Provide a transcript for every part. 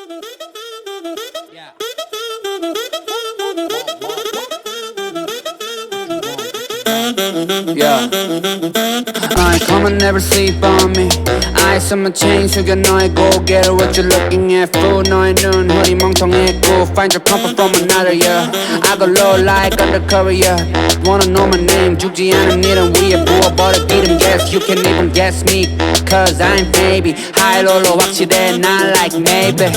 Yeah. Yeah. Come and never sleep on me. Eyes on my chain 숙여 너의 고개를 what you looking at fool 너의 눈 허리 멍청했고 find your comfort from another yeah. I go low like undercover yeah. Wanna know my name 죽지 않은 일은 위에 부어버려 기름 guess you can even guess me cause I'm baby high low로 확실해 not like maybe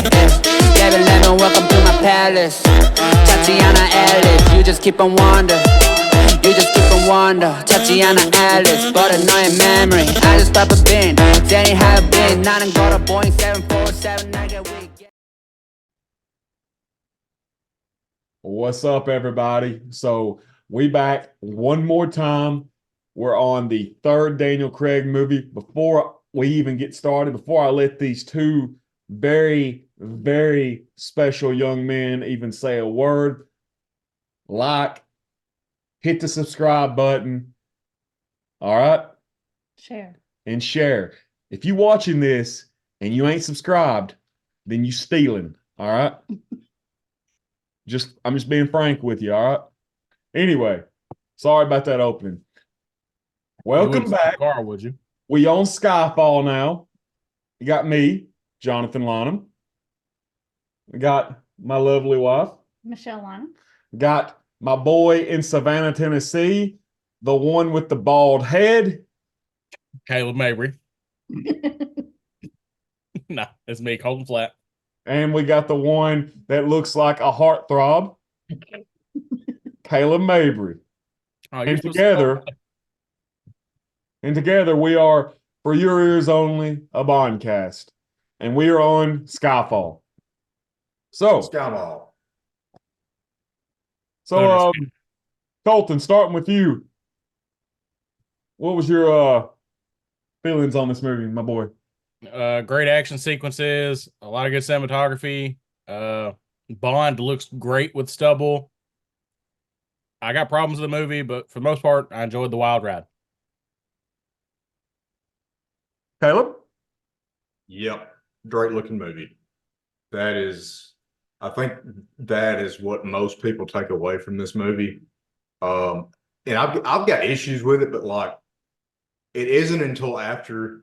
Devil let me welcome to my palace 찾지 않아 Alice you just keep on wonder You just keep on wonder 찾지 않아 Alice 버려 너의 memory I just pop a bin Danny have been 나는 걸어 Boeing 747 날개 위 What's up, everybody? So we back one more time. We're on the third Daniel Craig movie. Before we even get started, before I let these two very, very special young men even say a word, like, hit the subscribe button. All right? Share. And share. If you watching this and you ain't subscribed, then you stealing. All right? I'm just being frank with you, all right? Anyway, sorry about that opening. Welcome back. Car, would you? We on Skyfall now. You got me, Jonathan Lonham. We got my lovely wife. Michelle Lynham. Got my boy in Savannah, Tennessee, the one with the bald head. Caleb Mabry. Nah, it's me, Colton Flat. And we got the one that looks like a heartthrob, Caleb Mabry. Oh, And together we are, for your ears only, a Bondcast. And we are on Skyfall. Skyfall. So, Colton, starting with you. What was your feelings on this movie, my boy? Great action sequences, a lot of good cinematography. Bond looks great with stubble. I got problems with the movie, but for the most part, I enjoyed the wild ride. Caleb? Yep. Great looking movie. I think that is what most people take away from this movie. And I've got issues with it, but like it isn't until after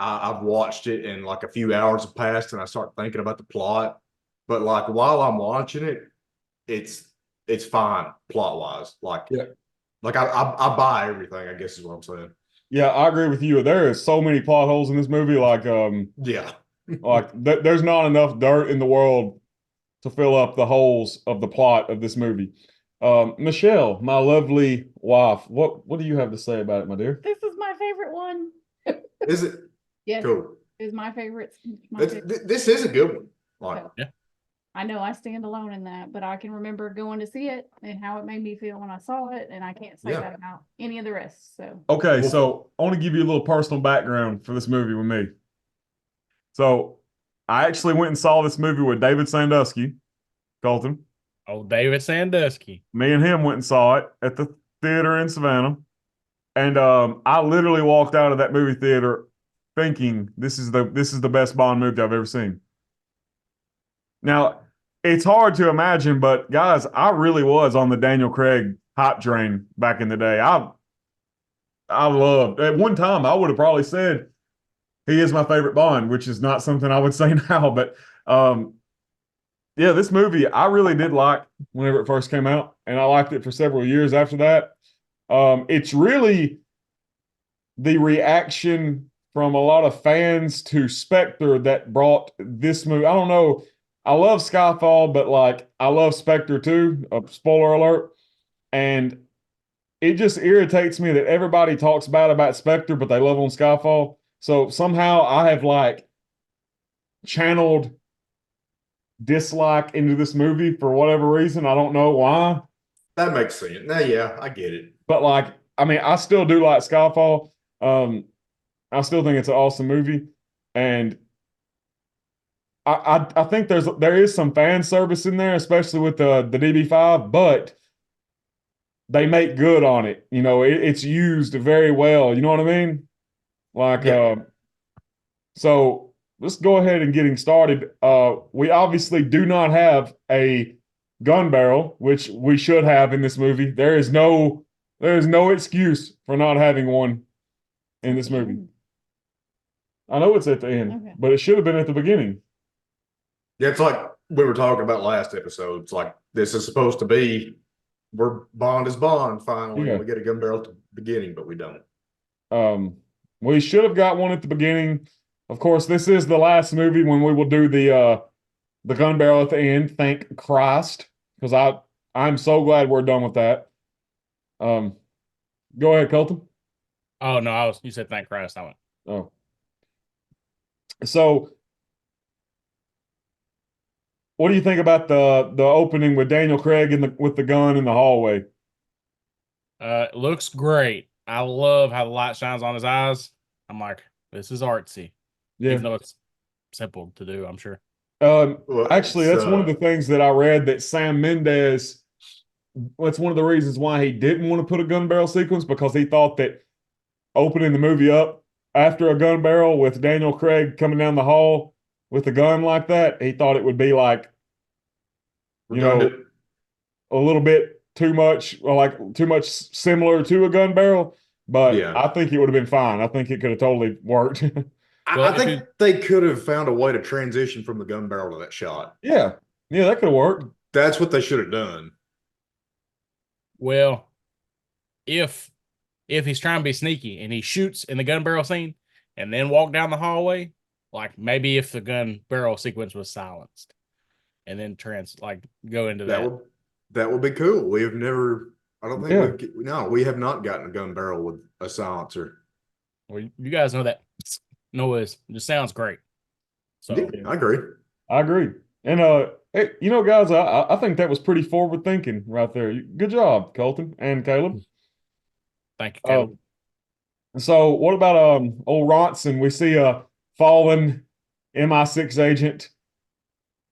I've watched it and like a few hours have passed and I start thinking about the plot. But like while I'm watching it, it's fine plot wise. Like, yeah. Like I buy everything, I guess is what I'm saying. Yeah, I agree with you. There is so many plot holes in this movie. Like, yeah, there's not enough dirt in the world to fill up the holes of the plot of this movie. Michelle, my lovely wife, what do you have to say about it, my dear? This is my favorite one. Is it? Yes. Cool. It's my favorite. This is a good one. Like, so, yeah. I know I stand alone in that, but I can remember going to see it and how it made me feel when I saw it, and I can't say that about any of the rest. So okay, so I want to give you a little personal background for this movie with me. So I actually went and saw this movie with David Sandusky, Colton. Oh, David Sandusky. Me and him went and saw it at the theater in Savannah, and I literally walked out of that movie theater thinking this is the best Bond movie I've ever seen. Now, it's hard to imagine, but guys, I really was on the Daniel Craig hype train back in the day. I loved, at one time I would have probably said he is my favorite Bond, which is not something I would say now, but yeah, this movie I really did like whenever it first came out, and I liked it for several years after that. It's really the reaction from a lot of fans to Spectre that brought this movie. I don't know. I love Skyfall, but like I love Spectre too. Spoiler alert. And it just irritates me that everybody talks bad about Spectre, but they love on Skyfall. So somehow I have like channeled dislike into this movie for whatever reason. I don't know why. That makes sense. Now, yeah, I get it. But like, I mean, I still do like Skyfall. I still think it's an awesome movie, and I think there is some fan service in there, especially with the DB5, but they make good on it. You know, it's used very well. You know what I mean? Like, yeah. So let's go ahead and getting started. We obviously do not have a gun barrel, which we should have in this movie. There is no excuse for not having one in this movie. I know it's at the end, Okay. but it should have been at the beginning. Yeah, it's like we were talking about last episode. It's like this is supposed to be where Bond is Bond finally. Yeah. We get a gun barrel at the beginning, but we don't. We should have got one at the beginning. Of course, this is the last movie when we will do the gun barrel at the end. Thank Christ, because I'm so glad we're done with that. Go ahead, Colton. Oh no, you said thank Christ. I went. Oh, so what do you think about the opening with Daniel Craig with the gun in the hallway? It looks great. I love how the light shines on his eyes. I'm like, this is artsy. Yeah. Even though it's simple to do, I'm sure. Actually, that's one of the things that I read that Sam Mendes, that's one of the reasons why he didn't want to put a gun barrel sequence, because he thought that opening the movie up after a gun barrel with Daniel Craig coming down the hall with a gun like that, he thought it would be like, you know, a little bit too much, or like too much similar to a gun barrel. But Yeah. I think it would have been fine. I think it could have totally worked. I think they could have found a way to transition from the gun barrel to that shot. Yeah, that could have worked. That's what they should have done. Well, if he's trying to be sneaky and he shoots in the gun barrel scene and then walk down the hallway, like maybe if the gun barrel sequence was silenced and then go into that. That would be cool. We have never. I don't think we have not gotten a gun barrel with a silencer. Well, you guys know that noise just sounds great. So Yeah, I agree. And hey, guys, I think that was pretty forward thinking right there. Good job, Colton and Caleb. Thank you, Caleb. So what about old Ronson? We see a fallen MI6 agent,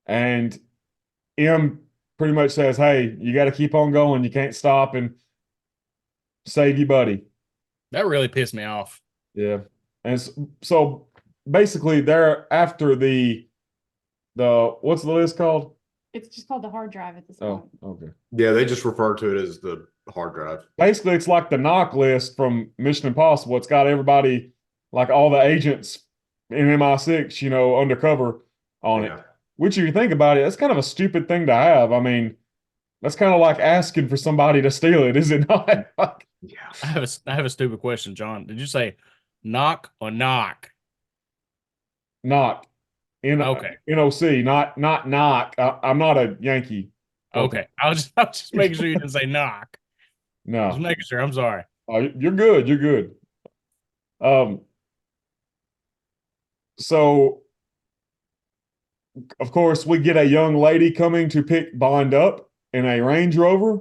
and M pretty much says, "Hey, you got to keep on going. You can't stop and save your buddy." That really pissed me off. Yeah, and so basically, they're after the what's the list called? It's just called the hard drive at this point. Oh, okay. Yeah, they just refer to it as the hard drive. Basically, it's like the knock list from Mission Impossible. It's got everybody, like all the agents in MI6, undercover on it. Which, if you think about it, that's kind of a stupid thing to have. I mean, that's kind of like asking for somebody to steal it, is it not? Yeah. I have a stupid question, John. Did you say knock or knock? Knock. Okay. NOC, not knock. I'm not a Yankee. Okay. I was just making sure you didn't say knock. No. Just making sure. I'm sorry. You're good. You're good. So, of course, we get a young lady coming to pick Bond up in a Range Rover.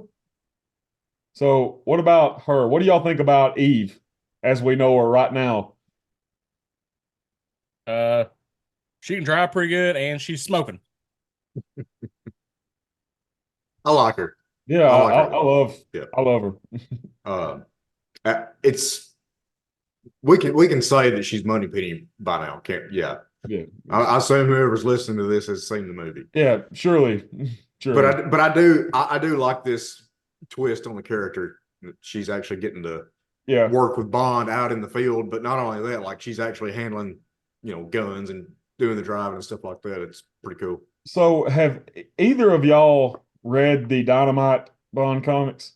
So, what about her? What do y'all think about Eve as we know her right now? She can drive pretty good, and she's smoking. I like her. Yeah, I love her. It's we can say that she's Moneypenny by now. Yeah. I assume whoever's listening to this has seen the movie. Yeah, surely. But I do like this twist on the character. She's actually getting to work with Bond out in the field, but not only that, like she's actually handling guns and doing the driving and stuff like that. It's pretty cool. So, have either of y'all read the Dynamite Bond comics?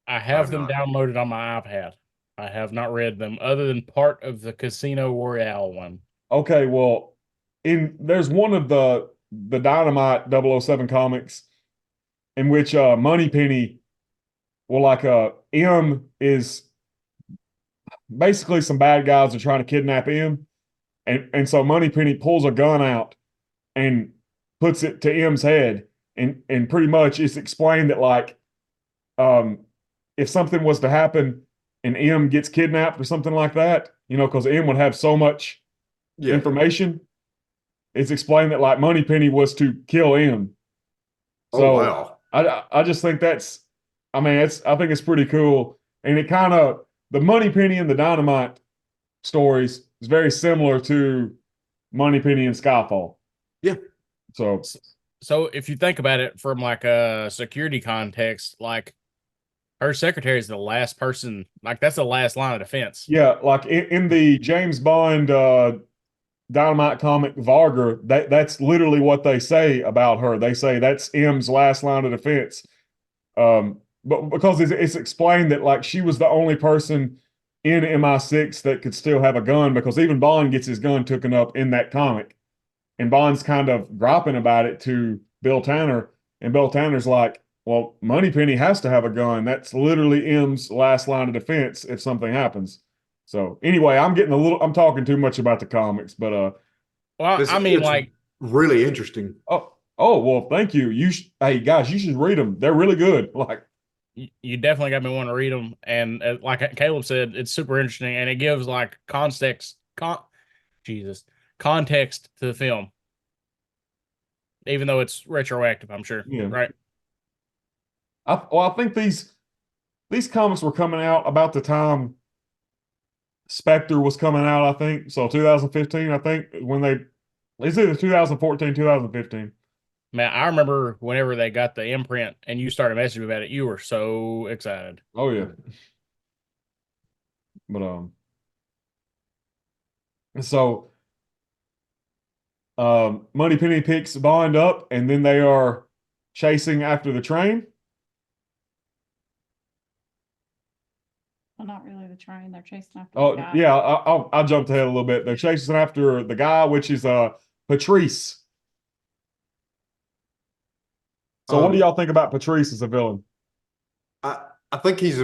I have them downloaded on my iPad. I have not read them other than part of the Casino Royale one. Okay, well, there's one of the Dynamite 007 comics in which Moneypenny, M is basically some bad guys are trying to kidnap M. And so Moneypenny pulls a gun out and puts it to M's head. And pretty much it's explained that if something was to happen and M gets kidnapped or something like that, because M would have so much information, it's explained that Moneypenny was to kill M. So wow. I just think I think it's pretty cool. And it kind of, the Moneypenny and the Dynamite stories is very similar to Moneypenny and Skyfall. Yeah. So if you think about it from like a security context, like her secretary is the last person, like that's the last line of defense. yeah, like in the James Bond Dynamite comic Varga, that's literally what they say about her. They say that's M's last line of defense. But because it's explained that like she was the only person in MI6 that could still have a gun, because even Bond gets his gun taken up in that comic. And Bond's kind of griping about it to Bill Tanner. And Bill Tanner's like, well, Moneypenny has to have a gun. That's literally M's last line of defense if something happens. So anyway, I'm talking too much about the comics, but Well, I mean, it's like, really interesting. oh well, thank you. Hey guys, you should read them. They're really good. Like, you definitely got me wanting to read them, and like Caleb said, it's super interesting, and it gives like context to the film, even though it's retroactive. I'm sure, yeah. right? I think these comics were coming out about the time Spectre was coming out, I think. So 2015, I think, it's either 2014, 2015. Man, I remember whenever they got the imprint and you started messaging me about it, you were so excited. Oh yeah. But so Moneypenny picks Bond up, and then they are chasing after the train. Well, not really the train. They're chasing after Oh the guy. yeah, I jumped ahead a little bit. They're chasing after the guy, which is Patrice. So what do y'all think about Patrice as a villain? I think he's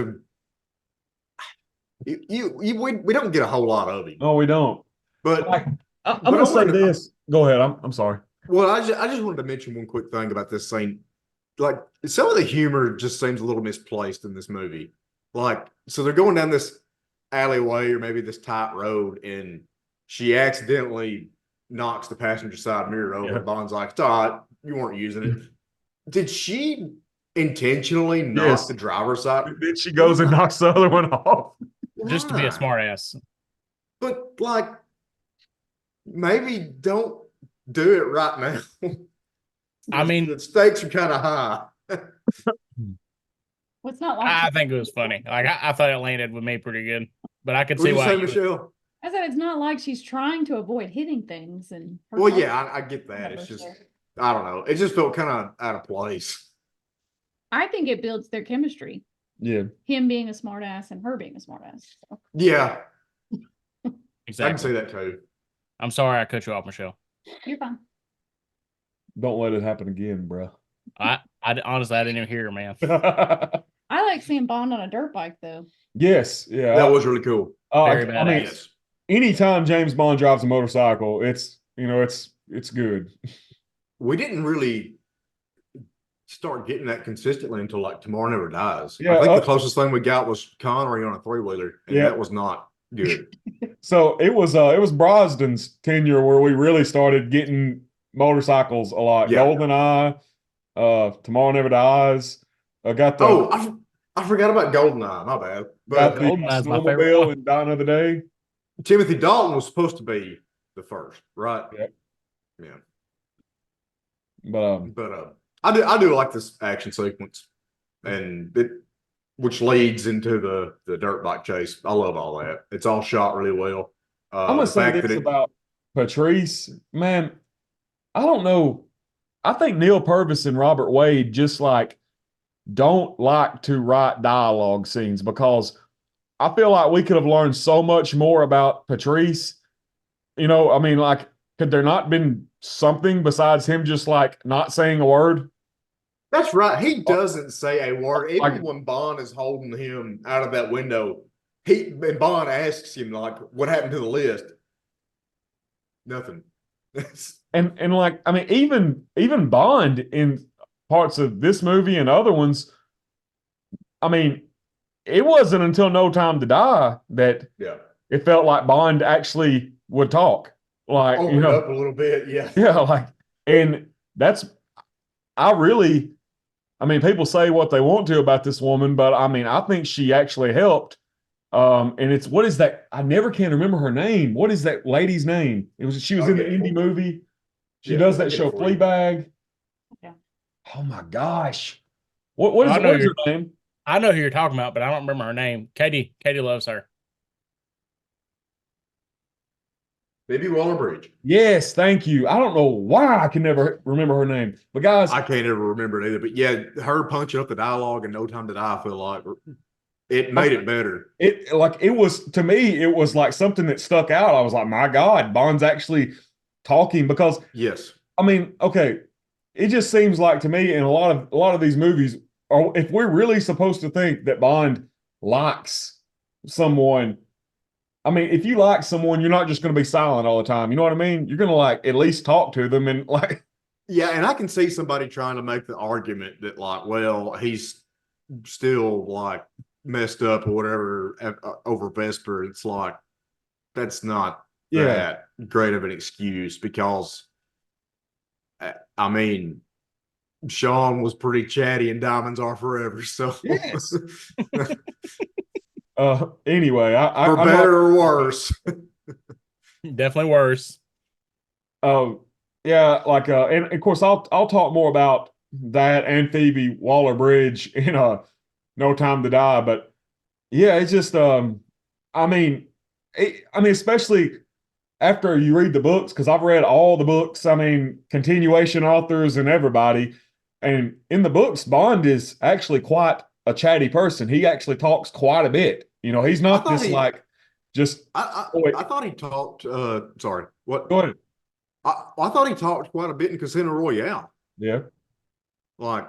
we don't get a whole lot of him. No, we don't. But like, I'm gonna say this. Go ahead. I'm sorry. Well, I just wanted to mention one quick thing about this scene. Like, some of the humor just seems a little misplaced in this movie. Like, so they're going down this alleyway or maybe this tight road, and she accidentally knocks the passenger side mirror over. Yeah. Bond's like, "It's all right, you weren't using it." Did she intentionally knock the driver's side? Then she goes and knocks the other one off. Just to be a Why? smart ass. But like, maybe don't do it right now. I mean, the stakes are kind of high. Well, it's not like I think it was funny. Like I thought it landed with me pretty good, but I could What see did you why. say, you would- Michelle? I said, it's not like she's trying to avoid hitting things. And her Well, heart- yeah, I get that. It's just, There. I don't know. It just felt kind of out of place. I think it builds their chemistry. Yeah. Him being a smart ass and her being a smart ass. So. Yeah, I Exactly. can see that too. I'm sorry I cut you off, Michelle. You're fine. Don't let it happen again, bro. I honestly I didn't even hear her, man. I like seeing Bond on a dirt bike though. Yes. Yeah. That was really cool. Very I mean, badass. anytime James Bond drives a motorcycle, it's good. We didn't really start getting that consistently until like Tomorrow Never Dies. Yeah, I think the closest thing we got was Connery on a three-wheeler, and Yeah. that was not good. So it was Brosnan's tenure where we really started getting motorcycles a lot. Yeah. GoldenEye, Tomorrow Never Dies. I got the I forgot about GoldenEye. My bad. got But the GoldenEye's my favorite snowmobile one. and Die Another Day. Timothy Dalton was supposed to be the first, right? Yep. Yeah. But But I do like this action sequence, and which leads into the dirt bike chase. I love all that. It's all shot really well. I'm gonna The say fact this that about Patrice, man. I don't know. I think Neil Purvis and Robert Wade just like don't like to write dialogue scenes, because I feel like we could have learned so much more about Patrice. I mean, like, could there not been something besides him just like not saying a word? That's right. He doesn't say a word. Even Like- when Bond is holding him out of that window, and Bond asks him like, "What happened to the list?" Nothing. And like, I mean, even Bond in parts of this movie and other ones, I mean, it wasn't until No Time to Die that Yeah. it felt like Bond actually would talk. Like, Open up a little bit. Yeah. yeah, like, and I mean, people say what they want to about this woman, but I mean, I think she actually helped And it's what is that? I never can remember her name. What is that lady's name? She was in the Okay, indie cool. movie. She Yeah, does I'll that get show it for you. Fleabag. Yeah. Oh my gosh. What is I it? know What is her you're name? I know who you're talking about, but I don't remember her name. Katie loves her. Maybe Waller-Bridge. Yes, thank you. I don't know why I can never remember her name. But guys, I can't ever remember it either. But yeah, her punching up the dialogue in No Time to Die, I feel like it made it better. it was to me, it was like something that stuck out. I was like, my God, Bond's actually talking because Yes. I mean, okay, it just seems like to me in a lot of these movies, or if we're really supposed to think that Bond likes someone, I mean, if you like someone, you're not just going to be silent all the time. You know what I mean? You're going to like at least talk to them and like, Yeah, and I can see somebody trying to make the argument that like, well, he's still like messed up or whatever over Vesper. It's like that's not yeah, that great of an excuse because I mean Sean was pretty chatty and Diamonds Are Forever. So yes. Anyway, for I know. better or worse. Definitely worse. Yeah, like and of course I'll talk more about that and Phoebe Waller-Bridge in No Time to Die, but yeah, it's just I mean I mean especially after you read the books because I've read all the books, I mean continuation authors and everybody, and in the books Bond is actually quite a chatty person. He actually talks quite a bit. You know, he's I not thought this he like just oh, wait, I thought he talked sorry, what go ahead. I thought he talked quite a bit in Casino Royale. Yeah. Like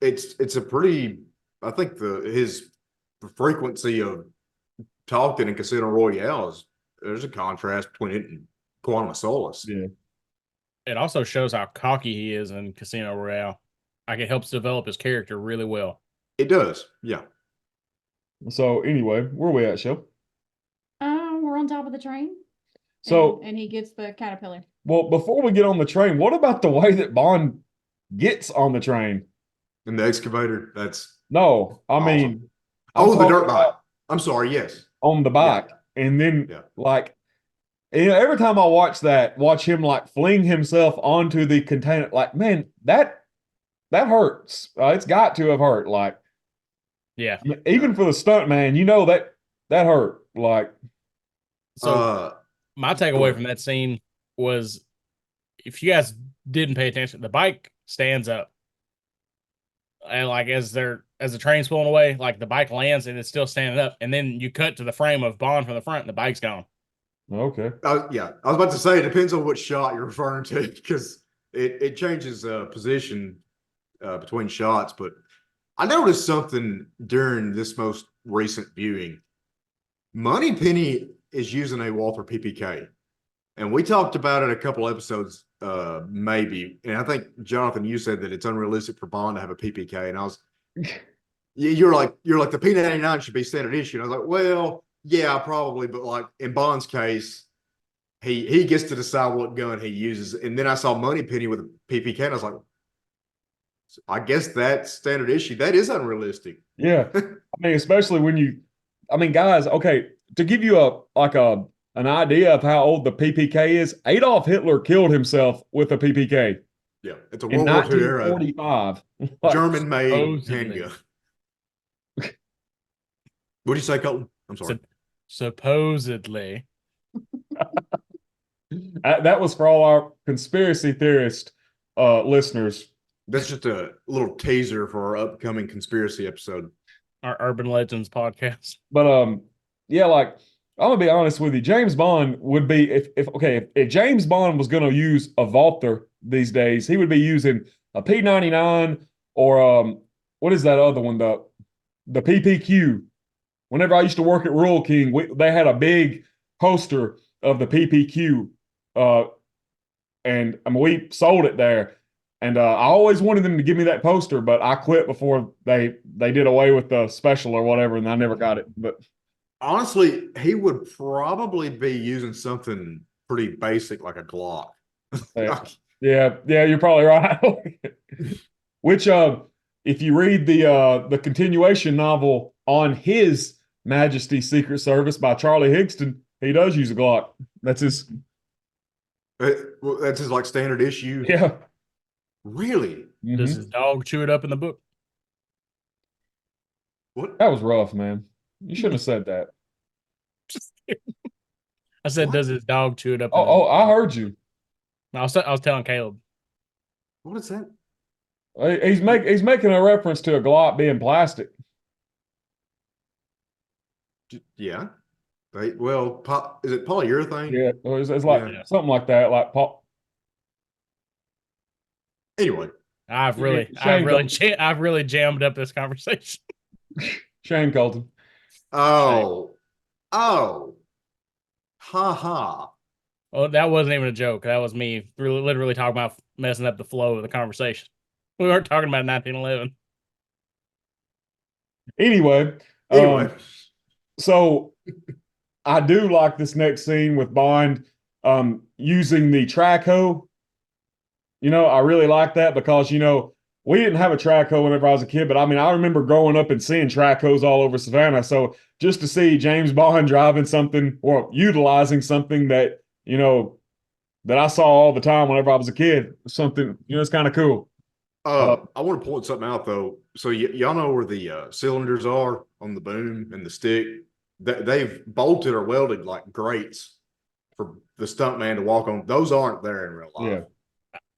it's a pretty I think his frequency of talking in Casino Royale is there's a contrast between it and Quantum of Solace. Yeah. It also shows how cocky he is in Casino Royale. Like it helps develop his character really well. It does, yeah. So anyway, where we at, show? We're on top of the train. So and he gets the caterpillar. well, before we get on the train, what about the way that Bond gets on the train? And the excavator, that's No, I awesome. mean, I'm Oh, the talking dirt bike. about I'm sorry, yes. on the bike, and then Yeah. like, you know, every time I watch him like fling himself onto the container, like, man, that hurts. It's got to have hurt. Like, Yeah. even for the stunt man, you know that hurt. Like, So my go takeaway ahead. from that scene was if you guys didn't pay attention, the bike stands up. And like as the train's pulling away, like the bike lands and it's still standing up. And then you cut to the frame of Bond from the front and the bike's gone. okay, Yeah, I was about to say it depends on what shot you're referring to because it changes position between shots. But I noticed something during this most recent viewing. Moneypenny is using a Walther PPK, and we talked about it a couple episodes, maybe. And I think Jonathan, you said that it's unrealistic for Bond to have a PPK, and I was, you're like the P99 should be standard issue. And I was like, well, yeah, probably, but like in Bond's case, he gets to decide what gun he uses. And then I saw Moneypenny with a PPK, and I was like, I guess that's standard issue. That is unrealistic. yeah. I mean, especially when I mean, guys, okay, to give you an idea of how old the PPK is, Adolf Hitler killed himself with a PPK Yeah, it's a in World War II era 1945. Like, German-made supposedly. handgun. What'd you say, Colton? I'm sorry. Supposedly. that was for all our conspiracy theorist listeners. That's just a little teaser for our upcoming conspiracy episode. Our Urban Legends podcast. But yeah, like I'm gonna be honest with you, James Bond would be if James Bond was gonna use a Walther these days, he would be using a P99 or what is that other one, the PPQ. Whenever I used to work at Rural King, they had a big poster of the PPQ, and I mean, we sold it there. And I always wanted them to give me that poster, but I quit before they did away with the special or whatever, and I never got it. But honestly, he would probably be using something pretty basic like a Glock. yeah, you're probably right. Which if you read the continuation novel on his Majesty Secret Service by Charlie Higston, he does use a Glock. That's his. Well, that's his like standard issue. Yeah. Really? Does Mhm. his dog chew it up in the book? What? That was rough, man. You shouldn't have said that. I said, What? does his dog chew it up? Oh, In his oh, I heard you. I was telling Caleb. What is that? He's making a reference to a Glock being plastic. Yeah. Well, is it polyurethane? Yeah, it's like Yeah. something like that. Like Paul. Anyway, I've Shane really jammed up this conversation. Shane Colton. oh, ha ha. Well, that wasn't even a joke. That was me literally talking about messing up the flow of the conversation. We weren't talking about 1911. Anyway, Anyway, so I do like this next scene with Bond using the track hoe. I really like that because, we didn't have a track hoe whenever I was a kid, but I mean, I remember growing up and seeing track hoes all over Savannah. So just to see James Bond driving something or utilizing something that, that I saw all the time whenever I was a kid, something, it's kind of cool. I want to point something out though. So y'all know where the cylinders are on the boom and the stick. They've bolted or welded like grates for the stuntman to walk on. Those aren't there in real life. Yeah.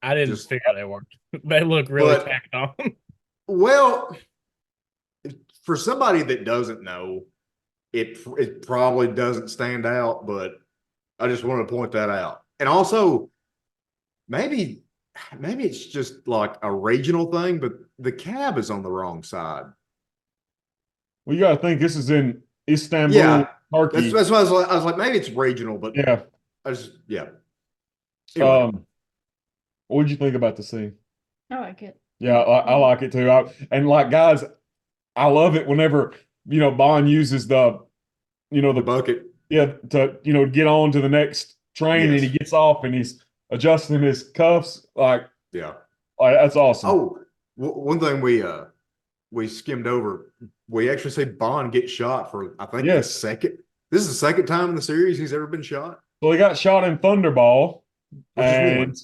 I didn't figure they worked. They look really tacked on. Well, for somebody that doesn't know, it probably doesn't stand out, but I just wanted to point that out. And also, maybe it's just like a regional thing, but the cab is on the wrong side. Well, you got to think this is in Istanbul, Yeah, Turkey. That's why I was like, maybe it's regional, but Yeah. Anyway. What did you think about the scene? I like it. Yeah, I like it too. And like, guys, I love it whenever, Bond uses the bucket. Yeah, to, get on to the next train and he gets off and he's adjusting his cuffs. Like that's awesome. Oh, one thing we skimmed over, we actually say Bond gets shot for, I think, the second. This is the second time in the series he's ever been shot. So he got shot in Thunderball. Which is one.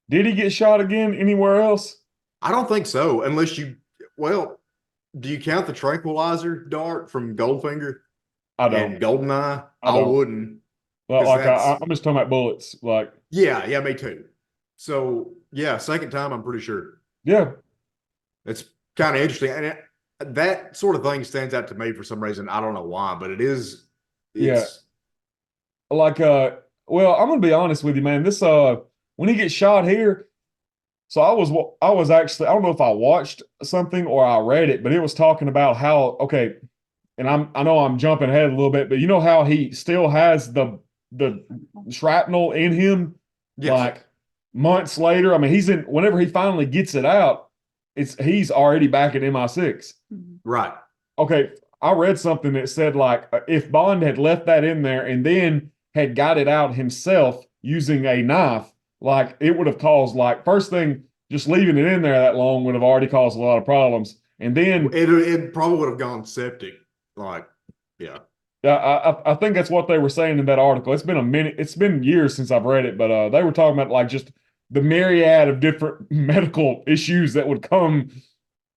Did he get shot again anywhere else? I don't think so, unless do you count the tranquilizer dart from Goldfinger? I don't. And Goldeneye? I wouldn't. Well, like I'm just talking about bullets. Like yeah, me too. So yeah, second time I'm pretty sure. Yeah, it's kind of interesting, and that sort of thing stands out to me for some reason. I don't know why, but it is. Like well, I'm gonna be honest with you, man. This when he gets shot here. So I was actually, I don't know if I watched something or I read it, but it was talking about how, okay, and I know I'm jumping ahead a little bit, but you know how he still has the shrapnel in him, like months later. I mean, whenever he finally gets it out, he's already back at MI6. Right. Okay, I read something that said like if Bond had left that in there and then had got it out himself using a knife, like it would have caused, like, first thing, just leaving it in there that long would have already caused a lot of problems. And then it probably would have gone septic. Like, yeah. I think that's what they were saying in that article. It's been a minute. It's been years since I've read it, but they were talking about like just the myriad of different medical issues that would come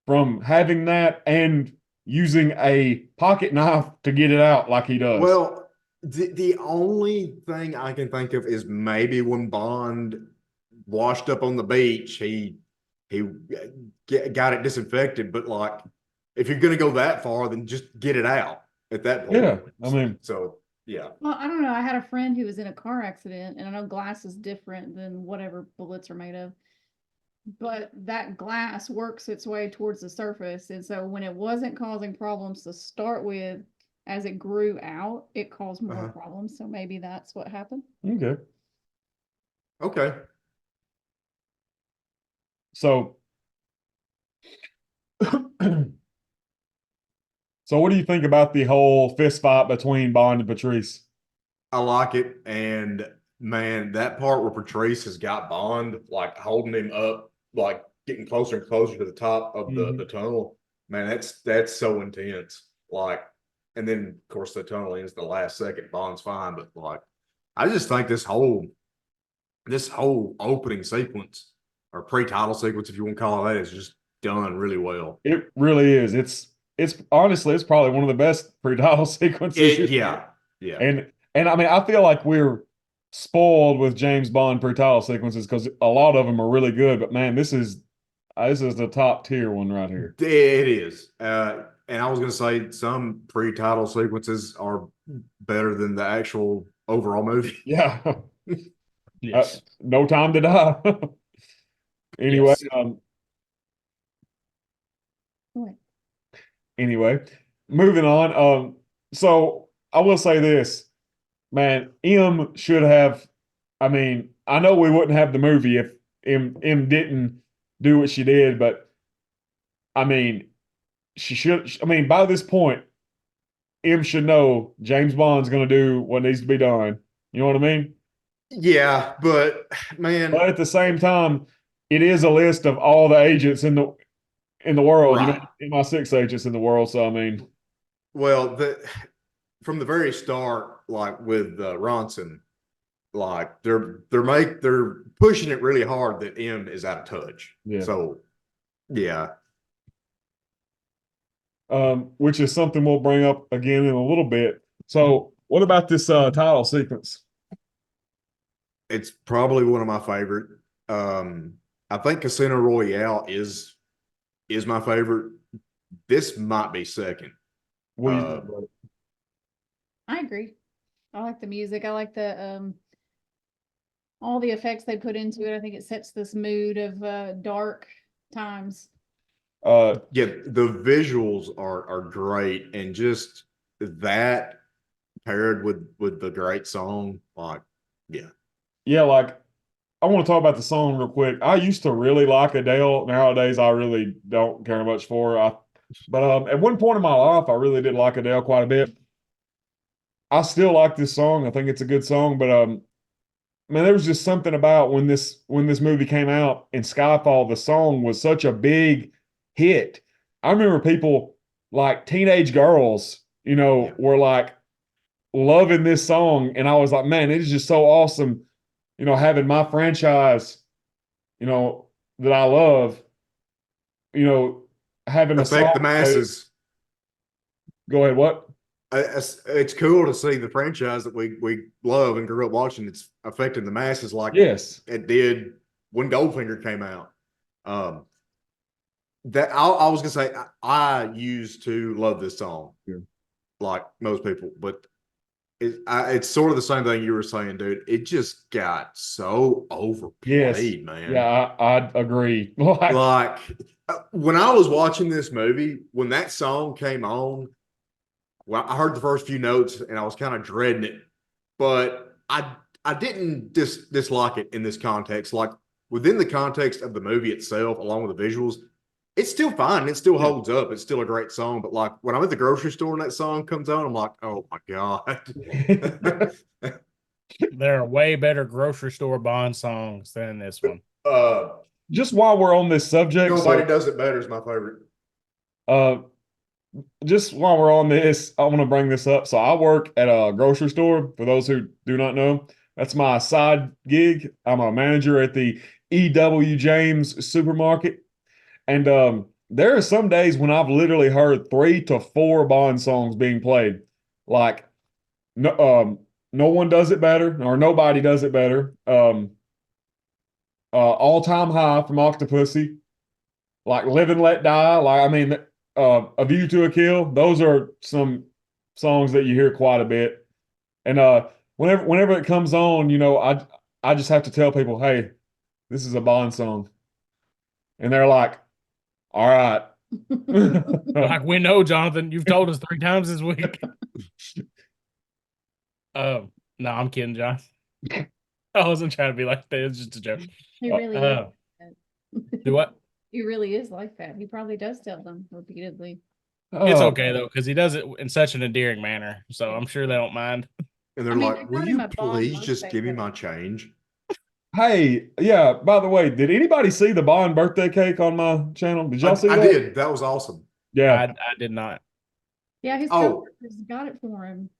from having that and using a pocket knife to get it out like he does. Well, the only thing I can think of is maybe when Bond washed up on the beach, he got it disinfected. But like, if you're going to go that far, then just get it out at that point. Yeah, I mean, so yeah. Well, I don't know. I had a friend who was in a car accident, and I know glass is different than whatever bullets are made of. But that glass works its way towards the surface. And so when it wasn't causing problems to start with, as it grew out, it caused more problems. So maybe that's what happened. Okay. So, so what do you think about the whole fist fight between Bond and Patrice? I like it. And man, that part where Patrice has got Bond, like holding him up, like getting closer and closer to the top of the tunnel, man, that's so intense. Like, and then of course the tunnel ends the last second. Bond's fine, but like I just think this whole opening sequence or pre-title sequence, if you want to call it that, is just done really well. It really is. It's honestly, it's probably one of the best pre-title sequences. Yeah. And I mean, I feel like we're spoiled with James Bond pre-title sequences because a lot of them are really good. But man, this is the top tier one right here. It is. And I was going to say some pre-title sequences are better than the actual overall movie. Yeah. Yes. No Time to Die. Anyway, Yes. What? anyway, moving on. So I will say this, man, M should have. I mean, I know we wouldn't have the movie if M didn't do what she did, but I mean, she should. I mean, by this point, M should know James Bond's going to do what needs to be done. You know what I mean? Yeah, but man, But at the same time, it is a list of all the agents in the world. Right. You know, MI6 agents in the world. So I mean, well, from the very start, like with Ronson, like they're pushing it really hard that M is out of touch. Yeah. So yeah. Which is something we'll bring up again in a little bit. So, what about this title sequence? It's probably one of my favorite. I think Casino Royale is my favorite. This might be second. What do you think about it? I agree. I like the music. I like the all the effects they put into it. I think it sets this mood of dark times. Yeah, the visuals are great, and just that paired with the great song, like Yeah, like I want to talk about the song real quick. I used to really like Adele. Nowadays, I really don't care much for her. But at one point in my life, I really did like Adele quite a bit. I still like this song. I think it's a good song, but man, there was just something about when this movie came out in Skyfall, the song was such a big hit. I remember people like teenage girls, you know, Yeah. were like loving this song, and I was like, man, it is just so awesome, you know, having my franchise, you know, that I love, you know, having a affect song. the masses. Go ahead. What? It's cool to see the franchise that we love and grew up watching. It's affecting the masses like Yes. it did when Goldfinger came out. That I was gonna say I used to love this song, like most people, but it's sort of the same thing you were saying, dude. It just got so overplayed, man. Yeah, I agree. Like when I was watching this movie, when that song came on, well, I heard the first few notes and I was kind of dreading it, but I didn't dislike it in this context. Like within the context of the movie itself, along with the visuals, it's still fine. It still holds up. It's still a great song. But like when I'm at the grocery store and that song comes on, I'm like, oh my God. There are way better grocery store Bond songs than this one. Just while we're on this subject, Nobody Does It Better is my favorite. Just while we're on this, I want to bring this up. So I work at a grocery store. For those who do not know, that's my side gig. I'm a manager at the E.W. James supermarket. And there are some days when I've literally heard 3 to 4 Bond songs being played. Like, no one does it better, or nobody does it better. All Time High from Octopussy, like Live and Let Die. Like, I mean, A View to a Kill. Those are some songs that you hear quite a bit. And whenever it comes on, you know, I just have to tell people, hey, this is a Bond song, and they're like, all right. Like we know, Jonathan, you've told us 3 times this week. No, I'm kidding, John. I wasn't trying to be like that. It's just a joke. He really is like that. Do what? He really is like that. He probably does tell them repeatedly. It's okay though, because he does it in such an endearing manner. So I'm sure they don't mind. And they're I mean, like, they're will not you in my Bond please love just give me section. my change? Hey, yeah, by the way, did anybody see the Bond birthday cake on my channel? Did y'all see I that? did. That was awesome. Yeah. I did not. Yeah, his Oh. coworkers got it for him.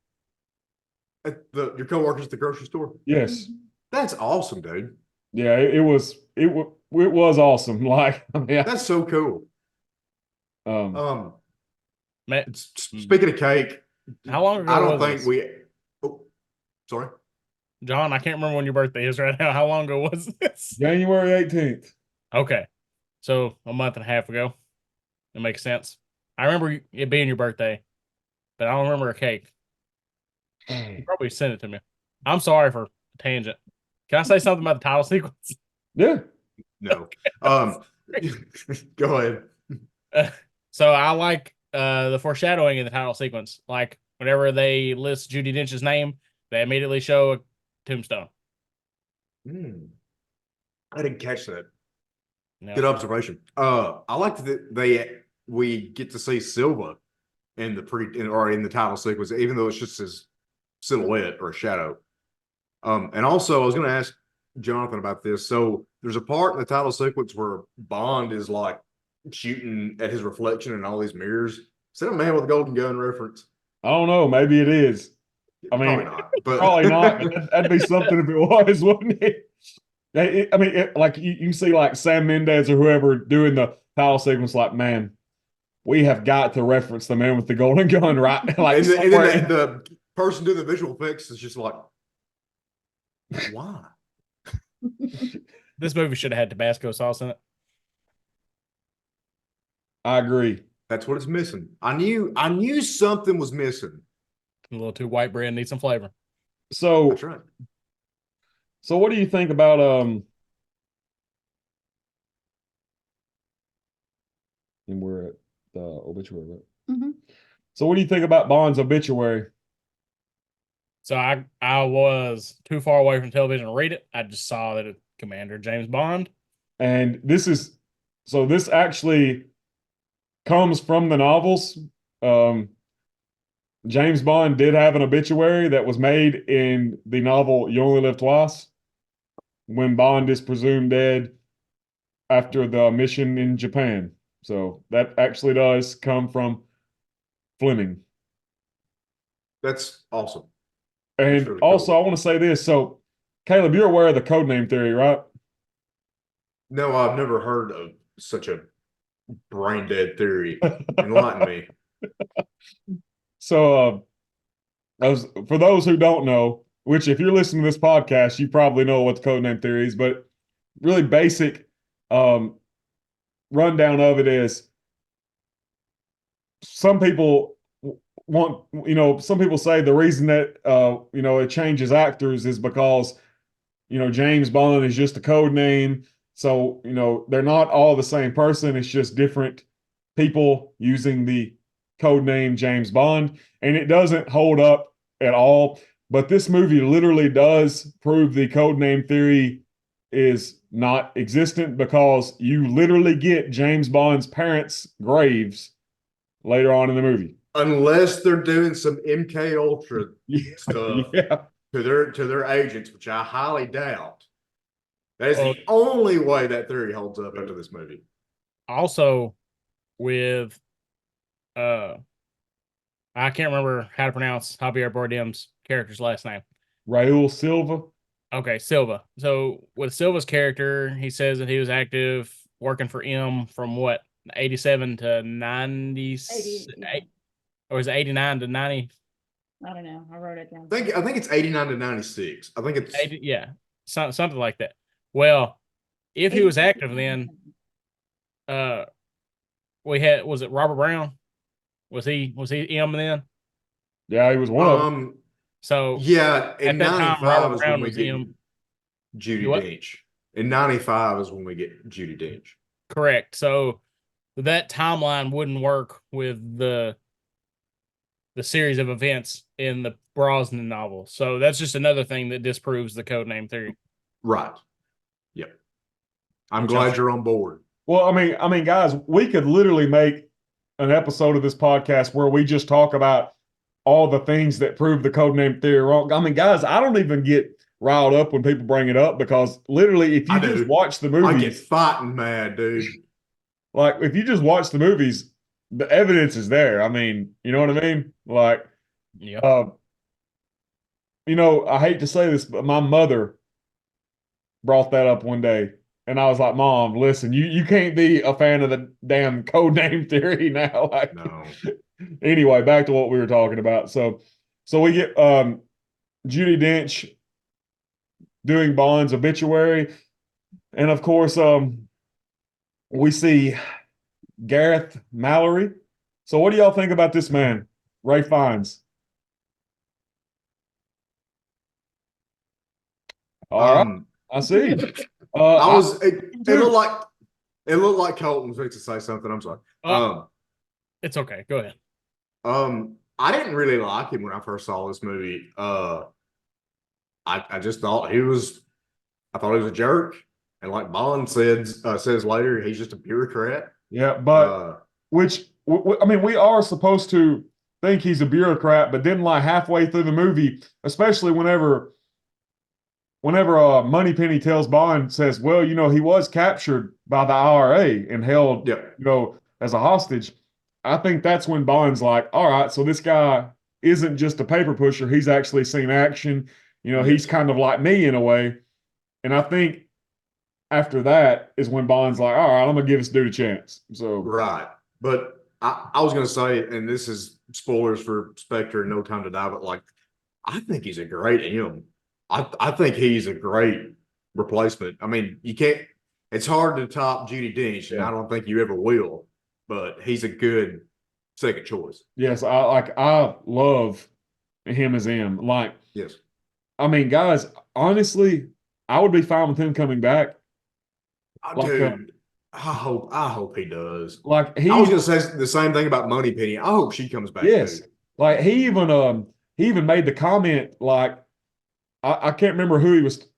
Your coworkers at the grocery store. Yes. That's awesome, dude. Yeah, it was awesome. Like, I mean, That's so cool. um, Man, Speaking of cake, how long ago I don't was think this? we. Oh, sorry. John, I can't remember when your birthday is right now. How long ago was this? January 18th. Okay. So a month and a half ago. It makes sense. I remember it being your birthday, but I don't remember a cake. You probably sent it to me. I'm sorry for tangent. Can I say something about the title sequence? Yeah. No. Go ahead. So I like the foreshadowing in the title sequence. Like whenever they list Judi Dench's name, they immediately show a tombstone. I didn't catch that. No. Good observation. I like that we get to see Silva in the title sequence, even though it's just his silhouette or a shadow. And also I was going to ask Jonathan about this. So there's a part in the title sequence where Bond is like shooting at his reflection in all these mirrors. Is that a Man with a Golden Gun reference? I don't know. Maybe it is. I mean, probably not. But probably not. But that'd be something if it was, wouldn't it? I mean, like you can see like Sam Mendes or whoever doing the title sequence, like, man, we have got to reference the Man with the Golden Gun, right? Like, and then the person doing the visual effects is just like, why? This movie should have had Tabasco sauce in it. I agree. That's what it's missing. I knew something was missing. A little too white bread, needs some flavor. So, That's right. so what do you think about and we're at the obituary, right? Mm-hmm. So what do you think about Bond's obituary? So I was too far away from television to read it. I just saw that it Commander James Bond. And this actually comes from the novels. James Bond did have an obituary that was made in the novel You Only Live Twice, when Bond is presumed dead after the mission in Japan. So that actually does come from Fleming. That's awesome. And That's really cool. also, I want to say this. So, Caleb, you're aware of the codename theory, right? No, I've never heard of such a brain dead theory. Enlighten me. So, for those who don't know, which if you're listening to this podcast, you probably know what the codename theory is, but really basic rundown of it is some people some people say the reason that it changes actors is because James Bond is just a code name. So they're not all the same person. It's just different people using the code name James Bond, and it doesn't hold up at all. But this movie literally does prove the code name theory is not existent, because you literally get James Bond's parents' graves later on in the movie. Unless they're doing some MK Ultra Yeah. stuff Yeah. to their agents, which I highly doubt. That is the only way that theory holds up after this movie. Also, with I can't remember how to pronounce Javier Bardem's character's last name. Raul Silva. Okay, Silva. So with Silva's character, he says that he was active working for M from what, 87 to 98, yeah. or is it 89 to 90? I don't know. I wrote it down. I think it's 89 to 96. I think it's 80, yeah, something like that. Well, if he was active then, was it Robert Brown? Was he M then? Yeah, he was one of them. So yeah, in at that time, 95 Robert is Brown when we was get M. Judi What? Dench. In 95 is when we get Judi Dench. Correct. So that timeline wouldn't work with the series of events in the Brosnan novel. So that's just another thing that disproves the codename theory. Right. Yep. I'm glad you're on board. Well, I mean, guys, we could literally make an episode of this podcast where we just talk about all the things that prove the codename theory wrong. I mean, guys, I don't even get riled up when people bring it up, because literally, if you just watch the I get movies, fighting mad, dude. like if you just watch the movies, the evidence is there. I mean, you know what I mean? Like, Yeah. I hate to say this, but my mother brought that up one day. And I was like, Mom, listen, you can't be a fan of the damn code name theory now. Like, No. anyway, back to what we were talking about. So we get Judi Dench doing Bond's obituary, and of course, we see Gareth Mallory. So what do y'all think about this man, Ray Fiennes? All right, I see. I was it looked like Colton was going to say something. I'm sorry. It's okay. Go ahead. I didn't really like him when I first saw this movie. I just thought I thought he was a jerk. And like Bond says later, he's just a bureaucrat. Yeah, but I mean, we are supposed to think he's a bureaucrat, but then like halfway through the movie, especially whenever Moneypenny tells Bond, says, well, he was captured by the IRA and held, as a hostage. I think that's when Bond's like, all right, so this guy isn't just a paper pusher. He's actually seen action. He's kind of like me in a way. And I think after that is when Bond's like, all right, I'm going to give this dude a chance. So right. But I was going to say, and this is spoilers for Spectre and No Time to Die, but like, I think he's a great M. I think he's a great replacement. I mean, it's hard to top Judi Dench, and I don't think you ever will, but he's a good second choice. Yes, I love him as M. Like, yes. I mean, guys, honestly, I would be fine with him coming back. Dude, I hope he does. Like I was gonna say the same thing about Moneypenny. I hope she comes back. Yes. Too. Like he even made the comment, like, I can't remember who he was,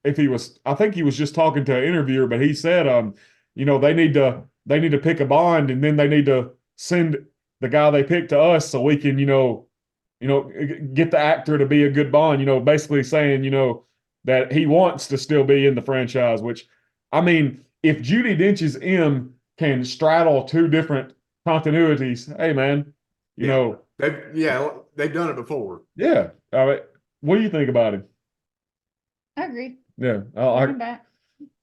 I think he was just talking to an interviewer, but he said, they need to pick a Bond, and then they need to send the guy they picked to us so we can, get the actor to be a good Bond, basically saying, that he wants to still be in the franchise, which, I mean, if Judi Dench's M can straddle two different continuities, hey man, they've done it before. Yeah. All right. What do you think about him? I agree. Yeah. Bring him back.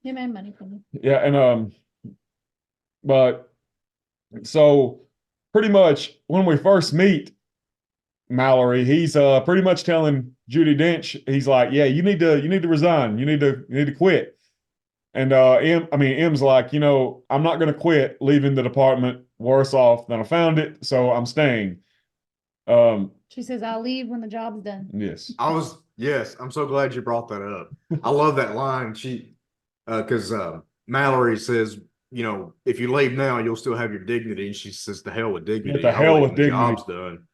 Him and Moneypenny. Yeah, and but so pretty much when we first meet Mallory, he's pretty much telling Judi Dench, he's like, yeah, you need to resign. You need to quit. And M's like, I'm not gonna quit, leaving the department worse off than I found it, so I'm staying. She says, I'll leave when the job's done. Yes. Yes, I'm so glad you brought that up. I love that line. Because Mallory says, if you leave now, you'll still have your dignity. And she says, "The hell with dignity. The hell with dignity. Job's done."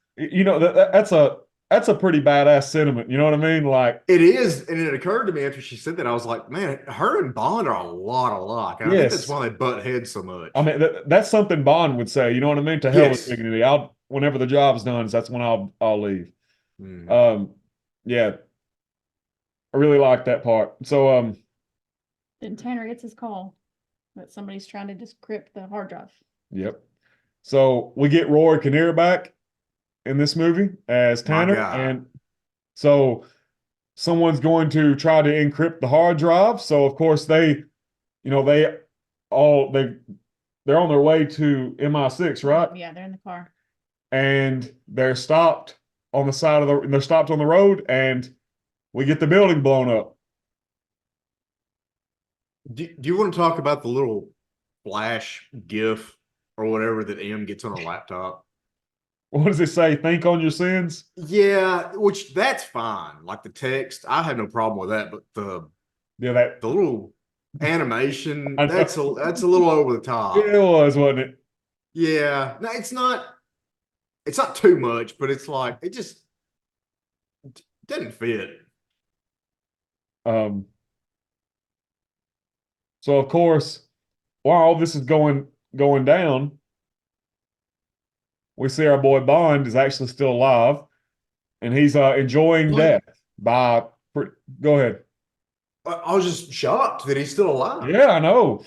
That's a pretty badass sentiment. You know what I mean? Like it is, and it occurred to me after she said that, I was like, man, her and Bond are a lot alike. And I think that's why they butt heads so much. I mean, that's something Bond would say. You know what I mean? To hell with dignity. Whenever the job's done, that's when I'll leave. Yeah. I really like that part. So then Tanner gets his call that somebody's trying to decrypt the hard drive. Yep. So we get Rory Kinnear back in this movie as Tanner, and so someone's going to try to encrypt the hard drive. So of course they're on their way to MI6, right? Yeah, they're in the car. And they're stopped on the road, and we get the building blown up. Do you want to talk about the little flash GIF or whatever that M gets on her laptop? What does it say? Think on your sins? Yeah, which that's fine. Like the text, I have no problem with that. But the little animation, that's a little over the top. It was, wasn't it? Yeah. No, it's not too much, but it's like it just didn't fit. So of course, while all this is going down, we see our boy Bond is actually still alive, and he's enjoying death by. Go ahead. I was just shocked that he's still alive. Yeah, I know.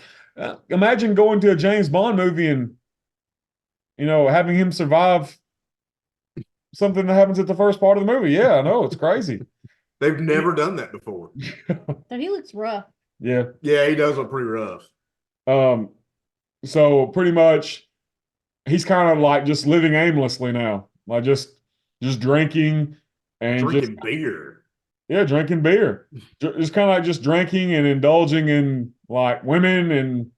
Imagine going to a James Bond movie and having him survive something that happens at the first part of the movie. Yeah, I know, it's crazy. They've never done that before. So he looks rough. Yeah. Yeah, he does look pretty rough. So pretty much he's kind of like just living aimlessly now. Like just drinking and Drinking beer. drinking beer. Just kind of like just drinking and indulging in like women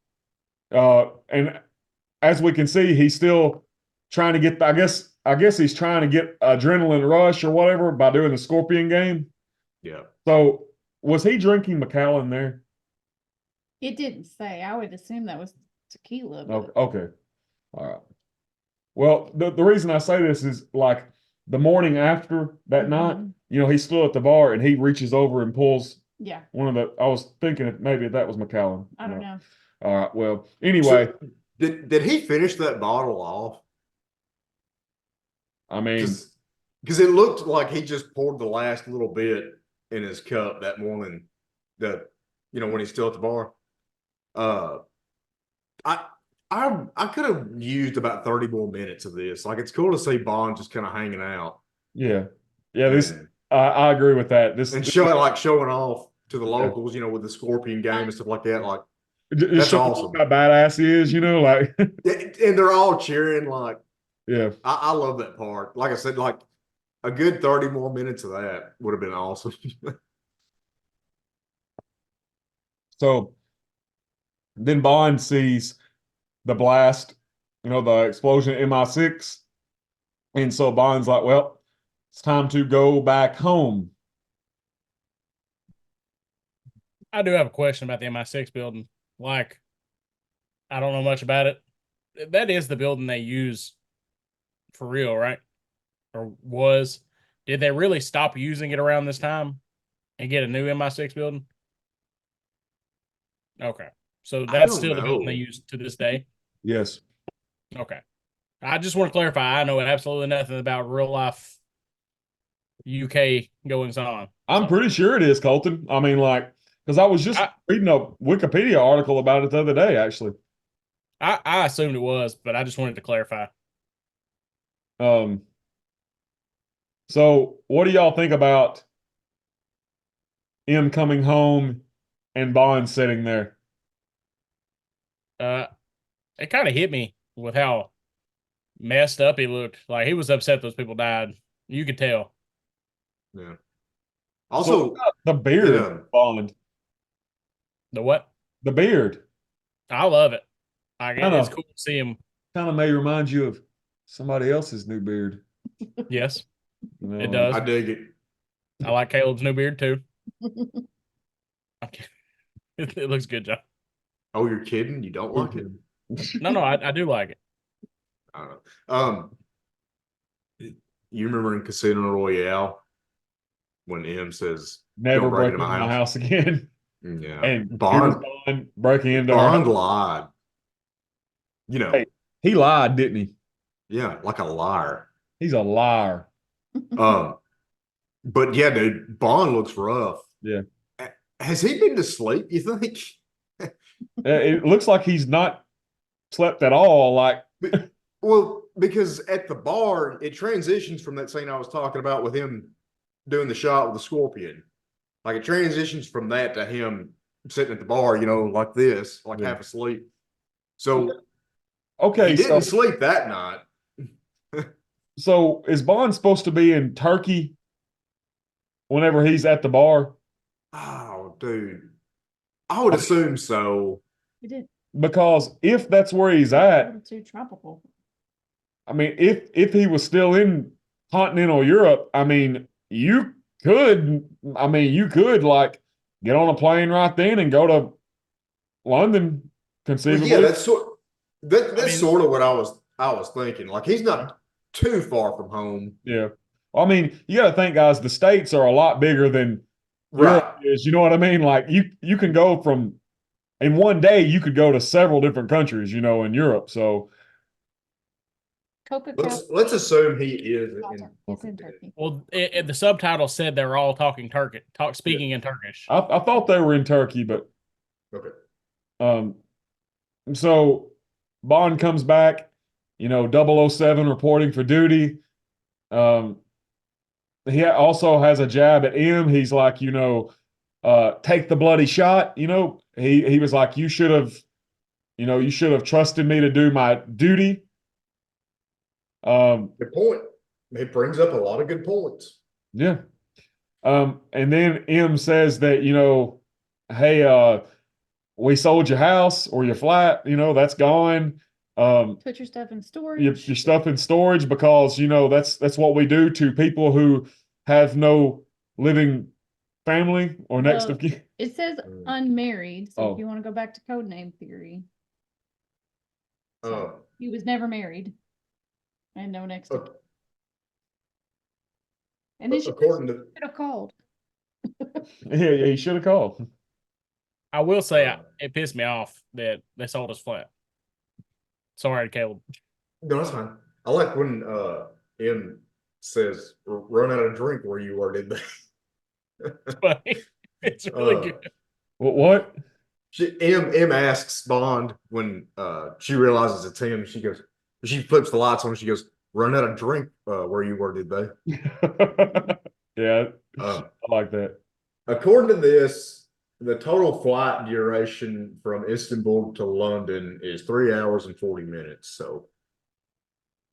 and as we can see, he's still trying to get I guess he's trying to get adrenaline rush or whatever by doing the Scorpion game. Yeah. So was he drinking Macallan there? It didn't say. I would assume that was tequila. But Okay. All right. Well, the reason I say this is like the morning after that night, he's still at the bar and he reaches over and pulls yeah, I was thinking if maybe that was Macallan. I don't know. All right. Well, anyway, So, did he finish that bottle off? I mean, Because it looked like he just poured the last little bit in his cup that morning. When he's still at the bar. I could have used about 30 more minutes of this. Like, it's cool to see Bond just kind of hanging out. yeah. I agree with that. And showing off to the locals, with the Scorpion game and stuff like that. Like, that's awesome. How badass he is, like. And they're all cheering. Like, yeah. I love that part. Like I said, like a good 30 more minutes of that would have been awesome. So then Bond sees the blast, the explosion at MI6. And so Bond's like, well, it's time to go back home. I do have a question about the MI6 building. Like, I don't know much about it. That is the building they use for real, right? Or was. Did they really stop using it around this time and get a new MI6 building? Okay. So that's still the building they use to this day? Yes. Okay. I just want to clarify. I know absolutely nothing about real life UK goings on. I'm pretty sure it is, Colton. I mean, like, because I was just reading a Wikipedia article about it the other day, actually. I assumed it was, but I just wanted to clarify. So what do y'all think about him coming home and Bond sitting there? It kind of hit me with how messed up he looked. Like, he was upset those people died. You could tell. Yeah. Also, the beard, Bond. The what? The beard. I love it. It's cool to see him. Kind of may remind you of somebody else's new beard. Yes, it does. I dig it. I like Caleb's new beard too. It looks good, John. Oh, you're kidding? You don't like it? No, I do like it. I don't know. You remember in Casino Royale when M says, "Never break into my house again." Yeah, and Bond breaking into Bond lied. Hey, he lied, didn't he? Yeah, like a liar. He's a liar. But yeah, dude, Bond looks rough. Yeah. Has he been to sleep, you think? It looks like he's not slept at all. Like, well, because at the bar, it transitions from that scene I was talking about with him doing the shot with the Scorpion. Like, it transitions from that to him sitting at the bar, like this, like half asleep. So, okay, he didn't sleep that night. So, is Bond supposed to be in Turkey whenever he's at the bar? Oh, dude. I would assume so. He did. Because if that's where he's at, too tropical. I mean, if he was still in continental Europe, I mean, you could like get on a plane right then and go to London, conceivably. Well, yeah, that's sort of what I was thinking. Like, he's not too far from home. Yeah. I mean, you got to think, guys, the States are a lot bigger than Europe is. You know what I mean? Like, you can go from, in one day, you could go to several different countries, in Europe. So let's assume he is in Turkey. Well, the subtitle said they were all speaking in Turkish. I thought they were in Turkey, but okay. So Bond comes back 007 reporting for duty. He also has a jab at M. He's like, take the bloody shot. He was like, you should have trusted me to do my duty. Good point. It brings up a lot of good points. Yeah. And then M says that, hey, we sold your house or your flat, that's gone. Put your stuff in storage. Your stuff in storage because, that's what we do to people who have no living family or next of kin. It says unmarried, so Oh. if you want to go back to codename theory. Uh, He was never married. And no next of kin. And then she according to should have called. Yeah, he should have called. I will say it pissed me off that they sold us flat. Sorry, Caleb. no, that's fine. I like when M says, "Run out of drink where you were, did they?" It's funny. It's really good. What? M asks Bond when she realizes it's him. She flips the lights on. She goes, "Run out of drink where you were, did they?" Yeah, I like that. According to this, the total flight duration from Istanbul to London is 3 hours and 40 minutes. So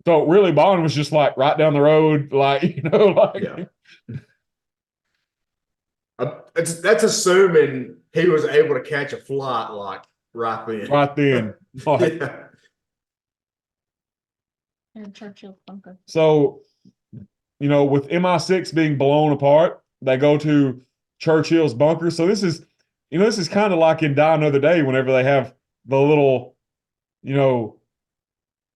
really, Bond was just like right down the road, like yeah. That's assuming he was able to catch a flight like right then. right then. Yeah. And Churchill's bunker. So, with MI6 being blown apart, they go to Churchill's bunker. So this is kind of like in Die Another Day, whenever they have the little,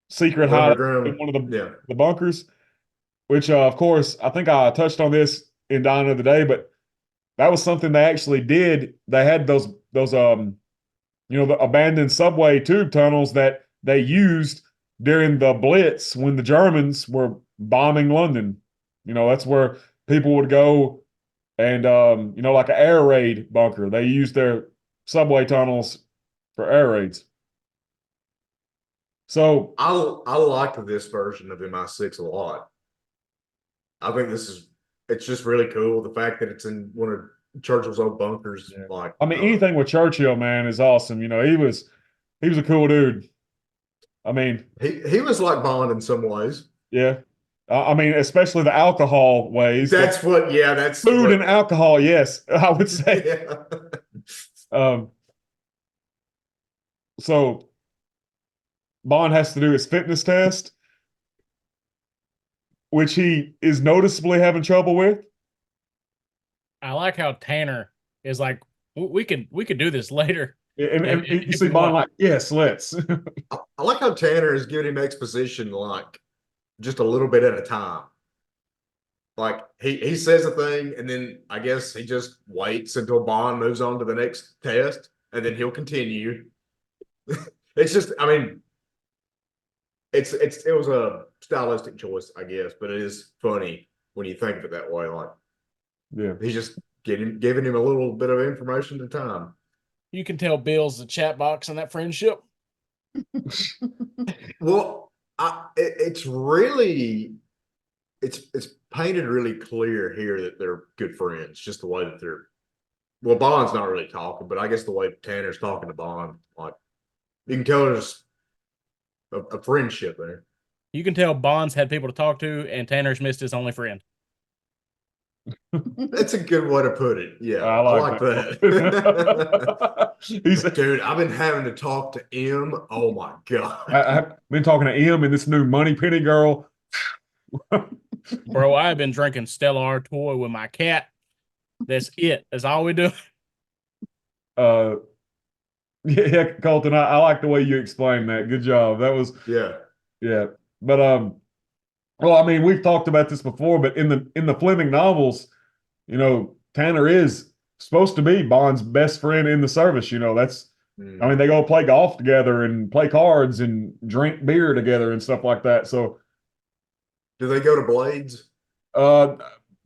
secret hideout in one of the bunkers, which, of course, I think I touched on this in Die Another Day, but that was something they actually did. They had those the abandoned subway tube tunnels that they used during the Blitz when the Germans were bombing London. That's where people would go and, like an air raid bunker. They used their subway tunnels for air raids. So I like this version of MI6 a lot. I think it's just really cool. The fact that it's in one of Churchill's old bunkers. Yeah. Like, anything with Churchill, man, is awesome. He was a cool dude. I mean, he was like Bond in some ways. Yeah. Especially the alcohol ways. That's food and alcohol. Yes, I would say. Yeah. So Bond has to do his fitness test, which he is noticeably having trouble with. I like how Tanner is like, we could do this later. And you see Bond like, yes, let's. I like how Tanner is giving him exposition like just a little bit at a time. Like he says a thing and then I guess he just waits until Bond moves on to the next test and then he'll continue. It's just, I mean, it was a stylistic choice, I guess, but it is funny when you think of it that way. Like, yeah, he's just giving him a little bit of information at a time. You can tell Bill's the chat box in that friendship. Well, it's painted really clear here that they're good friends. Just the way that Bond's not really talking, but I guess the way Tanner's talking to Bond, like you can tell there's a friendship there. You can tell Bond's had people to talk to, and Tanner's missed his only friend. That's a good way to put it. Yeah, I like that. Dude, I've been having to talk to M. Oh my God. I've been talking to M and this new Money Penny girl. Bro, I've been drinking Stella Artois with my cat. That's it. That's all we do. Yeah, Colton, I like the way you explained that. Good job. That was yeah. But well, I mean, we've talked about this before, but in the Fleming novels, Tanner is supposed to be Bond's best friend in the service. That's I mean, they go play golf together and play cards and drink beer together and stuff like that. So do they go to Blades?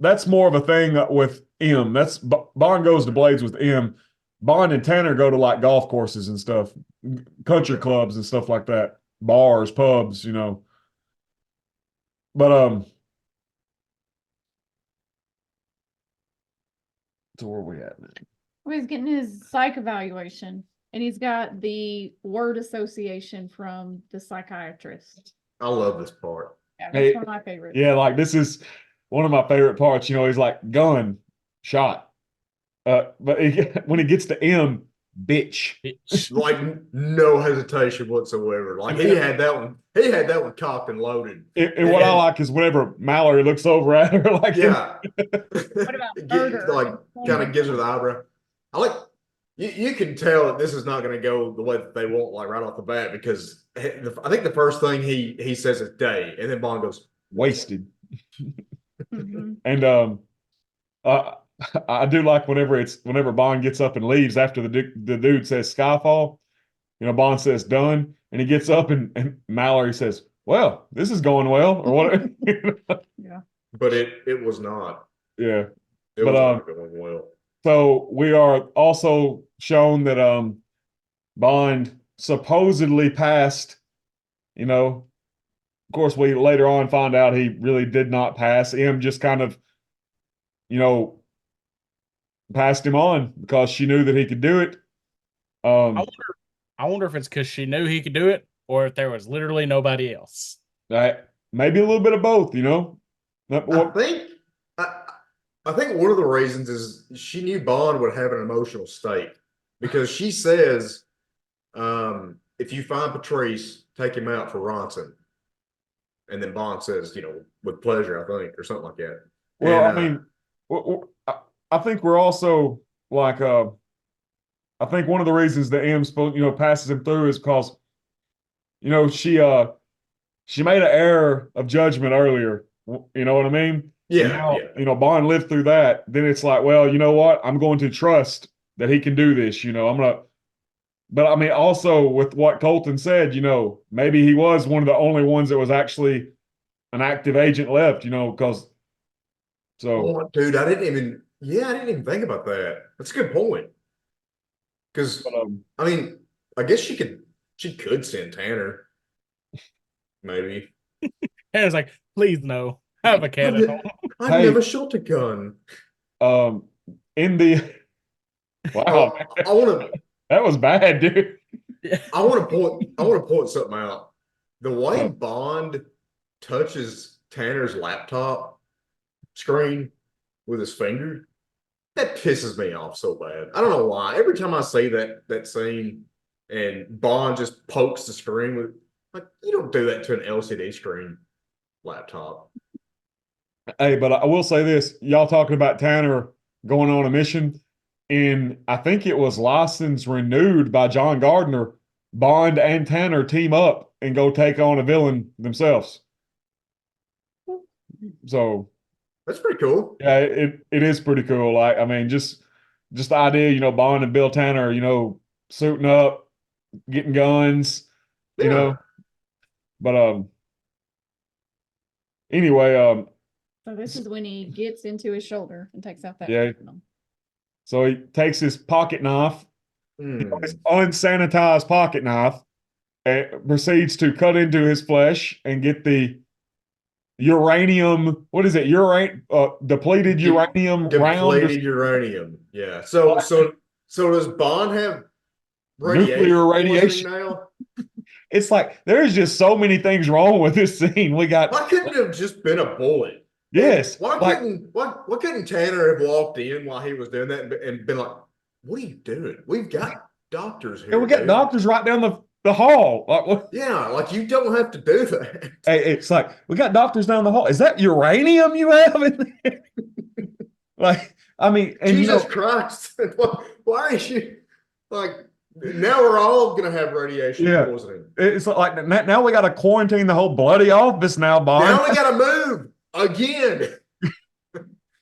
That's more of a thing with M. That's Bond goes to Blades with M. Bond and Tanner go to like golf courses and stuff, country clubs and stuff like that. bars, pubs, But so where are we at now? Well, he's getting his psych evaluation, and he's got the word association from the psychiatrist. I love this part. Yeah, that's Hey, one of my favorites. Yeah, like this is one of my favorite parts. He's like gun, shot. But when he gets to M, bitch. Like no hesitation whatsoever. Like he had that one. He had that one cocked and loaded. And what I like is whenever Mallory looks over at her, like, Yeah. What about murder? Like kind of gives her the eyebrow. I like you can tell that this is not going to go the way that they want, like right off the bat, because I think the first thing he says is day, and then Bond goes wasted. Mhm. And I do like whenever Bond gets up and leaves after the dude says Skyfall, Bond says done, and he gets up and Mallory says, well, this is going well, or whatever. Yeah. But it was not. Yeah. It was not going well. So we are also shown that Bond supposedly passed, of course we later on find out he really did not pass. M just kind of, passed him on because she knew that he could do it. I wonder if it's because she knew he could do it, or if there was literally nobody else. Maybe a little bit of both, I think one of the reasons is she knew Bond would have an emotional state, because she says, if you find Patrice, take him out for ransom. And then Bond says, with pleasure, I think, or something like that. Well, And, I mean, I think we're also like, I think one of the reasons that M passes him through is because, she made an error of judgment earlier. You know what I mean? yeah, Now, Bond lived through that. Then it's like, well, you know what? I'm going to trust that he can do this. But I mean, also with what Colton said, maybe he was one of the only ones that was actually an active agent left, because Oh, dude, I didn't even think about that. That's a good point. Because I mean, I guess she could send Tanner. Maybe. And it's like, please no. I have a cat at home. I've never shot a gun. In the wow, I want to. that was bad, dude. I want to point something out. The way Bond touches Tanner's laptop screen with his finger, that pisses me off so bad. I don't know why. Every time I see that scene and Bond just pokes the screen with, like, you don't do that to an LCD screen laptop. Hey, but I will say this: y'all talking about Tanner going on a mission, and I think it was license renewed by John Gardner. Bond and Tanner team up and go take on a villain themselves. So that's pretty cool. Yeah, it is pretty cool. Like, I mean, just the idea, Bond and Bill Tanner, suiting up, getting guns, But anyway, So this is when he gets into his shoulder and takes out that. Yeah. So he takes his pocket knife, his unsanitized pocket knife, and proceeds to cut into his flesh and get the uranium. What is it? Depleted uranium round. Depleted uranium. Yeah. So does Bond have Nuclear radiation now? It's like there's just so many things wrong with this scene. Why couldn't it have just been a bullet? Yes. Why couldn't Tanner have walked in while he was doing that and been like, "What are you doing? We've got doctors here. And we got doctors right down the hall." Like, what? Yeah, like you don't have to do that. Hey, it's like we got doctors down the hall. Is that uranium you have in there? Like, I mean, and Jesus Christ, why are you like? Now we're all gonna have radiation poisoning. It's like now we got to quarantine the whole bloody office now, Bond. Now we got to move again.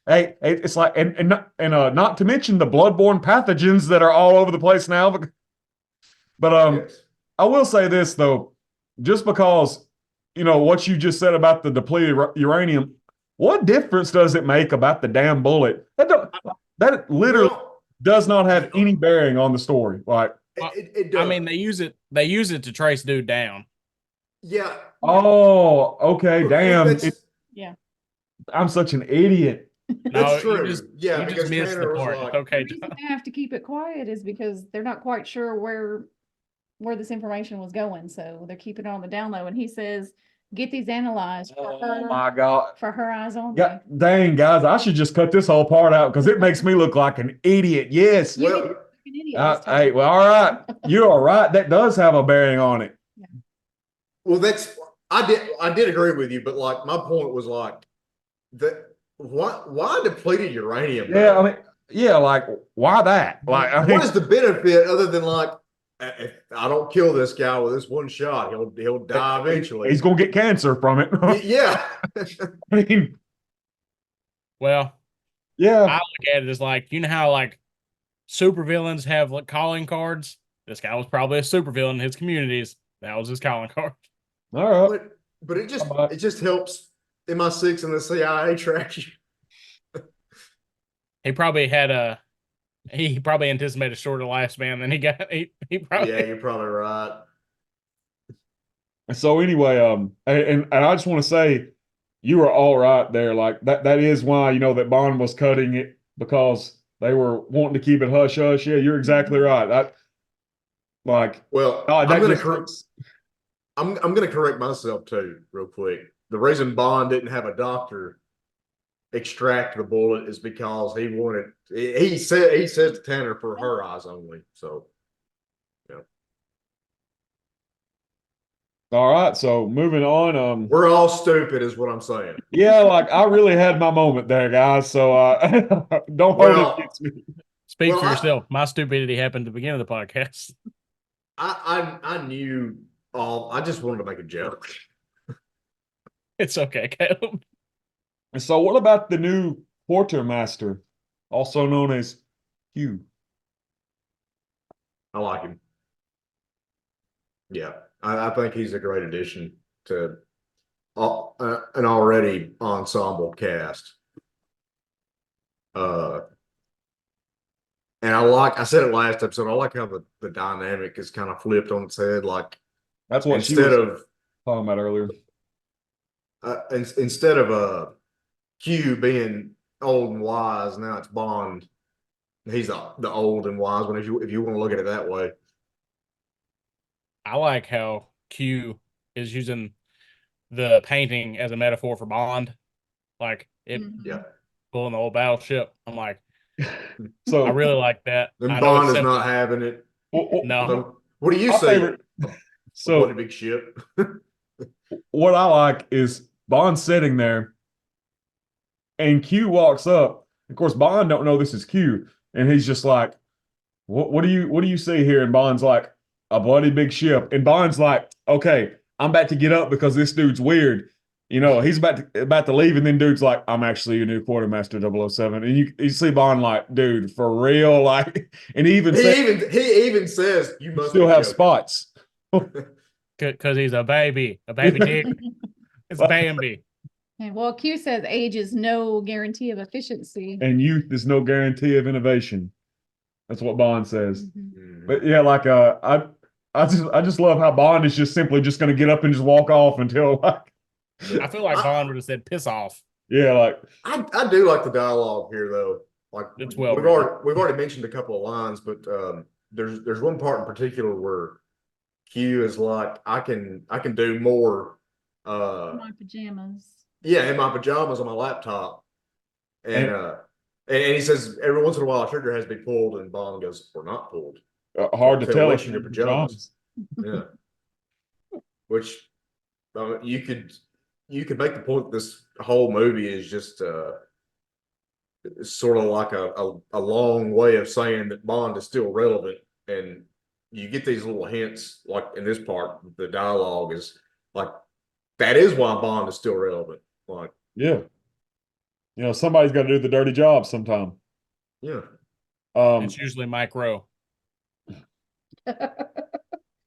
Hey, it's like and not to mention the bloodborne pathogens that are all over the place now. But Yes. I will say this though, just because what you just said about the depleted uranium, what difference does it make about the damn bullet? That literally does not have any bearing on the story. Like, It does. I mean, they use it to trace dude down. Yeah. Oh, okay. Damn. That's Yeah. I'm such an idiot. No, true. Yeah, you just because missed the Tanner was part. like, It's okay, The reason John. they have to keep it quiet is because they're not quite sure where this information was going. So they're keeping it on the down low. And he says, get these analyzed Oh my God. for her eyes only. Yeah, dang, guys, I should just cut this whole part out because it makes me look like an idiot. Yes. You Well, can look like an idiot this time. Hey, well, all right. You are right. That does have a bearing on it. well, I did agree with you, but like my point was like that why depleted uranium? Yeah, though? I mean, yeah, like, why that? Like, I What mean, is the benefit other than like if I don't kill this guy with this one shot, he'll die eventually. he's going to get cancer from it. Yeah. I mean, Well, I yeah. look at it as like, you know how like supervillains have like calling cards? This guy was probably a supervillain in his communities. That was his calling card. All right. But it Bye-bye. just helps MI6 and the CIA track you. He probably had he probably anticipated a shorter lifespan than he got. He probably Yeah, you're probably right. So anyway, and I just want to say you were all right there. Like that is why, that Bond was cutting it because they were wanting to keep it hush hush. Yeah, you're exactly right. Well, God, I'm that gonna just looks- I'm gonna correct myself too, real quick. The reason Bond didn't have a doctor extract the bullet is because he wanted he says to Tanner for her eyes only. So yeah. all right. So moving on. We're all stupid, is what I'm saying. Yeah, like I really had my moment there, guys. So don't hold it Well, against me. speak Well, for yourself. My stupidity happened at the beginning of the podcast. I knew all. I just wanted to make a joke. It's okay, Caleb. And so what about the new quartermaster, also known as Q? I like him. Yeah, I think he's a great addition to an already ensemble cast. And I said it last episode, I like how the dynamic is kind of flipped on its head. Like That's what she instead was of talking about earlier. instead of Q being old and wise, now it's Bond. He's the old and wise one, if you want to look at it that way. I like how Q is using the painting as a metaphor for Bond. Like it Yeah. pulling the old battleship. I'm like, So I really like that. And I know Bond it's is simple. not having it. No. So what do you my see? favorite. A So bloody big ship. what I like is Bond sitting there, and Q walks up. Of course, Bond don't know this is Q, and he's just like, what do you see here?" And Bond's like, "A bloody big ship." And Bond's like, "Okay, I'm about to get up because this dude's weird." He's about to leave, and then dude's like, "I'm actually your new quartermaster 007." And you see Bond like, "Dude, for real?" Like, and he even He even says you must still be have joking. spots. Because he's a baby dick. It's Bambi. And well, Q says age is no guarantee of efficiency. And youth is no guarantee of innovation. That's what Bond says. Mhm. But yeah, like I just love how Bond is just simply just going to get up and just walk off until like I feel like Bond would have said piss off. yeah, like I do like the dialogue here though. Like It's well we've already mentioned a couple of lines, but there's one part in particular where Q is like, I can do more My pajamas. yeah, in my pajamas on my laptop. And And- and he says every once in a while a trigger has to be pulled, and Bond goes, "We're not pulled." hard to tell which if in you're your in pajamas. pajamas. Yeah. Which you could make the point that this whole movie is just sort of like a long way of saying that Bond is still relevant, and you get these little hints like in this part. The dialogue is like that is why Bond is still relevant. Like Yeah. Somebody's got to do the dirty job sometime. yeah, It's usually Mike Rowe. I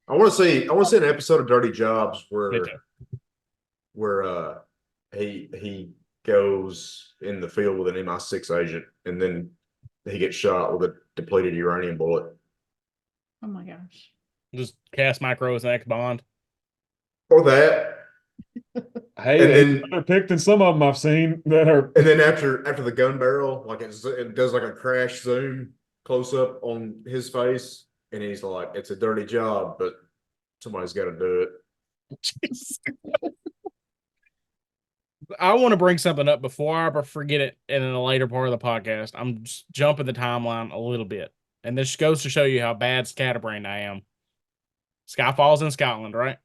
want to see an episode of Dirty Jobs Me too. where he goes in the field with an MI6 agent, and then he gets shot with a depleted uranium bullet. Oh my gosh. Just cast Mike Rowe as an ex Bond. or that. Hey, And they then they're picked in some of them I've seen that are. and then after the gun barrel, like it does like a crash zoom close up on his face, and he's like, "It's a dirty job, but somebody's got to do it." I want to bring something up before I forget it in a later part of the podcast. I'm just jumping the timeline a little bit. And this goes to show you how bad scatterbrained I am. Skyfall's in Scotland, right?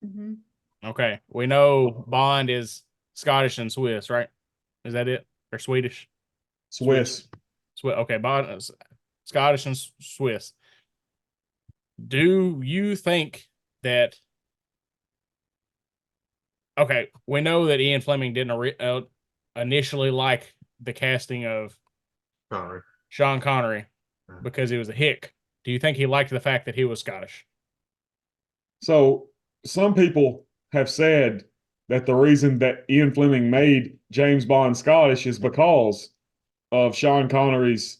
Mhm. Okay. We know Bond is Scottish and Swiss, right? Is that it? Or Swedish? Swiss. Okay, Bond is Scottish and Swiss. Do you think that okay, we know that Ian Fleming didn't initially like the casting of Connery. Sean Connery because he was a hick. Do you think he liked the fact that he was Scottish? So some people have said that the reason that Ian Fleming made James Bond Scottish is because of Sean Connery's,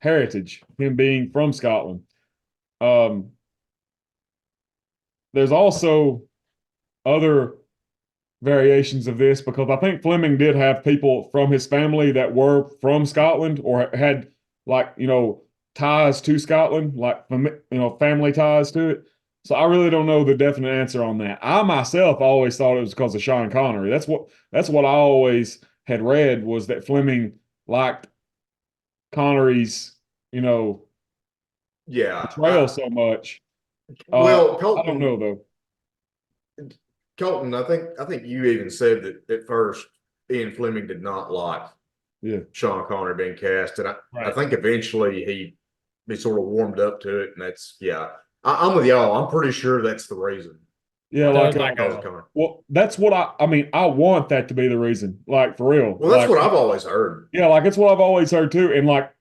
heritage, him being from Scotland. Um, there's also other variations of this because I think Fleming did have people from his family that were from Scotland or had ties to Scotland, like family ties to it. So I really don't know the definite answer on that. I myself always thought it was because of Sean Connery. That's what I always had read was that Fleming liked Connery's, Yeah. portrayal so much. Well, I don't know though. Colton, I think you even said that at first Ian Fleming did not like Yeah. Sean Connery being cast, and I Right. think eventually he sort of warmed up to it, and that's I'm with y'all. I'm pretty sure that's the reason. Yeah, Does like like Connery. well, that's what I mean, I want that to be the reason. Like for real. Well, that's Like, what I've always heard. yeah, like it's what I've always heard too. And like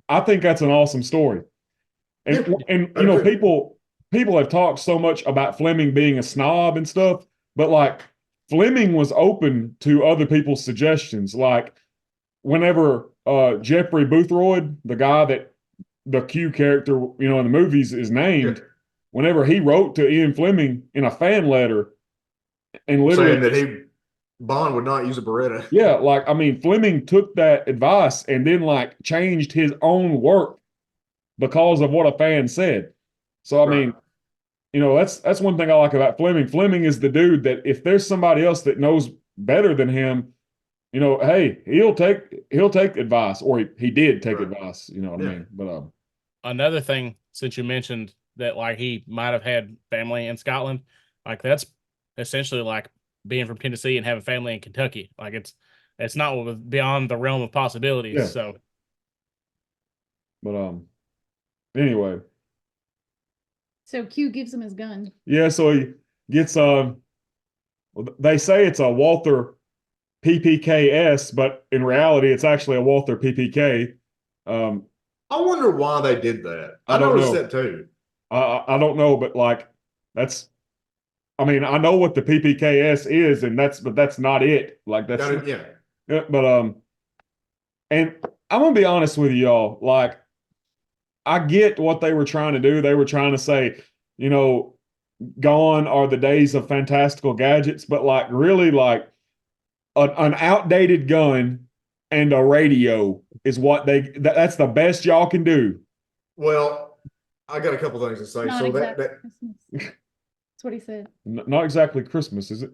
I think that's an awesome story. And Yeah, and I do. people have talked so much about Fleming being a snob and stuff, but like Fleming was open to other people's suggestions. Like whenever Jeffrey Boothroyd, the guy that the Q character, in the movies is named, Yeah. whenever he wrote to Ian Fleming in a fan letter and literally Saying that Bond would not use a Beretta. yeah, like I mean, Fleming took that advice and then like changed his own work because of what a fan said. So I Right. mean, that's one thing I like about Fleming. Fleming is the dude that if there's somebody else that knows better than him, hey, he'll take advice, or he did take Right. advice. You know what I Yeah. mean? But another thing, since you mentioned that like he might have had family in Scotland, like that's essentially like being from Tennessee and having family in Kentucky. Like it's not beyond the realm of possibilities. Yeah. So but anyway, So Q gives him his gun. yeah. So he gets they say it's a Walther PPKS, but in reality, it's actually a Walther PPK. I wonder why they did that. I I don't noticed know. that too. I don't know, but like that's. I mean, I know what the PPKS is, but that's not it. Like that's Yeah. yeah, but and I'm gonna be honest with y'all. Like, I get what they were trying to do. They were trying to say, gone are the days of fantastical gadgets, but like really, like an outdated gun and a radio is what that's the best y'all can do. Well, I got a couple things to say. Not So exactly that Christmas. That's what he said. Not exactly Christmas, is it?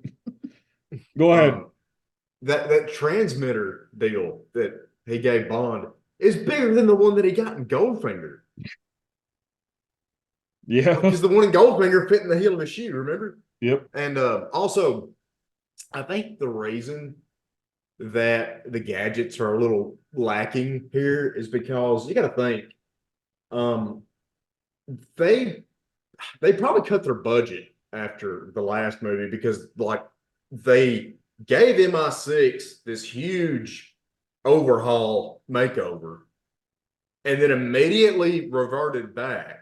Go ahead. that transmitter deal that he gave Bond is bigger than the one that he got in Goldfinger. Yeah. Because the one in Goldfinger fit in the heel of his shoe, remember? Yep. And also, I think the reason that the gadgets are a little lacking here is because you got to think, they probably cut their budget after the last movie because like they gave MI6 this huge overhaul makeover and then immediately reverted back.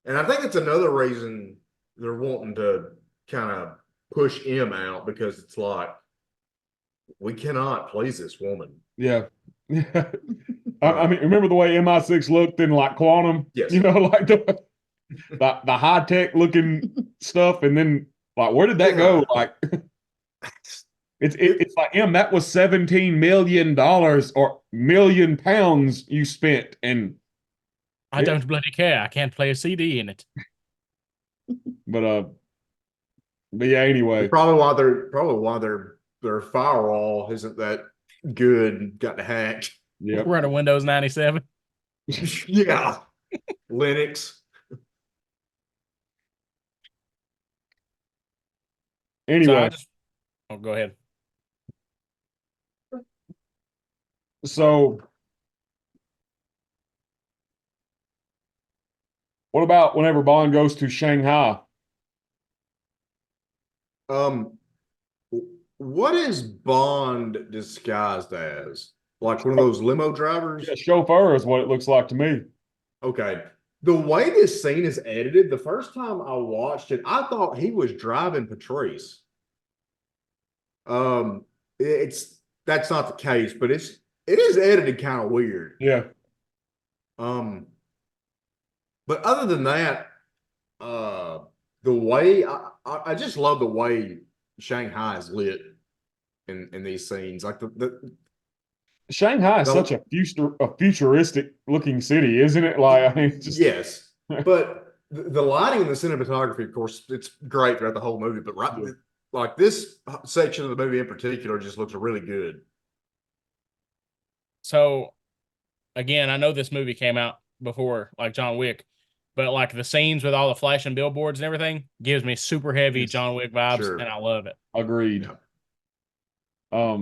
And I think it's another reason they're wanting to kind of push M out because it's like, we cannot please this woman. Yeah. I mean, remember the way MI6 looked in like Quantum? Yes. Like the high tech looking stuff, and then like where did that go? Like it's like that was $17 million or £1,000,000 you spent, and I don't bloody care. I can't play a CD in it. but yeah. Anyway, Probably why their firewall isn't that good and got hacked. yeah. We're on a Windows 97. Yeah, Linux. Anyway, Go ahead. so what about whenever Bond goes to Shanghai? What is Bond disguised as? Like one of those limo drivers? Yeah, chauffeur is what it looks like to me. Okay. The way this scene is edited, the first time I watched it, I thought he was driving Patrice. That's not the case, but it is edited kind of weird. Yeah. But other than that, the way I just love the way Shanghai is lit in these scenes. Like the Shanghai is such a futuristic looking city, isn't it? Like, I mean, just yes, but the lighting and the cinematography, of course, it's great throughout the whole movie. But like this section of the movie in particular just looks really good. So, again, I know this movie came out before, like John Wick, but like the scenes with all the flashing billboards and everything gives me super heavy John Wick vibes, Sure. and I love it. agreed. Yeah.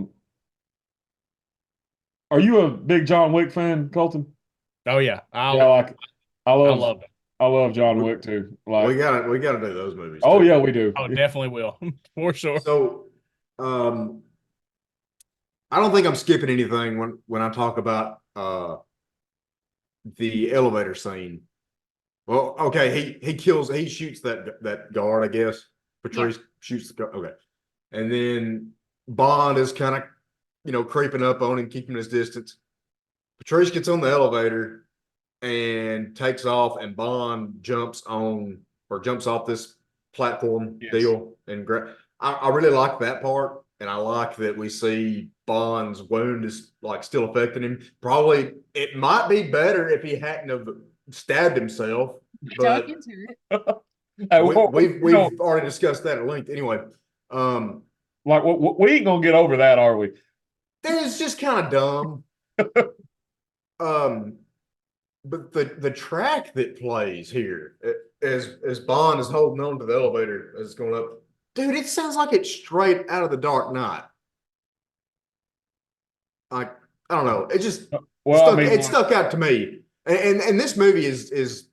Are you a big John Wick fan, Colton? Oh yeah, I love it. I love John Wick too. Like we gotta do those movies. Oh too. yeah, we do. Oh, definitely will for sure. So, I don't think I'm skipping anything when I talk about the elevator scene. Well, okay, he shoots that guard, I guess. Patrice shoots the guard. Okay, and then Bond is kind of creeping up on him, keeping his distance. Patrice gets on the elevator and takes off, and Bond jumps off this platform deal. And I really like that part, and I like that we see Bond's wound is like still affecting him. Probably it might be better if he hadn't have stabbed himself, but Dug into it. we've already discussed that at length. Anyway, like we ain't gonna get over that, are we? it's just kind of dumb. But the track that plays here as Bond is holding on to the elevator as it's going up, dude, it sounds like it's straight out of The Dark Knight. I don't know. It just stuck out to me. And this movie is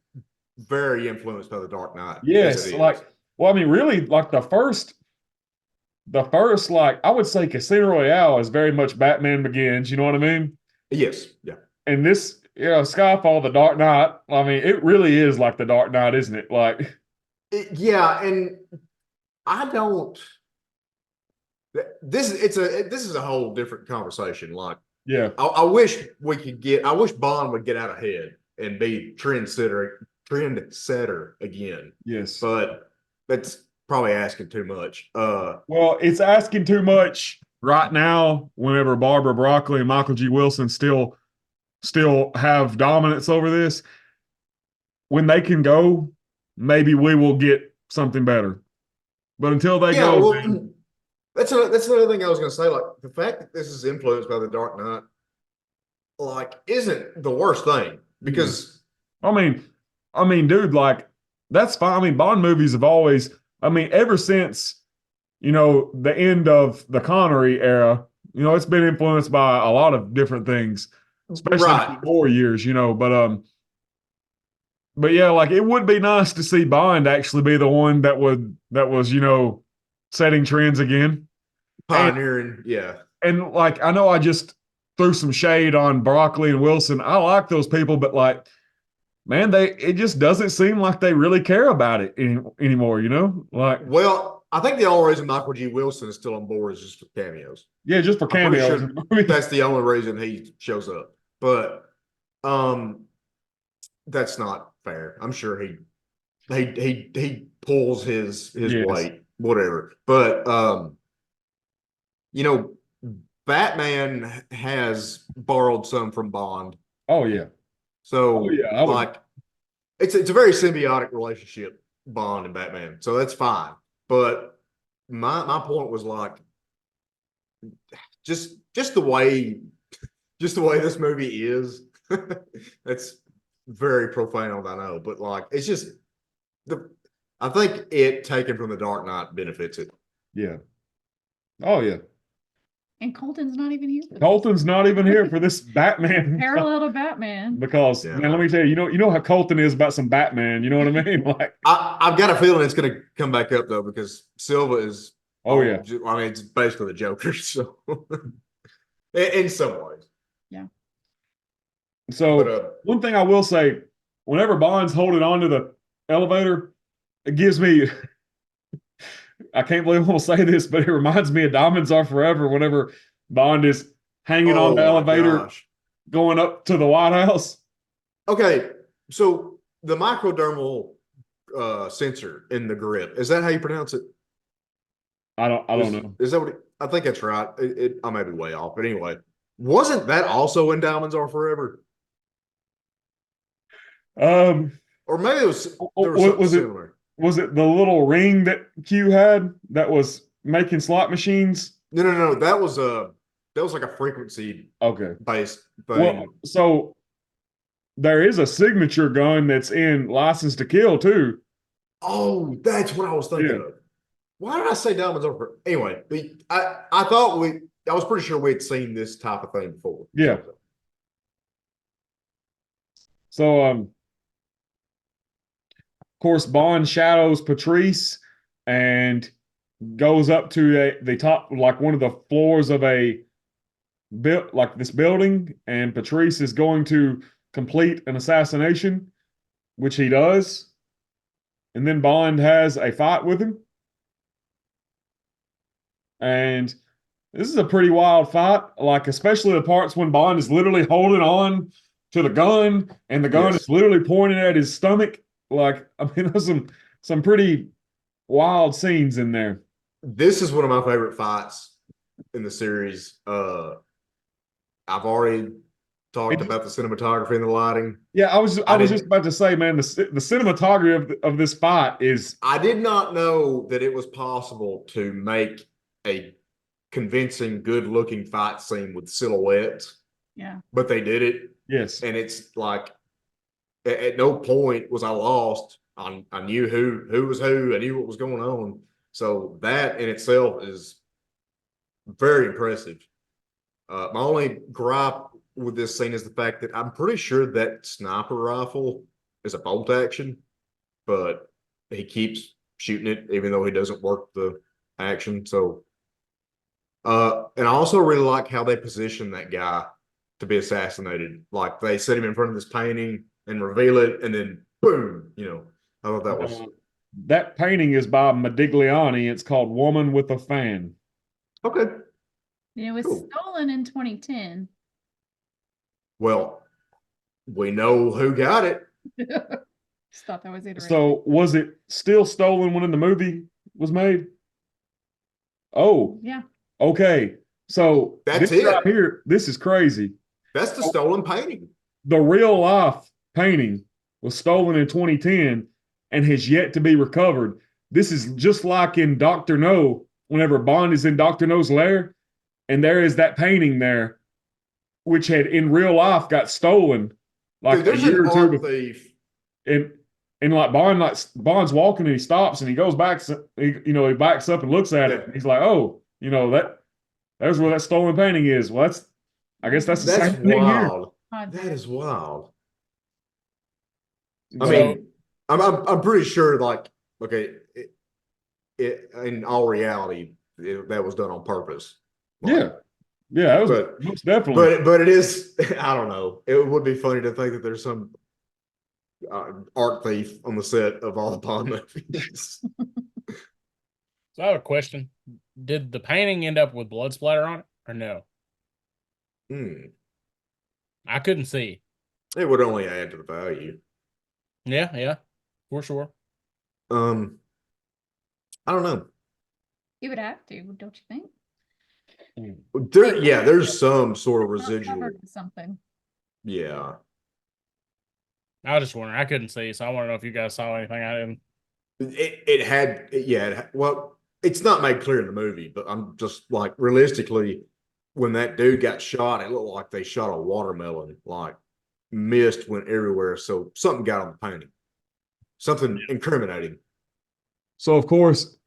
very influenced by The Dark Knight. Yes, really, like the first, like I would say Casino Royale is very much Batman Begins, you know what I mean? Yes, yeah. And this, Skyfall, The Dark Knight, I mean, it really is like The Dark Knight, isn't it? Like yeah, and I don't this is a whole different conversation. Like, yeah. I wish Bond would get out ahead and be trendsetter again. Yes. But that's probably asking too much. Well, it's asking too much right now whenever Barbara Broccoli and Michael G. Wilson still have dominance over this. When they can go, maybe we will get something better. But until they go, well, that's another thing I was going to say. Like the fact that this is influenced by The Dark Knight, like, isn't the worst thing because I mean, dude, like that's fine. I mean, Bond movies have always, ever since the end of the Connery era, it's been influenced by a lot of different things, especially in the war years, but yeah, like it would be nice to see Bond actually be the one that was setting trends again, pioneering. And like I know I just threw some shade on Broccoli and Wilson. I like those people, but like, man, it just doesn't seem like they really care about it anymore. Like, well, I think the only reason Michael G. Wilson is still on board is just for cameos. Yeah, just for cameos. Sure that's the only reason he shows up. But that's not fair. I'm sure he he pulls his Yes. weight, whatever. But you know, Batman has borrowed some from Bond. Oh yeah. So Oh yeah. I would. like it's a very symbiotic relationship, Bond and Batman. So that's fine. But my point was like just the way this movie is. That's very profound, I know, but like it's just the I think it taken from the Dark Knight benefits it. Yeah. Oh yeah. And Colton's not even here for this. Colton's not even here for this Batman Parallel to Batman. because Yeah. man, let me tell you, you know how Colton is about some Batman. You know what I mean? Like, I've got a feeling it's going to come back up though because Silva is. oh yeah. I mean, it's basically the Joker. So, in some ways. Yeah. So But one thing I will say, whenever Bond's holding on to the elevator, it gives me. I can't believe I'm gonna say this, but it reminds me of Diamonds Are Forever. Whenever Bond is hanging on the my elevator, gosh. going up to the White House. Okay, so the microdermal sensor in the grip, is that how you pronounce it? I don't know. Is that what I think that's right. I may be way off, but anyway, wasn't that also in Diamonds Are Forever? Or maybe it was there was something similar. Was it the little ring that Q had that was making slot machines? No. That was like a frequency based thing. Well, so there is a signature gun that's in License to Kill too. Oh, that's what I was thinking of. Why did I say Diamonds Are Forever? Anyway, I thought I was pretty sure we had seen this type of thing before. Yeah. So of course Bond shadows Patrice and goes up to the top, like one of the floors of a like this building, and Patrice is going to complete an assassination, which he does. And then Bond has a fight with him. And this is a pretty wild fight, like especially the parts when Bond is literally holding on to the gun and the gun is literally pointing at his stomach. Like, I mean, there's some pretty wild scenes in there. This is one of my favorite fights in the series. I've already talked about the cinematography and the lighting. Yeah, I was just about to say, man, the cinematography of this fight is. I did not know that it was possible to make a convincing, good-looking fight scene with silhouettes. Yeah, but they did it. Yes, and it's like at no point was I lost. I knew who was who. I knew what was going on. So that in itself is very impressive. My only gripe with this scene is the fact that I'm pretty sure that sniper rifle is a bolt action, but he keeps shooting it even though he doesn't work the action. So, and I also really like how they position that guy to be assassinated. Like they set him in front of this painting and reveal it, and then boom, I thought that was. That painting is by Modigliani. It's called Woman with a Fan. Okay. it was stolen in 2010. Well, we know who got it. Just thought that was interesting. So was it still stolen when the movie was made? Oh, yeah. Okay. So that's this it right here. This is crazy. That's the stolen painting. The real life painting was stolen in 2010 and has yet to be recovered. This is just like in Dr. No, whenever Bond is in Dr. No's lair, and there is that painting there, which had in real life got stolen like Dude, there's a year an or two art before. thief. And Bond's walking and he stops and he goes back, he backs up and looks at it. And he's like, oh, there's where that stolen painting is. Well, I guess that's the same thing here. That is wild. So, I mean, I'm pretty sure, like, okay, it in all reality, that was done on purpose. Like, yeah, that was most definitely. But it is. I don't know. It would be funny to think that there's some art thief on the set of all the Bond movies. So I have a question: did the painting end up with blood splatter on it, or no? I couldn't see. It would only add to the value. Yeah, for sure. I don't know. You would have to, don't you think? There's some sort of Not residual. covered with something. Yeah. I was just wondering. I couldn't see, so I want to know if you guys saw anything I didn't. Well, it's not made clear in the movie, but I'm just like realistically, when that dude got shot, it looked like they shot a watermelon, like mist went everywhere. So something got on the painting, something incriminating. So of course,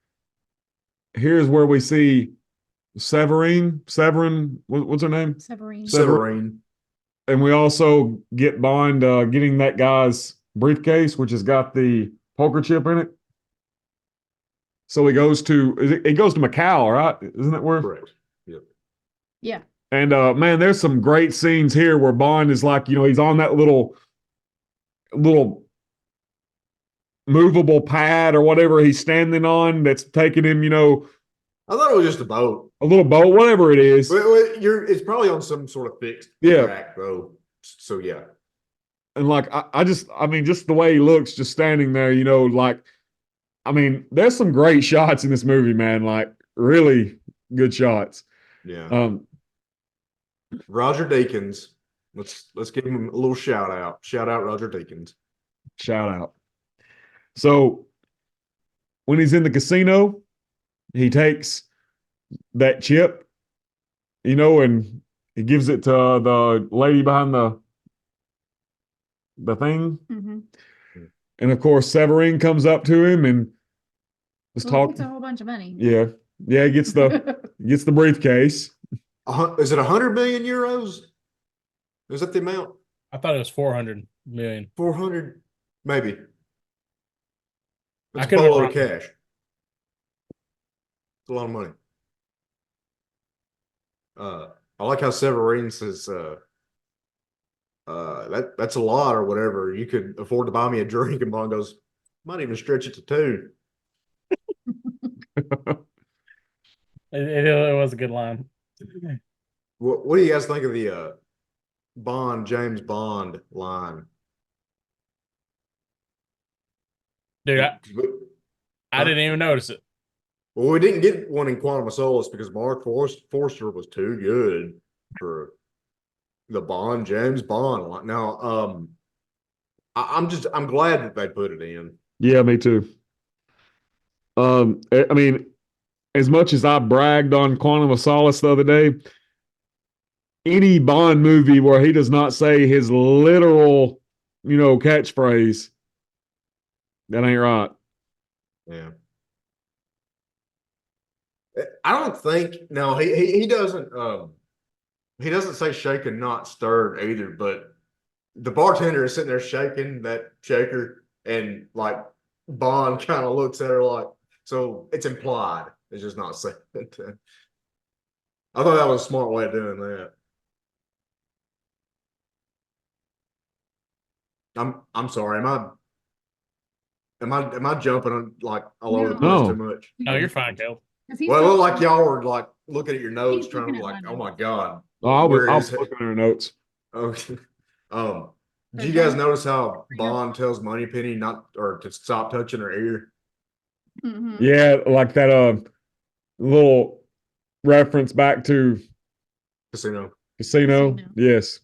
here's where we see Severin, what's her name? Severine. Severine. And we also get Bond getting that guy's briefcase, which has got the poker chip in it. So he goes to Macau, right? Isn't that where? Correct. Yep. Yeah. And man, there's some great scenes here where Bond is like, he's on that little movable pad or whatever he's standing on that's taking him, I thought it was just a boat. a little boat, whatever it is. It's probably on some sort of fixed track, though. So yeah. And like just the way he looks just standing there, there's some great shots in this movie, man. Like really good shots. Yeah. Roger Deakins. Let's give him a little shout out. Shout out Roger Deakins. Shout out. So when he's in the casino, he takes that chip, and he gives it to the lady behind the thing. Mm-hmm. And of course, Severine comes up to him and was talking. It's a whole bunch of money. Yeah. Yeah, he gets the briefcase. Is it 100 million euros? Is that the amount? I thought it was 400 million. 400, maybe. I That's a could've boatload of been cash. It's a lot of money. I like how Severine says, that's a lot or whatever. You could afford to buy me a drink, and Bond goes, might even stretch it to 2. It was a good line. What do you guys think of the James Bond line? Dude, I didn't even notice it. Well, we didn't get one in Quantum of Solace because Mark Forster was too good for the James Bond line. Now, I'm glad that they put it in. Yeah, me too. As much as I bragged on Quantum of Solace the other day, any Bond movie where he does not say his literal, catchphrase, that ain't right. Yeah. I don't think he doesn't say shaken, not stirred either, but the bartender is sitting there shaking that shaker, and like Bond kind of looks at her like, so it's implied. It's just not said. I thought that was a smart way of doing that. I'm sorry. Am I jumping on like all over the place No. too much? No, you're fine, Kel. Well, it looked like y'all were like looking at your notes, He's trying to looking be at like, my oh my notes. God. Oh, I Where was is looking at her notes. Okay. Did you guys notice how Bond tells Moneypenny to stop touching her ear? Mm-hmm. Yeah, like that little reference back to Casino. Casino. Yes.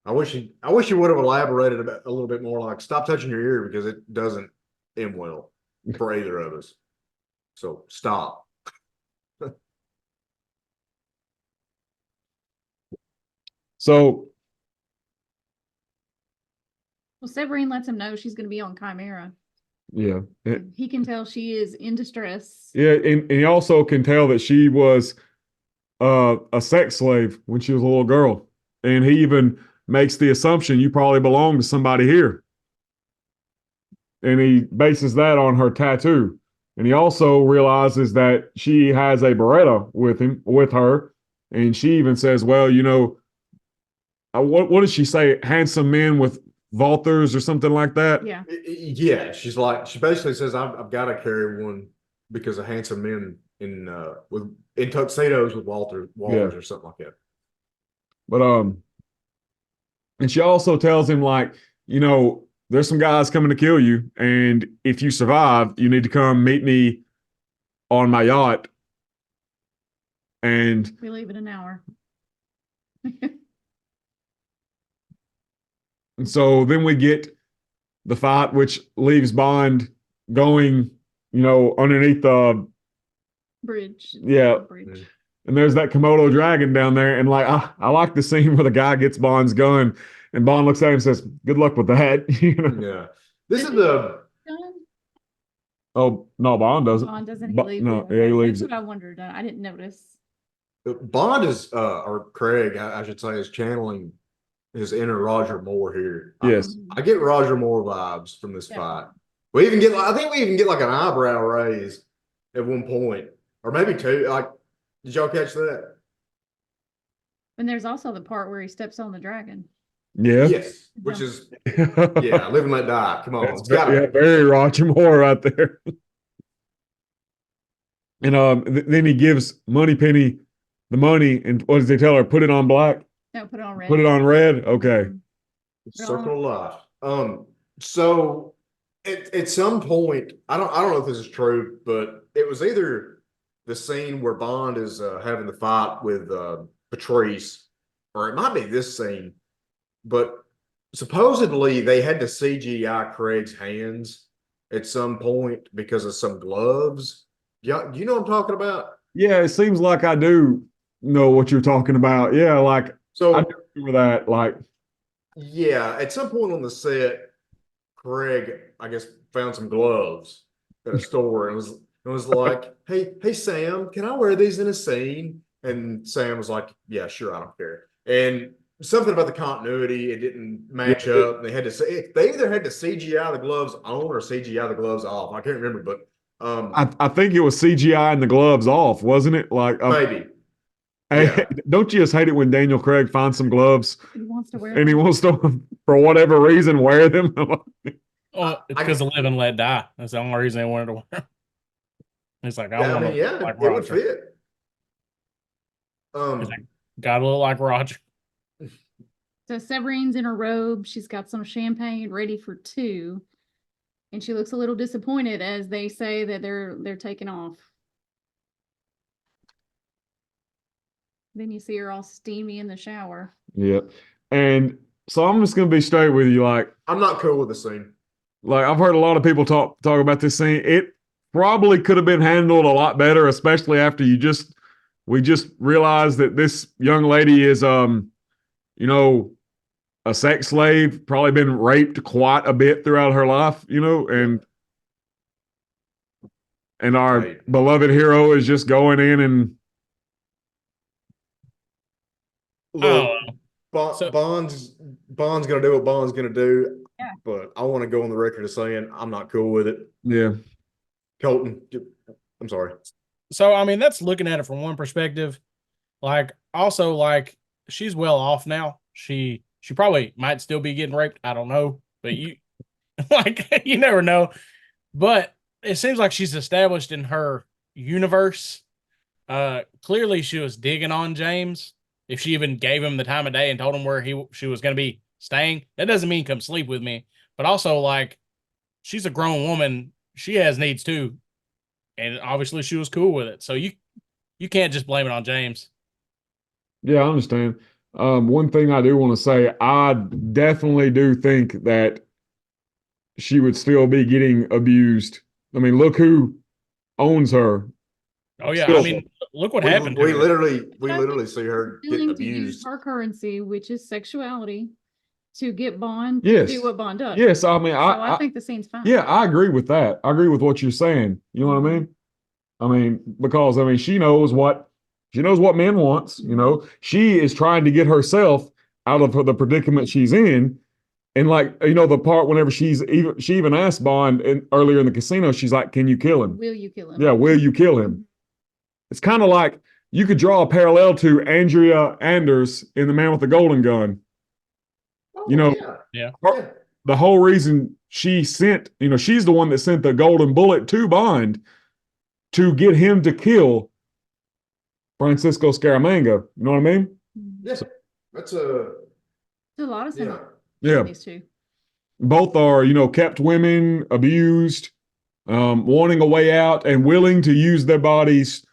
I wish you would have elaborated a little bit more, like stop touching your ear, because it doesn't end well for either of us. So stop. So Well, Severine lets him know she's going to be on Chimera. yeah. He can tell she is in distress. Yeah, and he also can tell that she was a sex slave when she was a little girl. And he even makes the assumption you probably belong to somebody here. And he bases that on her tattoo. And he also realizes that she has a Beretta with her. And she even says, well, what does she say? Handsome men with Valters or something like that? Yeah. Yeah, she basically says, I've got to carry one because of handsome men in tuxedos with Walters or something like that. But and she also tells him, like, there's some guys coming to kill you, and if you survive, you need to come meet me on my yacht. And We leave in an hour. so then we get the fight, which leaves Bond going, underneath the Bridge. Yeah. Bridge. and there's that Komodo dragon down there. And like, I like the scene where the guy gets Bond's gun and Bond looks at him and says, good luck with that. Yeah. This is the Done? Oh, no, Bond doesn't. Bond doesn't he leave? No, it? yeah, he Okay, leaves That's it. what I wondered. I didn't notice. Bond is or Craig, I should say, is channeling his inner Roger Moore here. Yes. I get Roger Moore vibes from this Yeah. fight. We even get, I think we even get like an eyebrow raise at one point, or maybe two. Like, did y'all catch that? And there's also the part where he steps on the dragon. Yeah. Yes, which is yeah, live and let die. Come on, That's it's gotta be. very Roger Moore right there. And then he gives Moneypenny the money, and what does he tell her? Put it on black. No, put it on red. Put it on red. Okay. Mhm. Circle of life. So at some point, I don't know if this is true, but it was either the scene where Bond is having the fight with Patrice, or it might be this scene, but supposedly they had to CGI Craig's hands at some point because of some gloves. Yeah, you know what I'm talking about? Yeah, it seems like I do know what you're talking about. Yeah, like So I do remember that. Like, yeah, at some point on the set, Craig, I guess, found some gloves at a store and was like, hey Sam, can I wear these in a scene? And Sam was like, yeah, sure, I don't care. And something about the continuity, it didn't match up. And they had to say they either had to CGI the gloves on or CGI the gloves off. I can't remember, but I think it was CGI and the gloves off, wasn't it? Like, maybe. hey, Yeah. don't you just hate it when Daniel Craig finds some gloves He wants to wear and he them. wants to, for whatever reason, wear them? Well, it's because of live and let die. That's the only reason they wanted to wear them. It's like, Yeah, I want mean, to yeah, like it would Roger. fit. He's like, gotta look like Roger. So Severine's in her robe. She's got some champagne ready for two. And she looks a little disappointed as they say that they're taking off. Then you see her all steamy in the shower. Yeah. And so I'm just gonna be straight with you. I'm not cool with the scene. Like I've heard a lot of people talk about this scene. It probably could have been handled a lot better, especially after we just realized that this young lady is a sex slave, probably been raped quite a bit throughout her life, and our Right. beloved hero is just going in and Look, So- Bond's gonna do what Bond's gonna do. Yeah. But I want to go on the record as saying I'm not cool with it. yeah. Colton, I'm sorry. So I mean, that's looking at it from one perspective. Like, also, like, she's well off now. She probably might still be getting raped. I don't know, but you like you never know. But it seems like she's established in her universe. Clearly she was digging on James. If she even gave him the time of day and told him where she was going to be staying, that doesn't mean come sleep with me. But also, like, she's a grown woman. She has needs too. And obviously she was cool with it. So you can't just blame it on James. Yeah, I understand. One thing I do want to say, I definitely do think that she would still be getting abused. I mean, look who owns her. Oh yeah, Still. I mean, look what happened to We her. literally see her Willing get to use abused. her currency, which is sexuality, to get Bond Yes. to do what Bond does. Yes, I mean, So I think the scene's fine. yeah, I agree with that. I agree with what you're saying. You know what I mean? I mean, because she knows what men wants. She is trying to get herself out of the predicament she's in. And the part whenever she even asked Bond earlier in the casino, she's like, "Can you kill him? Will you kill him? Yeah, will you kill him?" It's kind of like you could draw a parallel to Andrea Anders in The Man with the Golden Gun. Yeah. The whole reason she sent, she's the one that sent the golden bullet to Bond to get him to kill Francisco Scaramanga. You know what I mean? Yes, that's There's a lot of yeah. similarities Yeah. between these two. Both are, kept women, abused, wanting a way out, and willing to use their bodies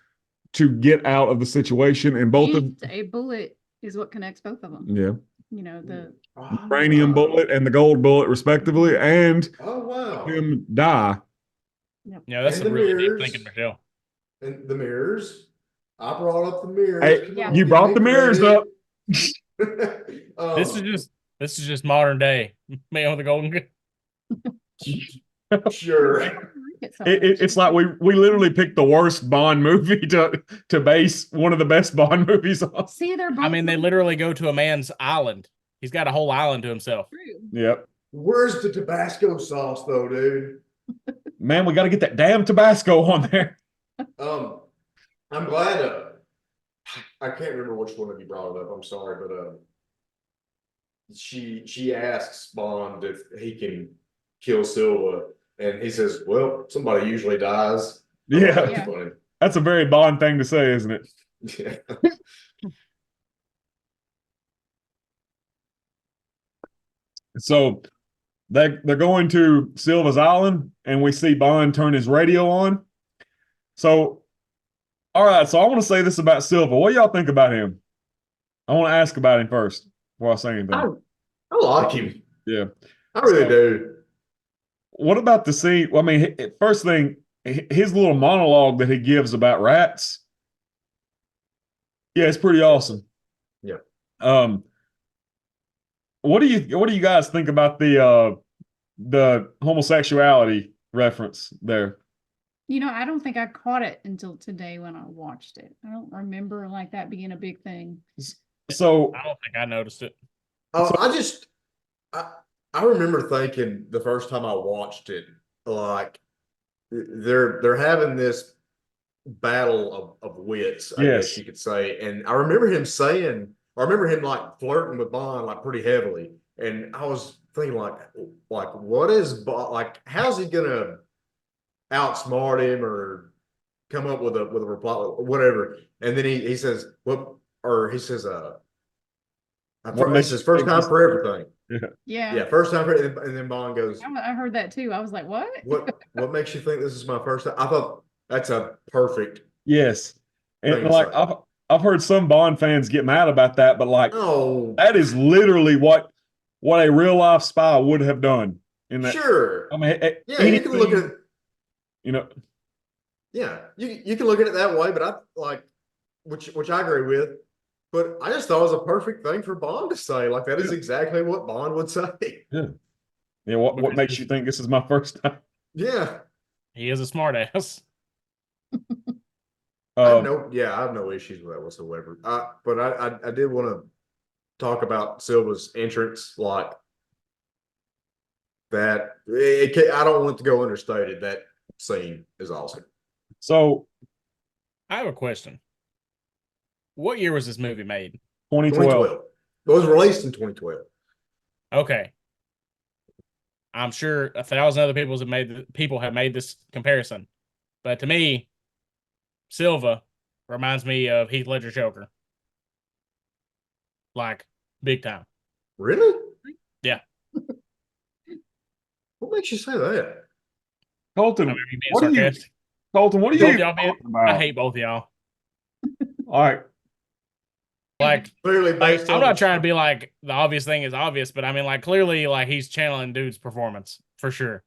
to get out of the situation. And both of And a bullet is what connects both of them. yeah, The uranium bullet and the gold bullet, respectively, and Oh wow. him die. Yeah, that's And some the really deep mirrors. thinking, Michelle. And the mirrors. I brought up the mirrors. Hey, Come Yeah. on, you get brought me the mirrors ready. up. This is just modern day man with a golden gun. Sure. It's like we literally picked the worst Bond movie to base one of the best Bond movies on. See, they're both. I mean, they literally go to a man's island. He's got a whole island to himself. true. Yep. Where's the Tabasco sauce though, dude? Man, we got to get that damn Tabasco on there. I'm glad I can't remember which one of you brought it up. I'm sorry, but she asks Bond if he can kill Silva, and he says, "Well, somebody usually dies." Yeah. That's Yeah. funny. That's a very Bond thing to say, isn't it? Yeah. So they're going to Silva's Island, and we see Bond turn his radio on. So, all right. So I want to say this about Silva. What do y'all think about him? I want to ask about him first before I say anything. I like him. Yeah. I really do. What about the scene? Well, I mean, first thing, his little monologue that he gives about rats. Yeah, it's pretty awesome. Yeah. What do you guys think about the homosexuality reference there? I don't think I caught it until today when I watched it. I don't remember like that being a big thing. So I don't think I noticed it. Oh, I remember thinking the first time I watched it, like they're having this battle of wits, I Yes. guess you could say. And I remember him like flirting with Bond like pretty heavily. And I was thinking like what is Bond like? How's he gonna outsmart him or come up with a reply or whatever? And then he says he says this is first time for everything. Yeah. Yeah, first time for and then Bond goes, I heard that too. I was like, what? what makes you think this is my first time? I thought that's a perfect yes, and thing to like say. I've heard some Bond fans get mad about that, but like Oh, that is literally what a real life spy would have done in that. sure. I mean, Yeah, you can look at it. you know, Yeah, you can look at it that way, but I like which I agree with. But I just thought it was a perfect thing for Bond to say. Like that is exactly what Bond would say. yeah. What makes you think this is my first time? Yeah. He is a smart ass. I have no issues with that whatsoever. But I did want to talk about Silva's entrance, like that. I don't want it to go understated. That scene is awesome. So I have a question. What year was this movie made? 2012. 2012. It was released in 2012. Okay. I'm sure 1,000 other people have made this comparison. But to me, Silva reminds me of Heath Ledger Joker. Like, big time. Really? Yeah. What makes you say that? Colton, I mean, being what are you? sarcastic. Colton, what are Both you y'all talking I about? hate both of y'all. All right. Like, Clearly based I'm on not trying to be like the obvious thing is obvious, but I mean, like, clearly, like, he's channeling dude's performance for sure.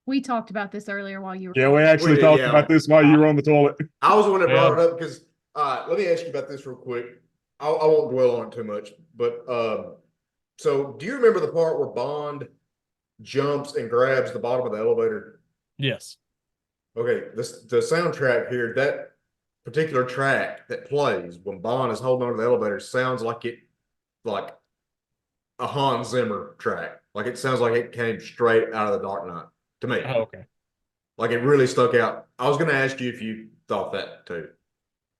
We talked about this earlier while you were. Yeah, we actually did, talked yeah. about this while you were on the toilet. I was the one that brought Yeah. it up because let me ask you about this real quick. I won't dwell on it too much, but so do you remember the part where Bond jumps and grabs the bottom of the elevator? Yes. Okay, the soundtrack here, that particular track that plays when Bond is holding onto the elevator sounds like a Hans Zimmer track. Like it sounds like it came straight out of the Dark Knight to me. Oh, okay. Like it really stuck out. I was going to ask you if you thought that too.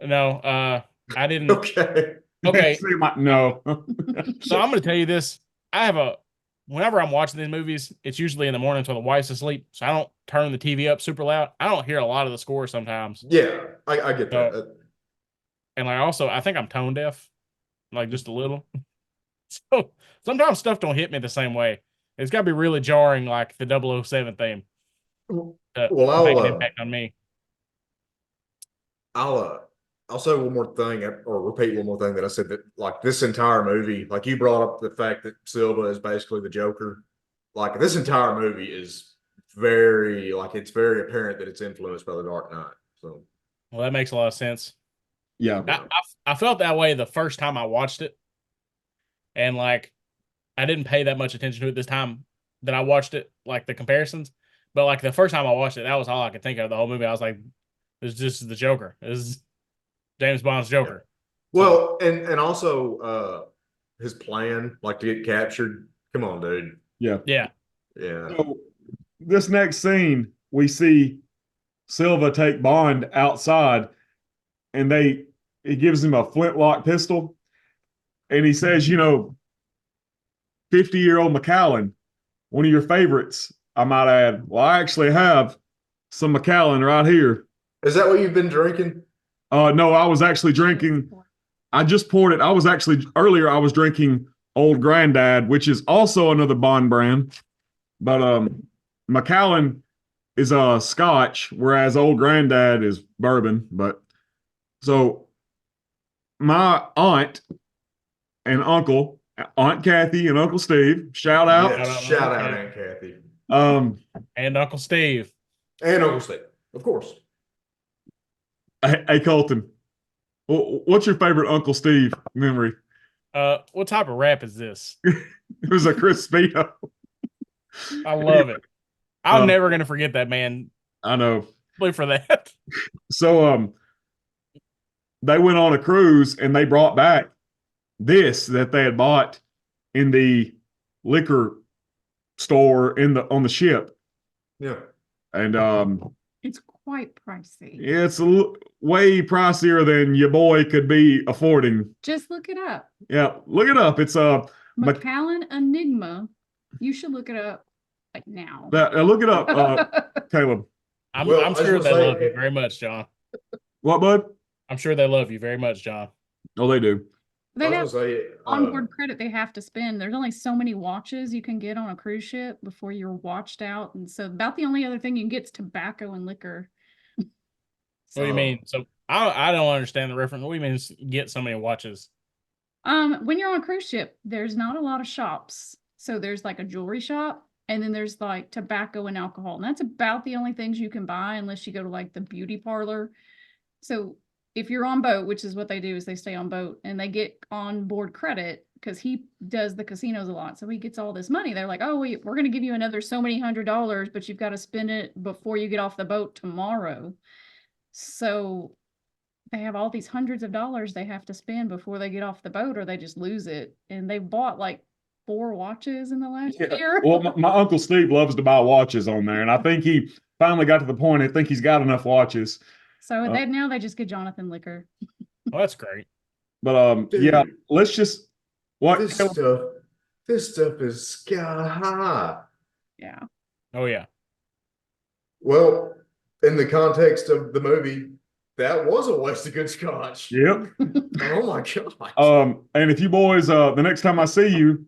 No, I didn't. Okay. Okay. No. So I'm going to tell you this. Whenever I'm watching these movies, it's usually in the morning until the wife's asleep. So I don't turn the TV up super loud. I don't hear a lot of the score sometimes. Yeah, I get that. And like also, I think I'm tone deaf, like just a little. So sometimes stuff don't hit me the same way. It's got to be really jarring, like the 007 theme. Well, To make an impact on me. I'll say one more thing, or repeat one more thing that I said, that like this entire movie, like you brought up the fact that Silva is basically the Joker. Like this entire movie is very, like it's very apparent that it's influenced by The Dark Knight. So Well, that makes a lot of sense. Yeah. I felt that way the first time I watched it, and like I didn't pay that much attention to it this time that I watched it, like the comparisons. But like the first time I watched it, that was all I could think of the whole movie. I was like, "This is just the Joker. This is James Bond's Joker." well, and also his plan, like to get captured. Come on, dude. Yeah. Yeah, So this next scene, we see Silva take Bond outside, and he gives him a flintlock pistol, and he says, 50-year-old Macallan, one of your favorites, I might add. Well, I actually have some Macallan right here. Is that what you've been drinking? No, I was actually drinking. I just poured it. I was drinking Old Grandad, which is also another Bond brand. But Macallan is a Scotch, whereas Old Grandad is bourbon. But so my aunt and uncle, Aunt Kathy and Uncle Steve, shout out. Yes, shout out Aunt Kathy. and Uncle Steve. And Uncle Steve, of course. Hey, Colton, what's your favorite Uncle Steve memory? What type of rap is this? It was a Chris Speedo. I love it. I'm never gonna forget that, man. I know. Play for that. So they went on a cruise and they brought back this that they had bought in the liquor store on the ship. Yeah. And It's quite pricey. it's way pricier than your boy could be affording. Just look it up. Yeah, look it up. It's Macallan Enigma. You should look it up like now. look it up, Caleb. I'm Well, I was sure gonna they say- love you very much, John. What, bud? I'm sure they love you very much, John. Oh, they do. They I have was gonna say, onboard credit they have to spend. There's only so many watches you can get on a cruise ship before you're watched out. And so about the only other thing you can get is tobacco and liquor. What do you mean? So I don't understand the reference. What do you mean get so many watches? When you're on a cruise ship, there's not a lot of shops. So there's like a jewelry shop, and then there's like tobacco and alcohol. And that's about the only things you can buy unless you go to like the beauty parlor. So if you're on boat, which is what they do, is they stay on boat and they get on board credit because he does the casinos a lot. So he gets all this money. They're like, oh, we're going to give you another so many $100, but you've got to spend it before you get off the boat tomorrow. So they have all these hundreds of dollars they have to spend before they get off the boat, or they just lose it. And they bought like 4 watches in the last year. Well, my Uncle Steve loves to buy watches on there, and I think he finally got to the point. I think he's got enough watches. So now they just get Jonathan liquor. Well, that's great. But Dude, yeah, let's just what this stuff is sky high. Yeah. Oh yeah. Well, in the context of the movie, that was a waste of good scotch. Yep. Oh my god. And if you boys, the next time I see you,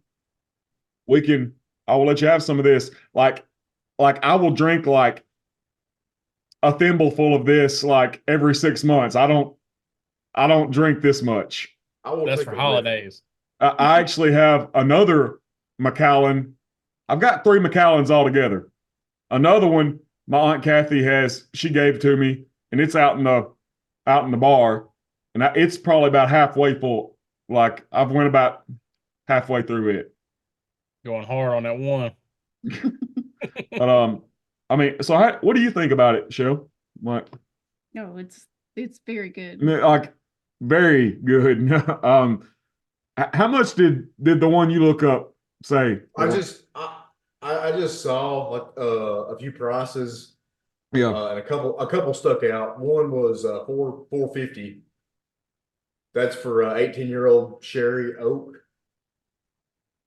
I will let you have some of this. Like I will drink like a thimble full of this like every 6 months. I don't drink this much. I will That's take for a whiff. holidays. I actually have another Macallan. I've got 3 Macallans altogether. Another one, my Aunt Kathy she gave to me, and it's out in the bar, and it's probably about halfway full. Like I've went about halfway through it. Going hard on that one. But I mean, so what do you think about it, Shell? Like, No, it's very good. like very good. How much did the one you look up say? I just saw like a few prices. Yeah. And a couple stuck out. One was $450. That's for 18-year-old sherry oak.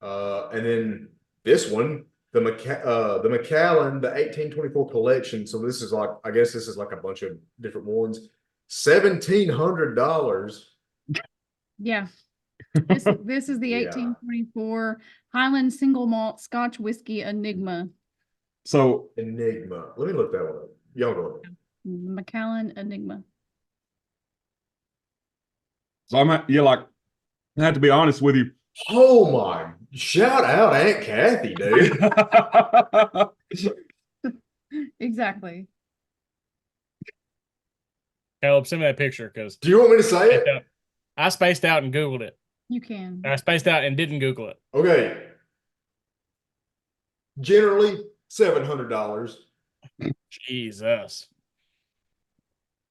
And then this one, the Macallan, the 1824 collection. So this is like, I guess this is like a bunch of different ones. $1,700. Yeah. This is the Yeah. 1824 Highland Single Malt Scotch Whiskey Enigma. So Enigma. Let me look that one up. Y'all go ahead. Macallan Enigma. like, I have to be honest with you. Oh my! Shout out Aunt Kathy, dude. Exactly. Caleb, send me that picture because Do you want me to say it? I spaced out and Googled it. You can. I spaced out and didn't Google it. Okay. Generally $700. Jesus.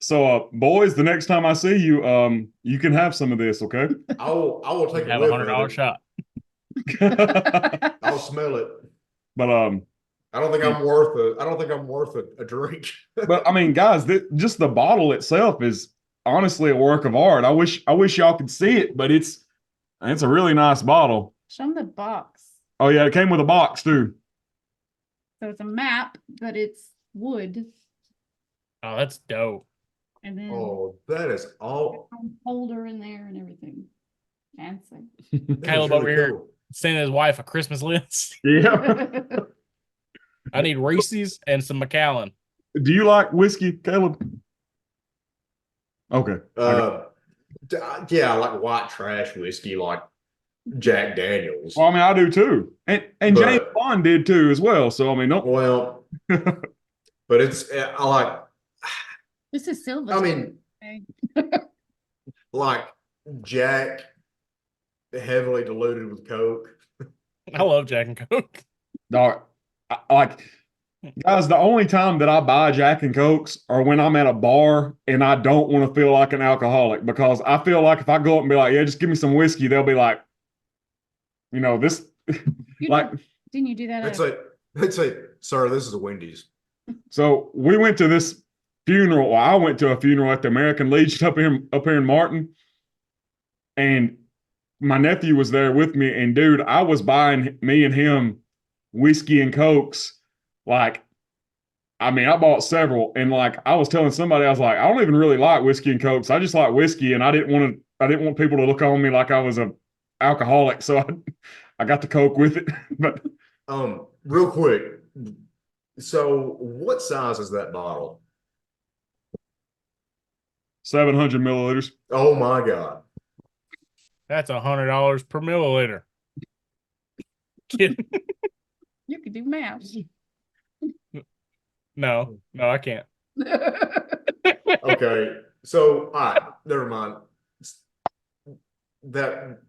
So, boys, the next time I see you, you can have some of this, okay? I will take a Have whiff $100 of it. shot. I'll smell it. But I don't think I'm worth a drink. but I mean, guys, just the bottle itself is honestly a work of art. I wish y'all could see it, but it's a really nice bottle. Show them the box. Oh yeah, it came with a box too. So it's a map, but it's wood. Oh, that's dope. And then Oh, that is all. holder in there and everything. Fancy. that Caleb is over here sending his wife a Christmas list. Yeah. I need Reese's and some Macallan. Do you like whiskey, Caleb? Okay. Yeah, I like white trash whiskey, like Jack Daniels. Well, I mean, I do too, and But- James Bond did too as well. So I mean, no. Well, but I like. This is silver. I mean, like Jack, heavily diluted with Coke. I love Jack and Coke. Dog, like, guys, the only time that I buy Jack and Cokes are when I'm at a bar and I don't want to feel like an alcoholic, because I feel like if I go up and be like, yeah, just give me some whiskey, they'll be like, this, like, Didn't you do that? They'd say, sir, this is a Wendy's. So we went to this funeral. Well, I went to a funeral at the American Legion up here in Martin, and my nephew was there with me. And dude, I was buying me and him whiskey and Cokes. Like, I mean, I bought several, and like I was telling somebody, I was like, I don't even really like whiskey and Cokes. I just like whiskey, and I didn't want people to look on me like I was a alcoholic, so I got the Coke with it. But real quick, so what size is that bottle? 700 milliliters. Oh my God. That's $100 per milliliter. Kidding. You could do math. No, I can't. Okay, so all right, never mind. That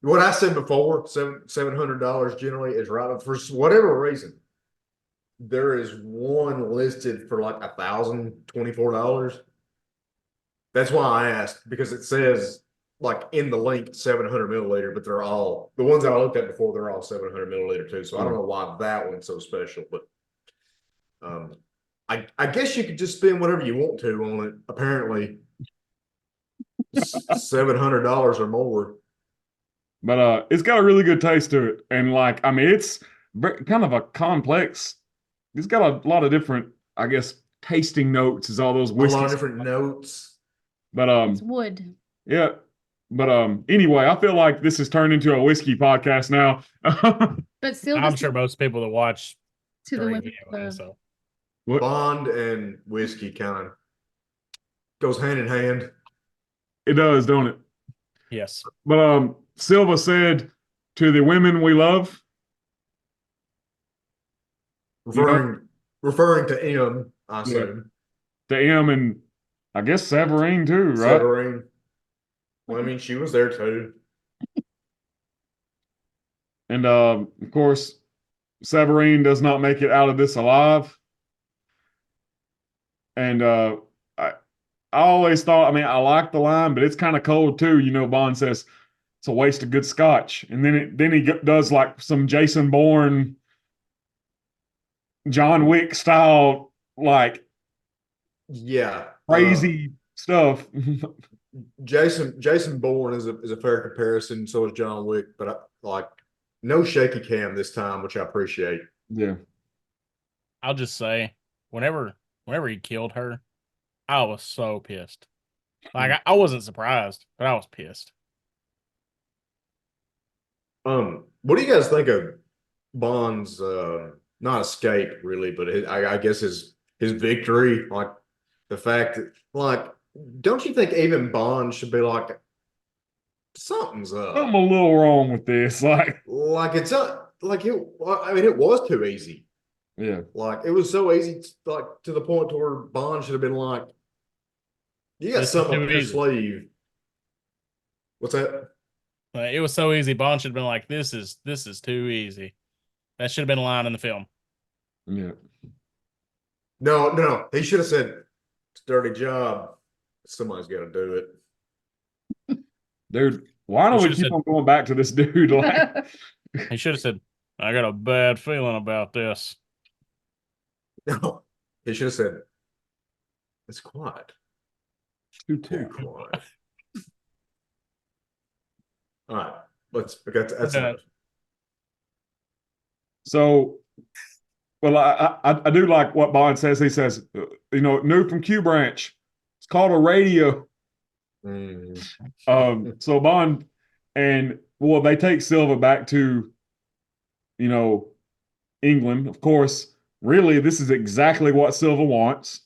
what I said before, $700 generally is right, but for whatever reason, there is one listed for like $1,024. That's why I asked, because it says like in the link 700 milliliter, but they're all the ones that I looked at before. They're all 700 milliliter too. So I don't know why that one's so special, but I guess you could just spend whatever you want to on it. Apparently, $700 or more. But it's got a really good taste to it, and like, I mean, it's kind of a complex. It's got a lot of different, I guess, tasting notes. Is all those whiskeys. A lot of different notes. But It's wood. yeah. But anyway, I feel like this has turned into a whiskey podcast now. But still, I'm sure most people that watch to the drink women. anyway, so. What? Bond and whiskey kind of goes hand in hand. It does, don't it? Yes. But Silva said, to the women we love. Referring to M, I assume. To M and I guess Severine too, right? Severine. Well, I mean, she was there too. And of course, Severine does not make it out of this alive. And I always thought, I mean, I like the line, but it's kind of cold too. Bond says it's a waste of good scotch, and then he does like some Jason Bourne, John Wick style, like crazy stuff. Jason Bourne is a fair comparison. So is John Wick, but no shaky cam this time, which I appreciate. Yeah. I'll just say, whenever he killed her, I was so pissed. Like, I wasn't surprised, but I was pissed. What do you guys think of Bond's not escape really, but I guess his victory, like the fact that like don't you think even Bond should be like something's up? Something a little wrong with this. Like it's like it I mean it was too easy. Yeah. Like it was so easy like to the point to where Bond should have been like, you got This is something too up your easy. sleeve. What's that? It was so easy. Bond should have been like, this is too easy. That should have been a line in the film. Yeah. No. He should have said, it's a dirty job. Somebody's got to do it. Dude, why don't we keep on going back to this dude? Like, he should have said, I got a bad feeling about this. No, he should have said, it's quiet. too Quiet. All right, that's enough. So, well, I do like what Bond says. He says, new from Q Branch. It's called a radio. So Bond they take Silva back to, England. Of course, really, this is exactly what Silva wants.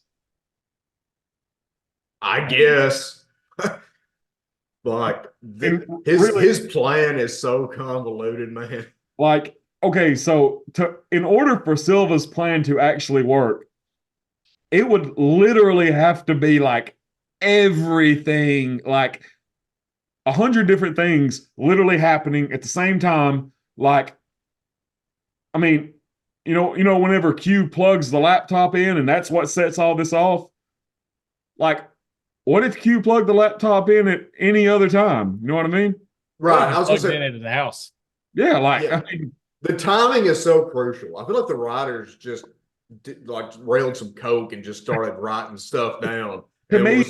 I guess. Like his plan is so convoluted, man. Like, okay, so in order for Silva's plan to actually work, it would literally have to be like everything, like 100 different things literally happening at the same time. Like, I mean, whenever Q plugs the laptop in and that's what sets all this off, like, what if Q plugged the laptop in at any other time? You know what I mean? Right. I was going to say in the house. Yeah, I mean, the timing is so crucial. I feel like the writers just railed some coke and just started writing stuff down. To me,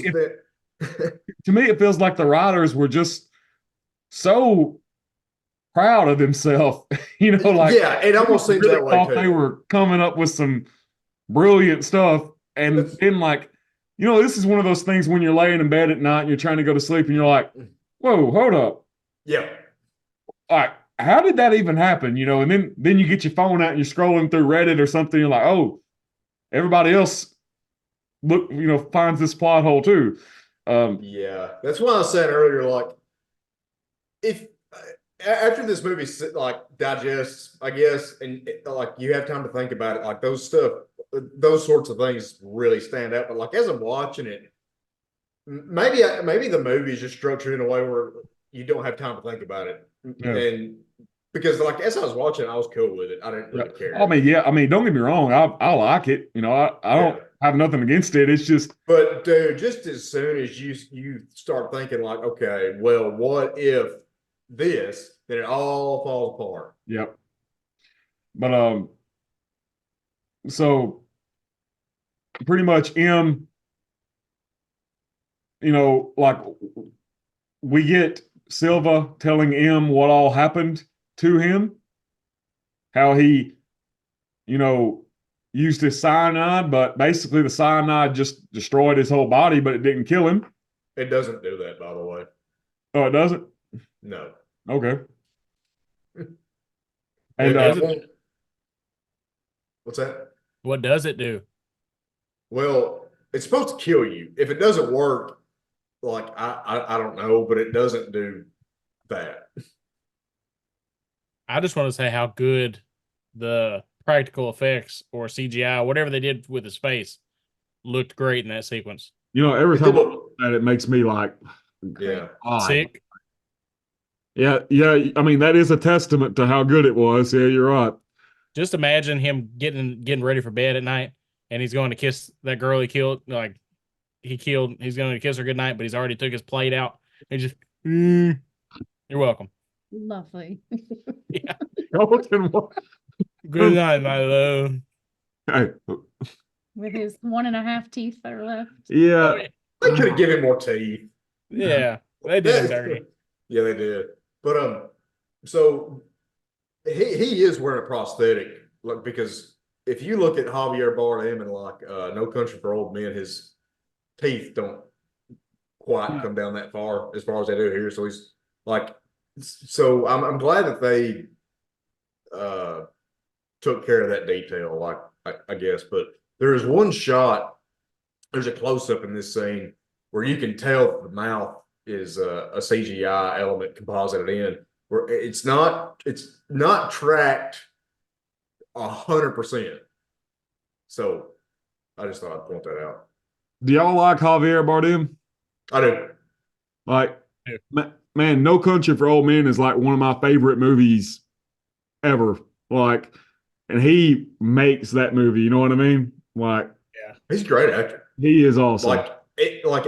it feels like the writers were just so proud of themselves. Yeah, it almost seems really that way too. They were coming up with some brilliant stuff, and then this is one of those things when you're laying in bed at night and you're trying to go to sleep and you're like, whoa, hold up. Yeah. All right, how did that even happen? And then you get your phone out and you're scrolling through Reddit or something. You're like, oh, everybody else finds this plot hole too. Yeah, that's why I said earlier, like, if after this movie digests, I guess, and like you have time to think about it, like those sorts of things really stand out. But like as I'm watching it, maybe the movie is just structured in a way where you don't have time to think about it, and because like as I was watching, I was cool with it. I didn't really care. I mean, don't get me wrong, I like it. I don't have nothing against it. It's just, but dude, just as soon as you start thinking like, okay, well, what if this? Then it all falls apart. Yep. But so pretty much M, like we get Silva telling M what all happened to him, how he, used his cyanide, but basically the cyanide just destroyed his whole body, but it didn't kill him. It doesn't do that, by the way. Oh, it doesn't? No. Okay. And what's that? What does it do? Well, it's supposed to kill you. If it doesn't work, like I don't know, but it doesn't do that. I just want to say how good the practical effects or CGI, whatever they did with his face, looked great in that sequence. Every time I look at it makes me like, sick. Yeah. I mean, that is a testament to how good it was. Yeah, you're right. Just imagine him getting ready for bed at night, and he's going to kiss that girl he killed. Like he's going to kiss her goodnight, but he's already took his plate out and just, you're welcome. Lovely. Yeah. Good night, my love. Hey. With his 1.5 teeth that are left. Yeah. They could have given him more teeth. Yeah, they did him dirty. Yeah, they did. But so he is wearing a prosthetic, like, because if you look at Javier Bardem and like No Country for Old Men, his teeth don't quite come down that far as they do here. So he's like, So I'm glad that they took care of that detail, like I guess. But there is one shot. There's a close up in this scene where you can tell the mouth is a CGI element composited in, where it's not tracked 100%. So I just thought I'd point that out. Do y'all like Javier Bardem? I do. Like, Yeah. man, No Country for Old Men is like one of my favorite movies ever. Like, and he makes that movie. You know what I mean? Like, He's a great actor. he is awesome. Like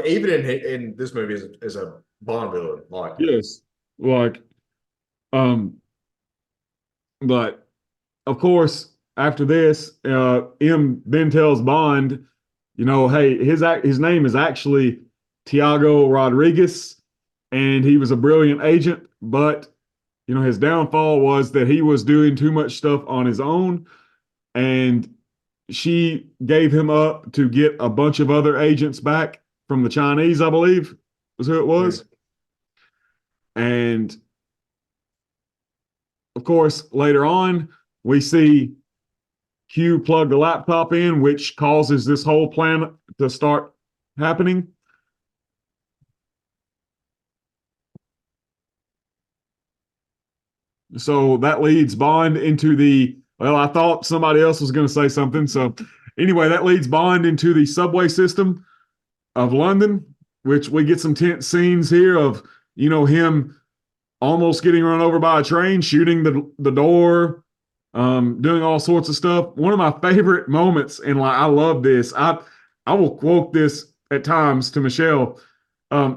even in this movie as a Bond villain. Like, yes, like, but of course, after this, M then tells Bond, you know, hey, his name is actually Tiago Rodriguez, and he was a brilliant agent, but you know, his downfall was that he was doing too much stuff on his own, and she gave him up to get a bunch of other agents back from the Chinese, I believe, was who it was. And of course, later on, we see Q plug the laptop in, which causes this whole plan to start happening. So that leads Bond into the, well, I thought somebody else was going to say something. So anyway, that leads Bond into the subway system of London, which we get some tense scenes here of, you know, him almost getting run over by a train, shooting the door, doing all sorts of stuff. One of my favorite moments, and like I love this. I will quote this at times to Michelle,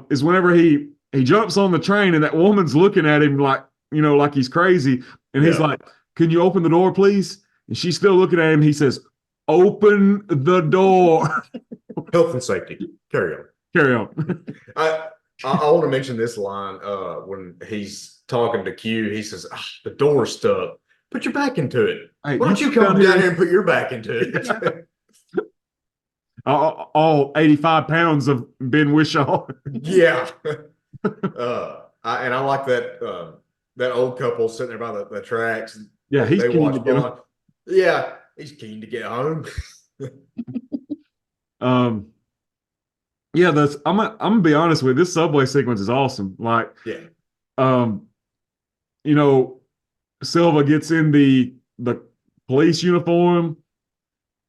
is whenever he jumps on the train and that woman's looking at him like, you know, like he's crazy, and he's like, "Can you open the door, please?" And she's still looking at him. He says, "Open the door." health and safety. Carry on. Carry on. I want to mention this line when he's talking to Q. He says, "The door's stuck. Put your back into it. Hey, Why don't you come down here and put your back into it?" all 85 pounds of Ben Wishaw. Yeah. I like that old couple sitting there by the tracks. Yeah, he's they keen watch to get Bond. Yeah, he's keen to get home. Yeah, I'm gonna be honest with you, this subway sequence is awesome. Like, Yeah. You know, Silva gets in the police uniform.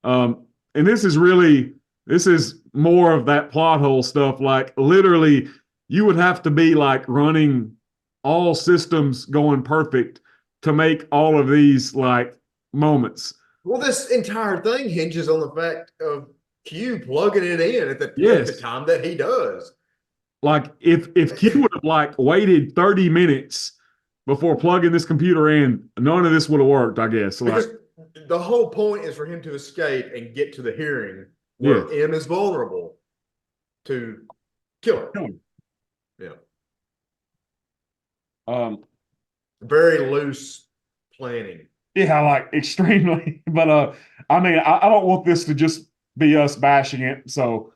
And this is more of that plot hole stuff. Like, literally, you would have to be like running all systems going perfect to make all of these like moments. Well, this entire thing hinges on the fact of Q plugging it in at the Yes. time that he does. Like, if Q would have like waited 30 minutes before plugging this computer in, none of this would have worked, I guess. Like, Because the whole point is for him to escape and get to the hearing where M is vulnerable to kill her. Yeah. Very loose planning. Yeah, like extremely. But I mean, I don't want this to just be us bashing it. So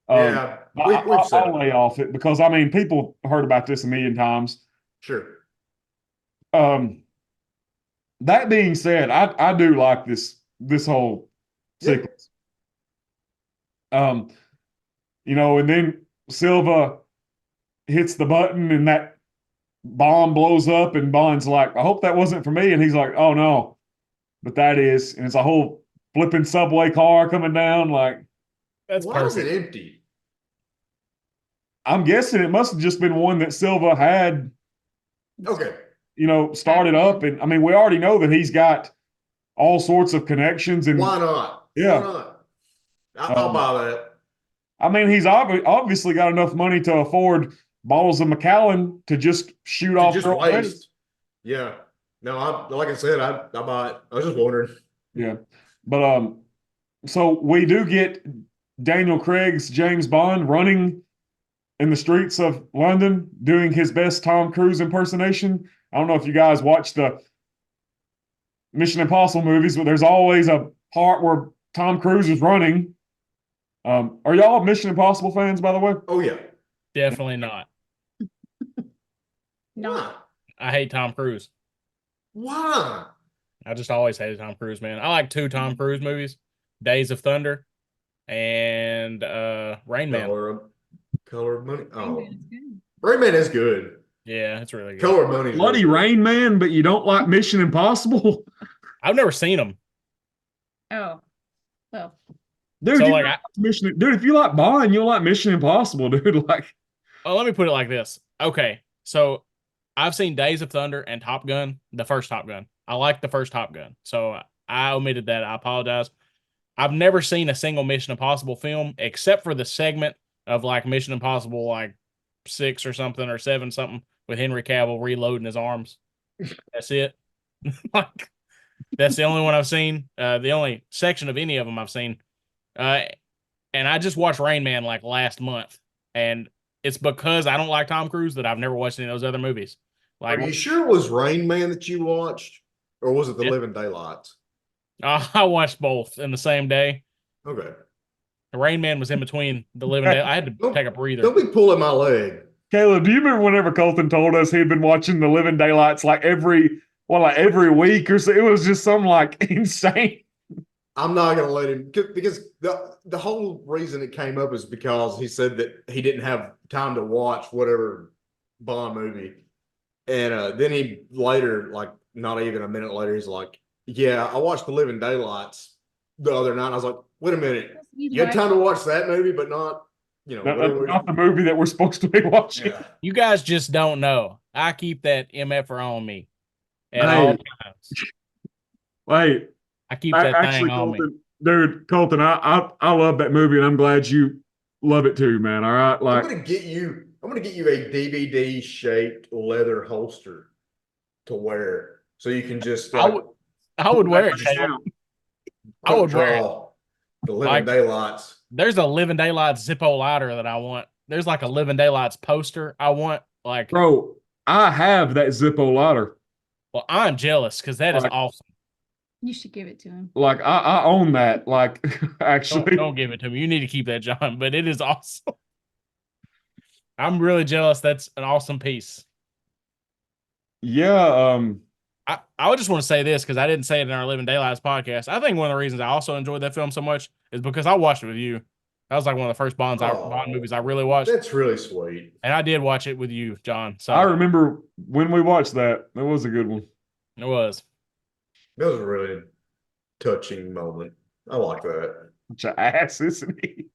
Yeah, I'll lay off it because I mean, people heard about this a million times. Sure. That being said, I do like this whole sequence. You know, and then Silva hits the button and that bomb blows up and Bond's like, "I hope that wasn't for me." And he's like, "Oh no, but that is." And it's a whole flipping subway car coming down. Like, That's Why perfect. is it empty? I'm guessing it must have just been one that Silva had, Okay. you know, started up. And I mean, we already know that he's got all sorts of connections. And Why not? Yeah. Why not? I'll buy that. I mean, he's obviously got enough money to afford bottles of Macallan to just shoot To off. just their waste. waist. Yeah. No, like I said, I buy it. I was just wondering. Yeah. But so we do get Daniel Craig's James Bond running in the streets of London doing his best Tom Cruise impersonation. I don't know if you guys watch the Mission Impossible movies, but there's always a part where Tom Cruise is running. Are y'all Mission Impossible fans, by the way? Oh yeah. Definitely not. No, Why? I hate Tom Cruise. Why? I just always hated Tom Cruise, man. I like 2 Tom Cruise movies, Days of Thunder and Rain Man. Color of Money. Rain Oh, Man is good. Rain Man is good. Yeah, it's really good. Color of Money. Bloody Rain Man, but you don't like Mission Impossible? I've never seen them. Oh, well, Dude, So, you like, like dude, if you like Bond, you'll like Mission Impossible, dude. Like, oh, let me put it like this. Okay, so I've seen Days of Thunder and Top Gun, the first Top Gun. I like the first Top Gun, so I omitted that. I apologize. I've never seen a single Mission Impossible film except for the segment of like Mission Impossible, like 6 or something or 7 something with Henry Cavill reloading his arms. That's it. Like, that's the only one I've seen. The only section of any of them I've seen. And I just watched Rain Man like last month, and it's because I don't like Tom Cruise that I've never watched any of those other movies. Like, Are you sure it was Rain Man that you watched, or was it The Yeah. Living Daylights? I watched both in the same day. Okay. The Rain Man was in between the Living Day. I had to take a breather. Don't be pulling my leg. Caleb, do you remember whenever Colton told us he'd been watching The Living Daylights like every week or so? It was just some like insane. I'm not going to let him, because the whole reason it came up is because he said that he didn't have time to watch whatever Bond movie. And then he later, like not even a minute later, he's like, yeah, I watched The Living Daylights the other night. I was like, wait a minute. You had time to watch that movie, but not, Not the movie that we're supposed to be watching. Yeah. You guys just don't know. I keep that MFR on me at Hey. all times. Wait, I keep that actually, thing on me. Colton, I love that movie, and I'm glad you love it too, man. All right, like I'm gonna get you a DVD shaped leather holster to wear, so you can just I would wear it. Caleb. I would wear it. The Living Like- Daylights. There's a Living Daylights Zippo lighter that I want. There's like a Living Daylights poster I want. Like, bro, I have that Zippo lighter. well, I'm jealous because that is Like- awesome. you should give it to him. Like I own that. Like actually, Don't give it to me. You need to keep that, John. But it is awesome. I'm really jealous. That's an awesome piece. yeah. I would just want to say this because I didn't say it in our Living Daylights podcast. I think one of the reasons I also enjoyed that film so much is because I watched it with you. That was like one of the first Bond movies I really watched. That's really sweet. And I did watch it with you, John. So I remember when we watched that. That was a good one. it was. That was a really touching moment. I like that. Bunch of ass, isn't he?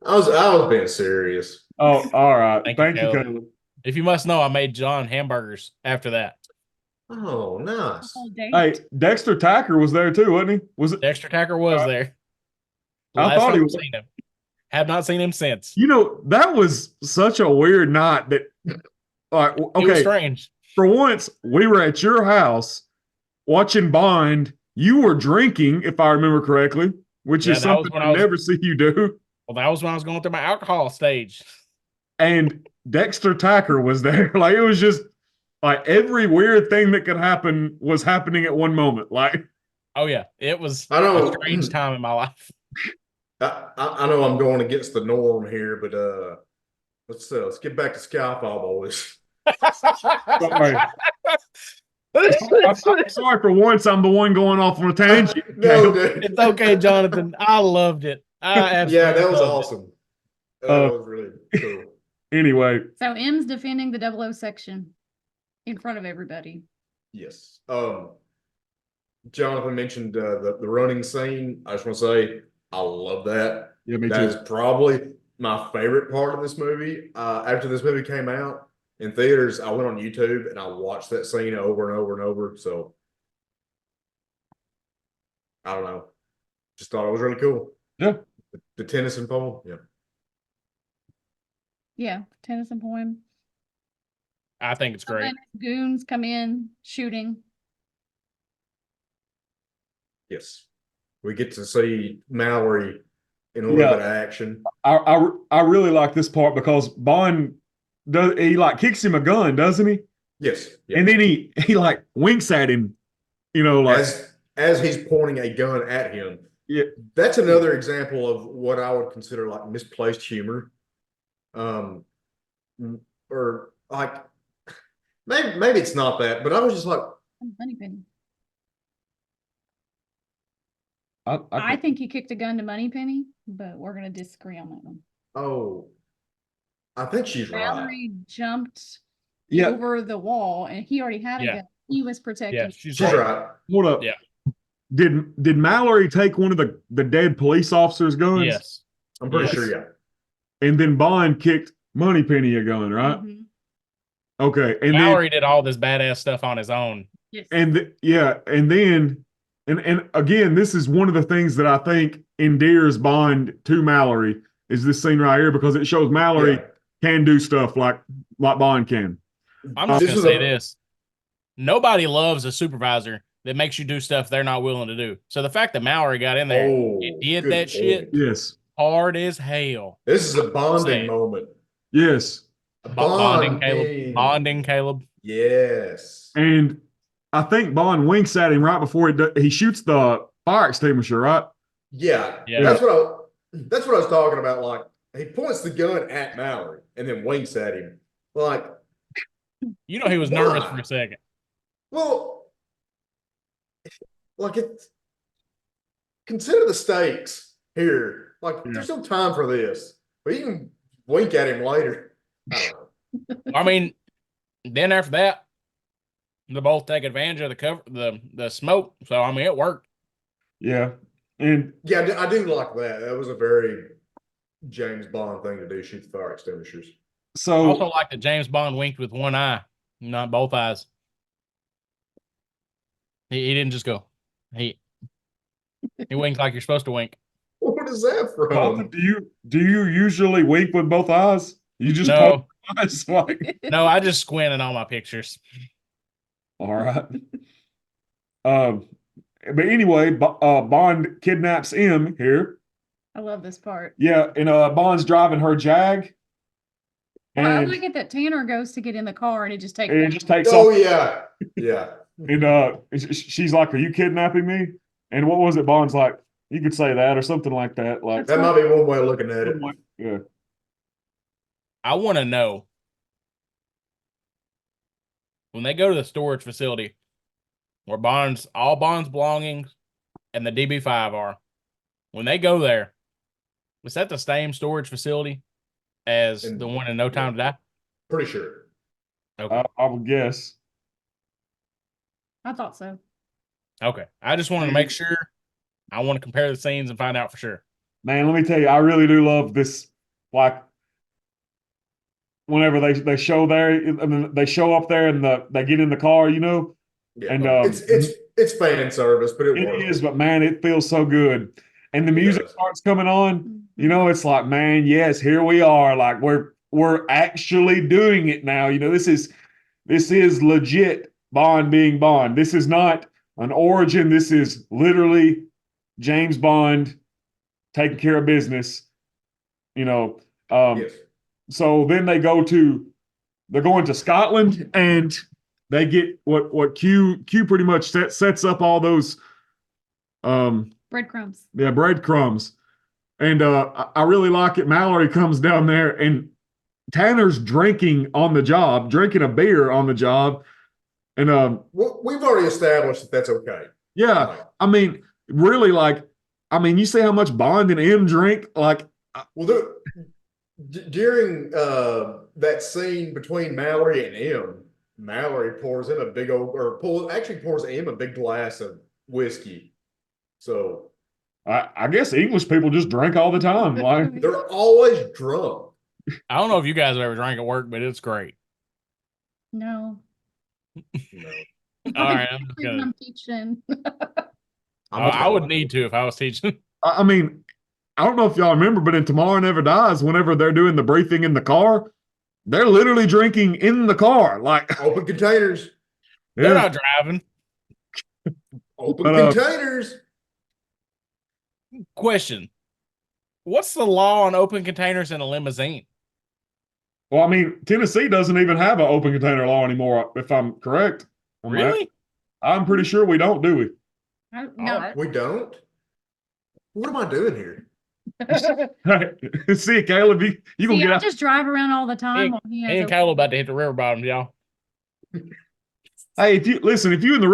I was being serious. Oh, all right. Thank Thank you, you, Caleb. Caleb. If you must know, I made John hamburgers after that. Oh, nice. Whole day. Hey, Dexter Tacker was there too, wasn't he? Was it? Dexter Tacker was there. I Last thought time he I've was. seen him. Have not seen him since. You know, that was such a weird night that, like, It was okay, strange. for once, we were at your house watching Bond. You were drinking, if I remember correctly, which Yeah, is that was something when I I was- never see you do. Well, that was when I was going through my alcohol stage. And Dexter Tacker was there. Like, it was just like every weird thing that could happen was happening at one moment. Oh yeah, it was I know. a strange time in my life. I know I'm going against the norm here, but let's get back to Skyfall, boys. Sorry. I'm sorry for once I'm the one going off on a tangent. No, dude. It's okay, Jonathan. I loved it. I absolutely Yeah, that was loved it. awesome. That was really cool. Anyway, So M's defending the 00 section in front of everybody. Yes. Jonathan mentioned the running scene. I just want to say I love that. yeah, me That too. is probably my favorite part of this movie. After this movie came out in theaters, I went on YouTube and I watched that scene over and over and over. So I don't know. Just thought it was really cool. Yeah. The Tennyson poem. Yeah. Yeah, Tennyson poem. I think it's And great. then goons come in shooting. Yes. We get to see Mallory in a little Yeah. bit of action. I really like this part because Bond like kicks him a gun, doesn't he? Yes. Yeah. And then he like winks at him, like as he's pointing a gun at him. Yeah. That's another example of what I would consider like misplaced humor. Or like maybe it's not that, but I was just like, Moneypenny. I I think he kicked a gun to Moneypenny, but we're gonna disagree on that one. oh, I think she's right. Mallory jumped Yeah. over the wall, and he already had a Yeah. gun. He was protecting. Yeah, she's She's right. right. Hold up. Yeah. Did Mallory take one of the dead police officers' guns? Yes. I'm pretty Yes. sure, yeah. And then Bond kicked Moneypenny a gun, right? Mhm. Okay. And Mallory did all this badass stuff on his own. Yes. and again, this is one of the things that I think endears Bond to Mallory is this scene right here because it shows Mallory Yeah. can do stuff like Bond can. I'm just This gonna was say a- this. Nobody loves a supervisor that makes you do stuff they're not willing to do. So the fact that Mallory got in there Oh, and did good that shit point. Yes. hard as hell. This is a bonding Sad. moment. Yes. Bonding, Caleb. Bonding, Caleb. Yes. And I think Bond winks at him right before he shoots the fire extinguisher, right? Yeah. Yeah. That's what I was talking about. Like, he points the gun at Mallory and then winks at him. Like, You know he was nervous Why? for a second. well, like consider the stakes here. Like, Yeah. there's no time for this. But you can wink at him later. I don't know. I mean, then after that, they both take advantage of the cover, the smoke. So I mean, it worked. Yeah. And Yeah, I do like that. That was a very James Bond thing to do, shoot the fire extinguishers. I so also like that James Bond winked with one eye, not both eyes. He didn't just go. He winked like you're supposed to wink. What is that Colin, from? do you usually wink with both eyes? You just No, poke eyes like no, I just squint in all my pictures. all right. But anyway, Bond kidnaps M here. I love this part. Yeah, and Bond's driving her Jag. Well, I And like it that Tanner goes to get in the car and it just takes. it just takes Oh off. yeah, yeah. And she's like, "Are you kidnapping me?" And what was it? Bond's like, "You could say that or something like that." Like, That might be one way of looking at it. yeah. I want to know when they go to the storage facility where all Bond's belongings and the DB5 are. When they go there, was that the same storage facility as And- the one in No Time to Die? Pretty sure. Okay. I would guess. I thought so. Okay. I just wanted to make sure. I want to compare the scenes and find out for sure. Man, let me tell you, I really do love this. Like, whenever they show there, I mean, they show up there and they get in the car, you know. Yeah, And, it's fan service, but it It works. is, but man, it feels so good. And the music does. starts coming on. You know, it's like, man, yes, here we are. Like we're actually doing it now. You know, this is legit Bond being Bond. This is not an origin. This is literally James Bond taking care of business. You know, Yes. so then they're going to Scotland and they get what Q pretty much sets up all those Breadcrumbs. yeah, breadcrumbs. And I really like it. Mallory comes down there and Tanner's drinking on the job, drinking a beer on the job. And Well, we've already established that that's okay. yeah, I mean, really, like, I mean, you see how much Bond and M drink? Like, Well, during that scene between Mallory and M, Mallory pours in a big old, pours M a big glass of whiskey. So I guess English people just drink all the time. Like, they're always drunk. I don't know if you guys have ever drank at work, but it's great. No. You know. All right. I'm just gonna, I'm teaching. I would need to if I was teaching. I mean, I don't know if y'all remember, but in Tomorrow Never Dies, whenever they're doing the briefing in the car, they're literally drinking in the car. Like, Open containers. They're yeah. not driving. Open But, containers. Question. What's the law on open containers in a limousine? Well, I mean, Tennessee doesn't even have an open container law anymore, if I'm correct. on that. Really? I'm pretty sure we don't, do we? No. All right. We don't. What am I doing here? See, Caleb, you gonna See, get I out. just drive around all the time. Me and Kyle about to hit the river bottom, y'all. Hey, if you in the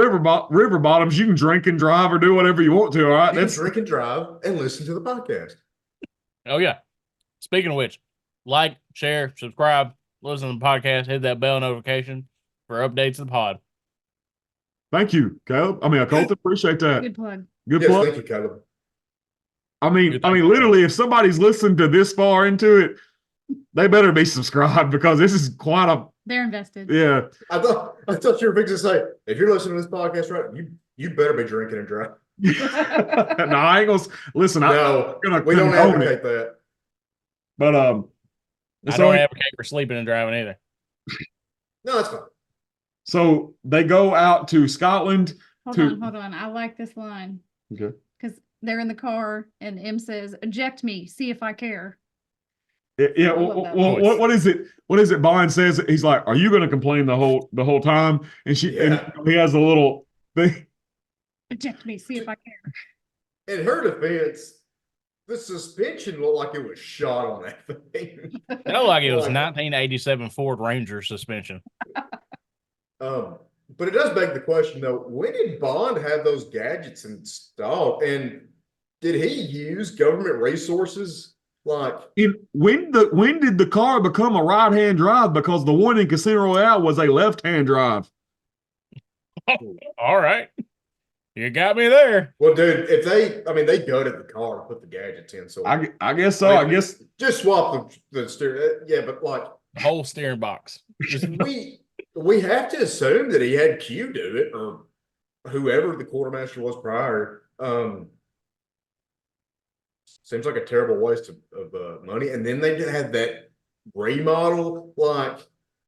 river bottoms, you can drink and drive or do whatever you want to. All right, You can drink and drive and listen to the podcast. Oh yeah. Speaking of which, like, share, subscribe, listen to the podcast, hit that bell notification for updates of the pod. Thank you, Caleb. Colton, appreciate that. Good plug. Good Yes, plug. thank you, Caleb. Literally, if somebody's listened to this far into it, they better be subscribed because this is quite a. They're invested. Yeah. I thought you were fixing to say, if you're listening to this podcast, right, you better be drinking and driving. No, I ain't gonna listen. No, I'm gonna we don't condone it. advocate that. But I so don't advocate for sleeping and driving either. No, that's fine. so they go out to Scotland. Hold on. I like this line. Okay. Because they're in the car and M says, eject me, see if I care. Yeah. I love that Well, voice. what is it? What is it? Bond says he's like, "Are you going to complain the whole time?" And and he has a little thing. Eject me, see if I care. In her defense, the suspension looked like it was shot on that thing. It looked like it was 1987 Ford Ranger suspension. But it does beg the question, though, when did Bond have those gadgets installed? And did he use government resources? Like, When did the car become a right-hand drive? Because the one in Casino Royale was a left-hand drive. All right. You got me there. well, dude, if they gutted the car and put the gadgets in. So I guess so. I guess just swap the steering. Yeah, but like The whole steering box. Just we have to assume that he had Q do it or whoever the quartermaster was prior. Seems like a terrible waste of money. And then they had that remodel. Like,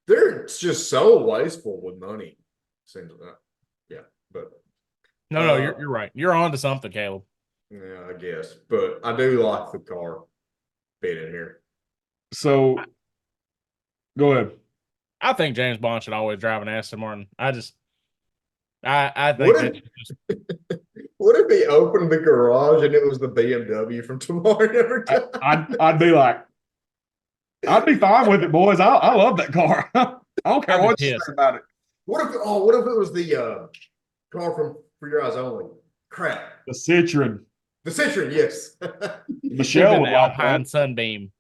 they're just so wasteful with money. Seems like, yeah, but no, you're right. You're on to something, Caleb. yeah, I guess. But I do like the car fit in here. so. Go ahead. I think James Bond should always drive an Aston Martin. I think What What if he opened the garage and it was the BMW from Tomorrow Never Dies? I'd be like, I'd be fine with it, boys. I love that car. I don't care I'd be what you say pissed. about it. What if it was the car from For Your Eyes Only? Crap. The Citroen. The Citroen, yes. Michelle Even would the like Alpine that. Sunbeam.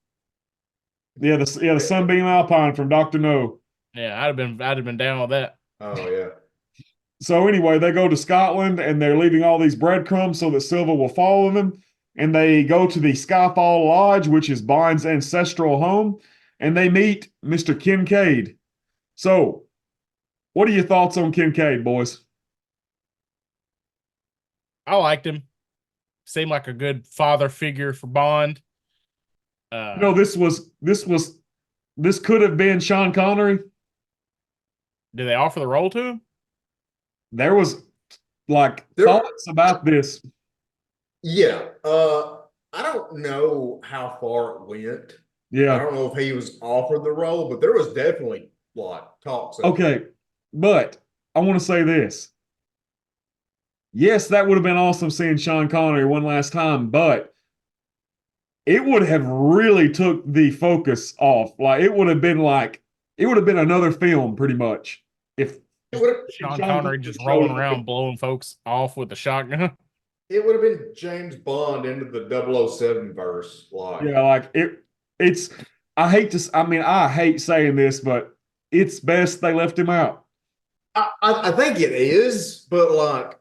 Yeah, the Sunbeam Alpine from Dr. No. Yeah, I'd have been down with that. Oh yeah. So anyway, they go to Scotland and they're leaving all these breadcrumbs so that Silva will follow them. And they go to the Skyfall Lodge, which is Bond's ancestral home, and they meet Mr. Kincaid. So, what are your thoughts on Kincaid, boys? I liked him. Seemed like a good father figure for Bond. This could have been Sean Connery. Did they offer the role to him? There was thoughts about this. Yeah. I don't know how far it went. I Yeah. don't know if he was offered the role, but there was definitely talks. Okay. But I want to say this. Yes, that would have been awesome seeing Sean Connery one last time, but it would have really took the focus off. Like it would have been another film pretty much if Sean Connery just rolling around blowing folks off with a shotgun. It would have been James Bond into the 007 verse. I hate saying this, but it's best they left him out. I think it is, but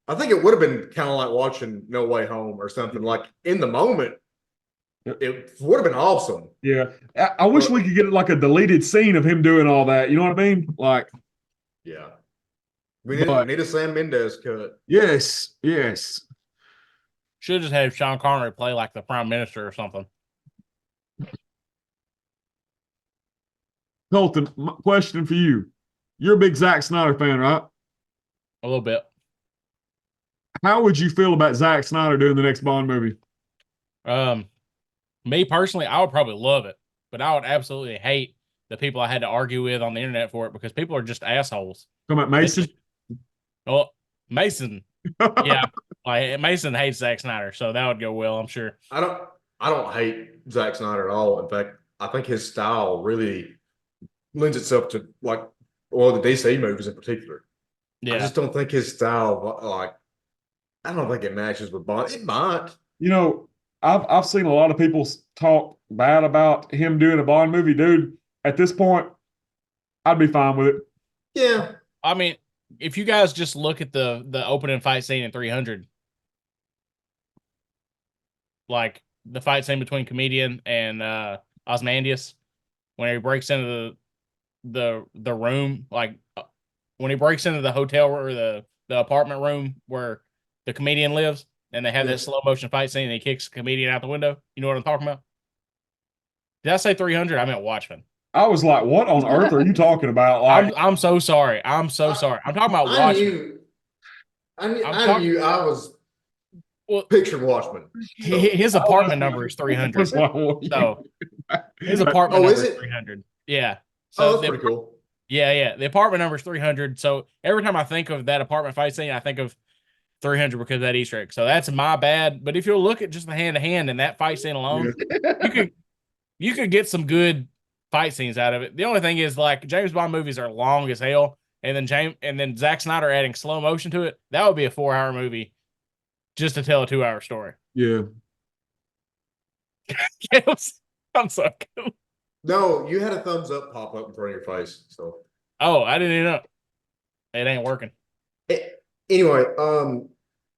I think it would have been kind of like watching No Way Home or something. Like in the moment, it would have been awesome. Yeah. I wish we could get like a deleted scene of him doing all that. You know what I mean? Like, yeah. We need a Sam Mendes cut. yes. Should just have Sean Connery play like the prime minister or something. Colton, question for you. You're a big Zack Snyder fan, right? A little bit. How would you feel about Zack Snyder doing the next Bond movie? Me personally, I would probably love it, but I would absolutely hate the people I had to argue with on the internet for it because people are just assholes. Come at Mason? Well, Mason, yeah, Mason hates Zack Snyder, so that would go well, I'm sure. I don't hate Zack Snyder at all. In fact, I think his style really lends itself to well, the DC movies in particular. I Yeah. just don't think his style, like, I don't think it matches with Bond. It might. You know, I've seen a lot of people talk bad about him doing a Bond movie, dude. At this point, I'd be fine with it. Yeah. I mean, if you guys just look at the opening fight scene in 300, like the fight scene between Comedian and Osmandius, when he breaks into the room, like when he breaks into the hotel or the apartment room where the Comedian lives, and they have that slow motion fight scene, and he kicks the Comedian out the window. You know what I'm talking about? Did I say 300? I meant Watchmen. I was like, what on earth are you talking about? Like, I'm so sorry. I'm so sorry. I'm talking about Watchmen. I knew I was Well, picturing Watchmen. So. his apartment number is 300. So his apartment number is 300. Yeah. So that's pretty cool. Yeah. The apartment number is 300. So every time I think of that apartment fight scene, I think of 300 because of that Easter egg. So that's my bad. But if you'll look at just the hand to hand and that fight scene alone, you could get some good fight scenes out of it. The only thing is, like, James Bond movies are long as hell, and then Zack Snyder adding slow motion to it, that would be a 4-hour movie just to tell a 2-hour story. Yeah. I'm sorry. No, you had a thumbs up pop up in front of your face. So. Oh, I didn't even know. It ain't working. Anyway,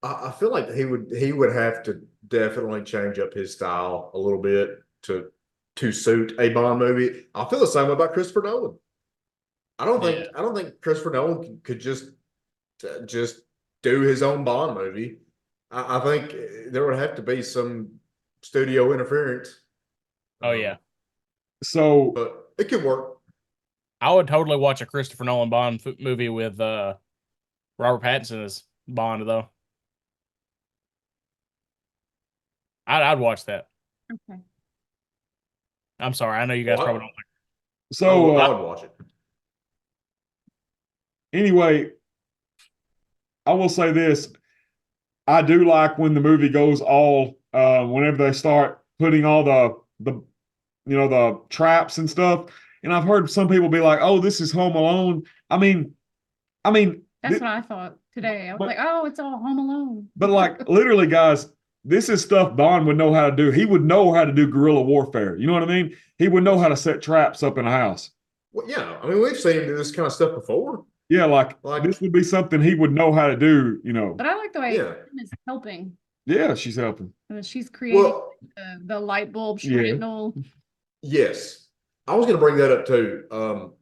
I feel like he would have to definitely change up his style a little bit to suit a Bond movie. I feel the same way about Christopher Nolan. I don't think Christopher Nolan could just do his own Bond movie. I think there would have to be some studio interference. Oh yeah. So, but it could work. I would totally watch a Christopher Nolan Bond movie with Robert Pattinson as Bond, though. I'd watch that. Okay. I'm sorry. I know you guys probably don't like it. So I would watch it. Anyway, I will say this. I do like when the movie goes all whenever they start putting all the traps and stuff. And I've heard some people be like, "Oh, this is Home Alone." I mean, that's what I thought today. I was like, "Oh, it's all Home Alone." But like, literally, guys, this is stuff Bond would know how to do. He would know how to do guerrilla warfare. You know what I mean? He would know how to set traps up in a house. Well, yeah. I mean, we've seen him do this kind of stuff before. Yeah, like this would be something he would know how to do, you know. But I like the way Kim is helping. Yeah, she's helping. And she's creating the light bulb shrapnel. Yes. I was going to bring that up too.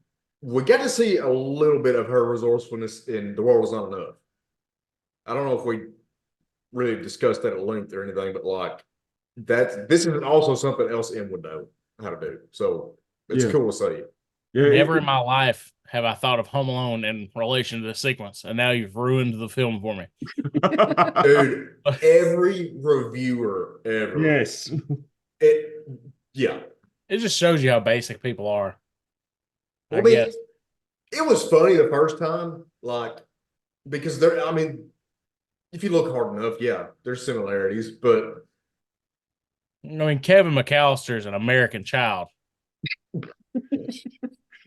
We got to see a little bit of her resourcefulness in The World Is Not Enough. I don't know if we really discussed that at length or anything, but like this is also something else M would know how to do. So it's cool to see. Yeah, never in my life have I thought of Home Alone in relation to the sequence, and now you've ruined the film for me. Dude, every reviewer ever. Yes. It just shows you how basic people are. I mean, it was funny the first time, like, because if you look hard enough, there's similarities, but I mean, Kevin McAllister is an American child.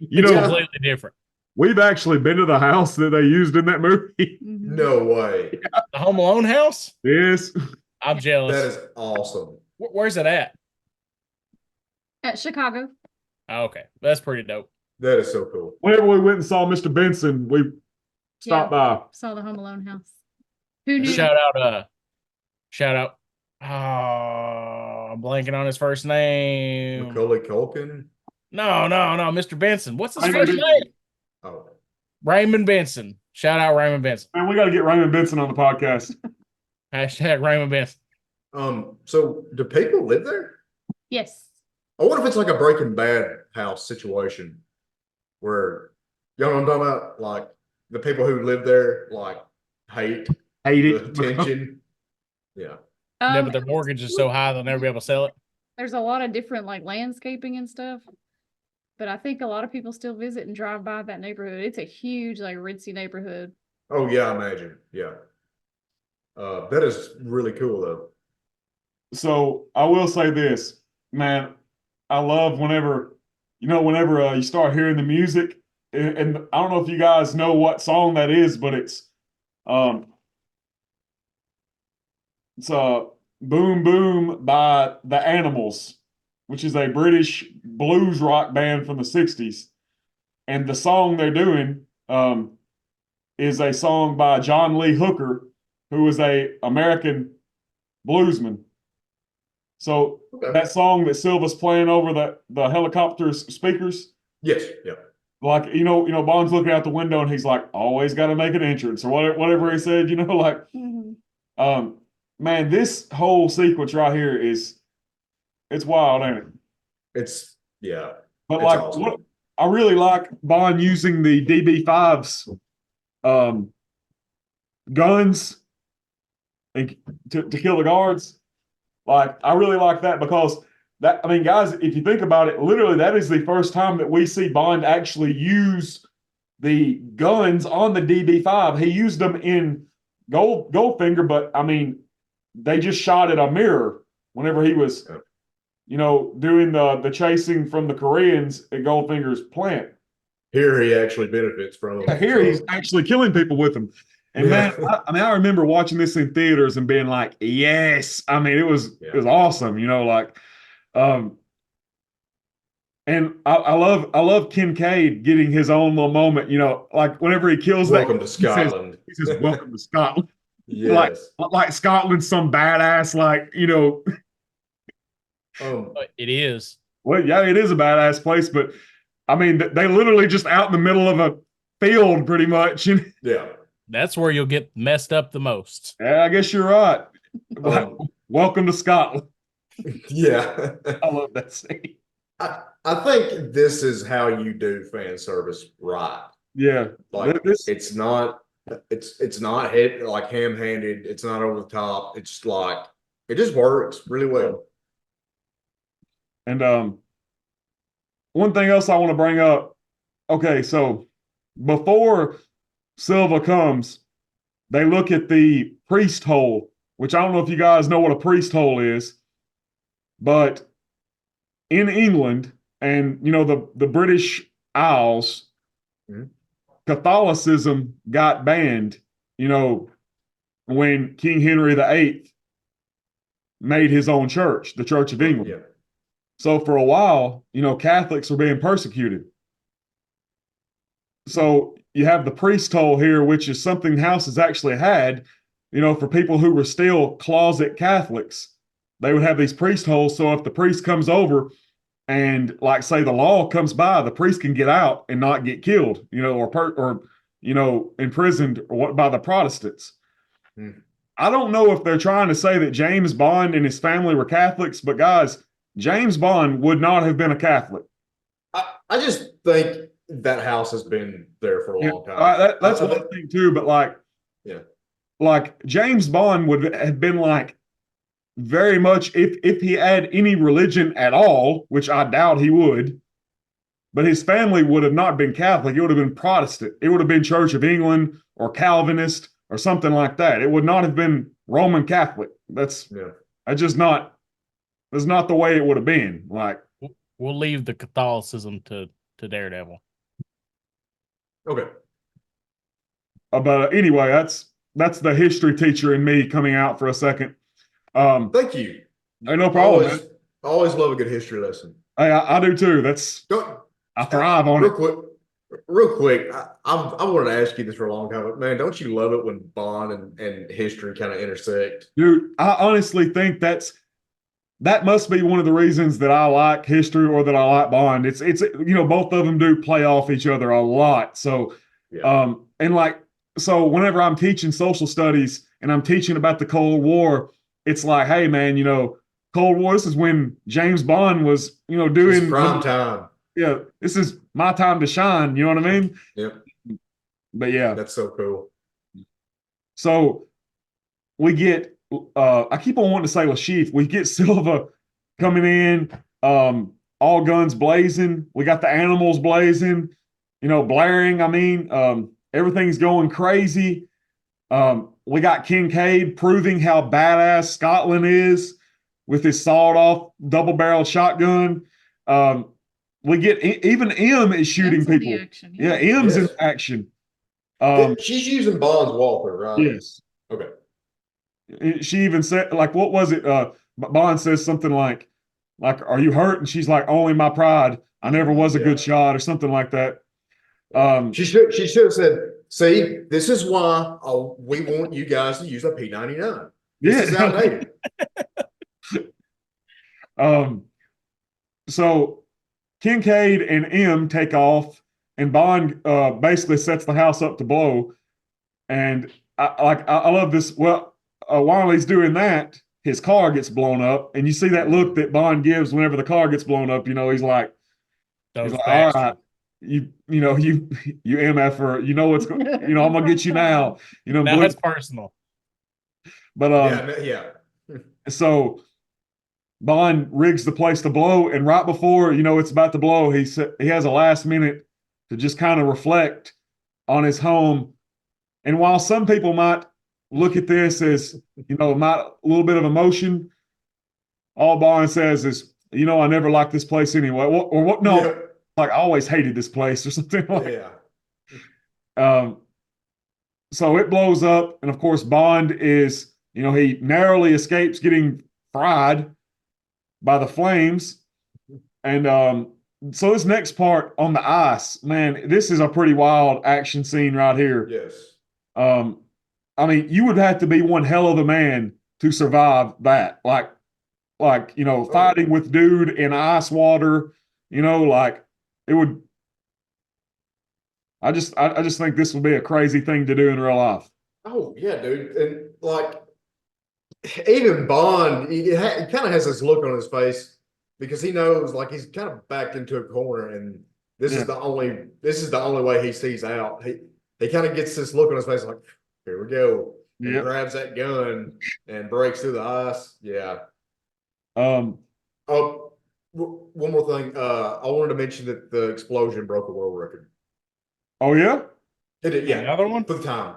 It's completely different. We've actually been to the house that they used in that movie. No way. The Home Alone house? Yes. I'm jealous. That is awesome. Where's it at? At Chicago. Oh, okay. That's pretty dope. That is so cool. Whenever we went and saw Mr. Benson, we stopped by. Saw the Home Alone house. Who knew? Shout out. Oh, I'm blanking on his first name. Macaulay Culkin? No, Mr. Benson. What's his first name? Oh. Raymond Benson. Shout out Raymond Benson. Man, we got to get Raymond Benson on the podcast. Hashtag Raymond Benson. So do people live there? Yes. I wonder if it's like a Breaking Bad house situation where, you know what I'm talking about? Like the people who live there, like hate it. The tension. Yeah. Yeah, but their mortgage is so high they'll never be able to sell it. There's a lot of different like landscaping and stuff. But I think a lot of people still visit and drive by that neighborhood. It's a huge, like, ritzy neighborhood. Oh, yeah, I imagine. Yeah. That is really cool, though. So I will say this, man. I love whenever you start hearing the music and I don't know if you guys know what song that is, but it's Boom Boom by the Animals, which is a British blues rock band from the 60s. And the song they're doing is a song by John Lee Hooker, who was a American bluesman. So that song that Silva's playing over the helicopter speakers, Yes. Yeah. like Bond's looking out the window and he's like, always got to make an entrance or whatever he said, like man, this whole sequence right here it's wild, ain't it? It's But it's like awesome. what I really like Bond using the DB5's guns and to kill the guards. Like I really like that because guys, if you think about it, literally that is the first time that we see Bond actually use the guns on the DB5. He used them in Goldfinger, but they just shot at a mirror whenever he was, doing the chasing from the Koreans at Goldfinger's plant. Here he actually benefits from them. Here he's actually killing people with them. And man, I remember watching this in theaters and being like, yes. It was awesome, and I love Kincaid getting his own little moment, like whenever he kills Welcome to Scotland. He says, welcome to Scotland. Yes. Like Scotland's some badass, It is. Well, yeah, it is a badass place, but they literally just out in the middle of a field pretty much. Yeah. That's where you'll get messed up the most. Yeah, I guess you're right. Welcome to Scotland. Yeah. I love that scene. I think this is how you do fan service right. Yeah. It's not like ham-handed. It's not over the top. It's like it just works really well. And one thing else I want to bring up. Okay, so before Silva comes, they look at the priest hole, which I don't know if you guys know what a priest hole is, but in England and the British Isles, Catholicism got banned, when King Henry VIII made his own church, the Church of England. Yeah. So for a while, Catholics were being persecuted. So you have the priest hole here, which is something houses actually had, for people who were still closet Catholics. They would have these priest holes. So if the priest comes over and say the law comes by, the priest can get out and not get killed, or imprisoned by the Protestants. I don't know if they're trying to say that James Bond and his family were Catholics, but guys, James Bond would not have been a Catholic. I just think that house has been there for a long time. That's one thing too, but James Bond would have been very much if he had any religion at all, which I doubt he would, but his family would have not been Catholic. It would have been Protestant. It would have been Church of England or Calvinist or something like that. It would not have been Roman Catholic. That's not the way it would have been. We'll leave the Catholicism to Daredevil. Okay. But anyway, that's the history teacher in me coming out for a second. Thank you. Hey, no problem. Always love a good history lesson. Hey, I do too. I thrive on it. Real quick, I wanted to ask you this for a long time, but man, don't you love it when Bond and history kind of intersect? Dude, I honestly think that must be one of the reasons that I like history or that I like Bond. It's both of them do play off each other a lot. So so whenever I'm teaching social studies and I'm teaching about the Cold War, it's like, hey man, Cold War, this is when James Bond was, doing prime time. Yeah, this is my time to shine, you know what I mean? Yep. But yeah. That's so cool. So we get I keep on wanting to say Lashif. We get Silva coming in, all guns blazing. We got the animals blazing, blaring. Everything's going crazy. We got Kincaid proving how badass Scotland is with his sawed-off double-barreled shotgun. we get even M is shooting M's in the people. action, Yeah, yeah. M's in Yes. action. She's using Bond's Walker, right? Yes. Okay. She even said, like, what was it? Bond says something are you hurt? And she's like, only my pride. I never was a Yeah. good shot, or something like that. She should have said, "See, this is why we want you guys to use a P99. This is Yeah. outdated." So Kincaid and M take off, and Bond basically sets the house up to blow. And I love this. Well, while he's doing that, his car gets blown up, and you see that look that Bond gives whenever the car gets blown up. He's like, Those all bastards. right, you MFer, you know what's going. I'm gonna get you now. Now it's personal. But yeah. so Bond rigs the place to blow, and right before it's about to blow, he has a last minute to just kind of reflect on his home. And while some people might look at this as a little bit of emotion, all Bond says is, I never liked this place anyway. Or what? No, Yeah. like I always hated this place, or something like. Yeah. So it blows up, and of course Bond is, he narrowly escapes getting fried by the flames. And so this next part on the ice, man, this is a pretty wild action scene right here. Yes. I mean, you would have to be one hell of a man to survive that. Like fighting with dude in ice water, like it would. I just think this would be a crazy thing to do in real life. Oh yeah, dude, and like even Bond, he kind of has this look on his face because he knows, like, he's kind of backed into a corner, and this is the only way he sees out. He kind of gets this look on his face, like, here we go. And Yep. grabs that gun and breaks through the ice. Yeah. Um, Oh, one more thing. I wanted to mention that the explosion broke a world record. oh yeah? It did, yeah. Another one? For the time.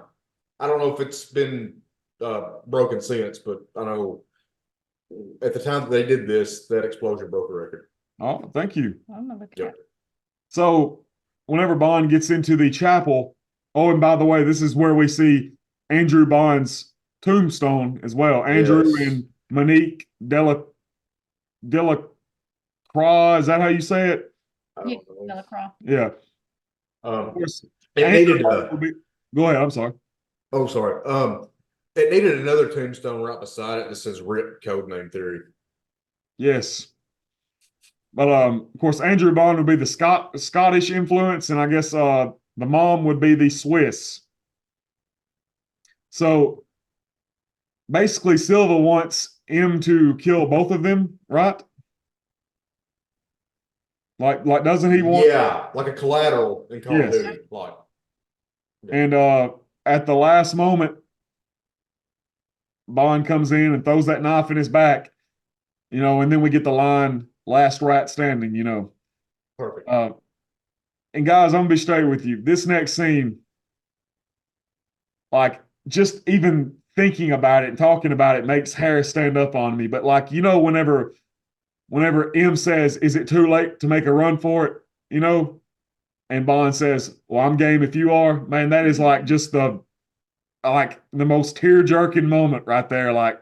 I don't know if it's been broken since, but I know at the time that they did this, that explosion broke a record. Oh, thank you. I'm gonna look at Yep. it. So whenever Bond gets into the chapel, oh, and by the way, this is where we see Andrew Bond's tombstone as well. Andrew Yes. and Monique Delacroix, is that how you say it? I Yeah, don't know. Delacroix. Yeah. Of course. It Andrew needed Bond will be- Go ahead, I'm sorry. oh, sorry. It needed another tombstone right beside it that says RIP Codename Theory. Yes. But of course, Andrew Bond would be the Scottish influence, and I guess the mom would be the Swiss. So basically, Silva wants M to kill both of them, right? Like doesn't he want? Yeah, like a collateral in Call of Yes. Duty. Like, And at the last moment, Bond comes in and throws that knife in his back, and then we get the line, "Last rat standing," perfect. And guys, I'm gonna be straight with you. This next scene, like, just even thinking about it and talking about it makes hair stand up on me. But like, whenever M says, "Is it too late to make a run for it?" And Bond says, "Well, I'm game if you are." Man, that is like just the most tear-jerking moment right there. Like,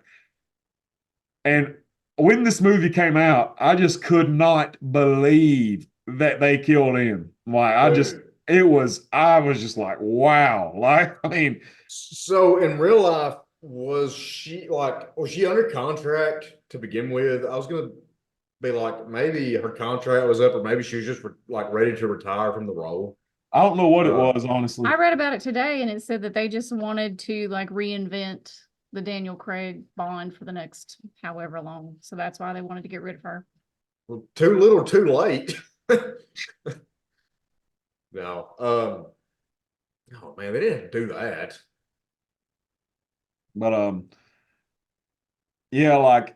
and when this movie came out, I just could not believe that they killed him. Like, I was just like, wow. Like, I mean, So in real life, was she under contract to begin with? I was gonna be like, maybe her contract was up, or maybe she was just ready to retire from the role. I don't know what it was, honestly. I read about it today, and it said that they just wanted to reinvent the Daniel Craig Bond for the next however long. So that's why they wanted to get rid of her. Well, too little, too late. No. Oh man, they didn't do that. But yeah, like,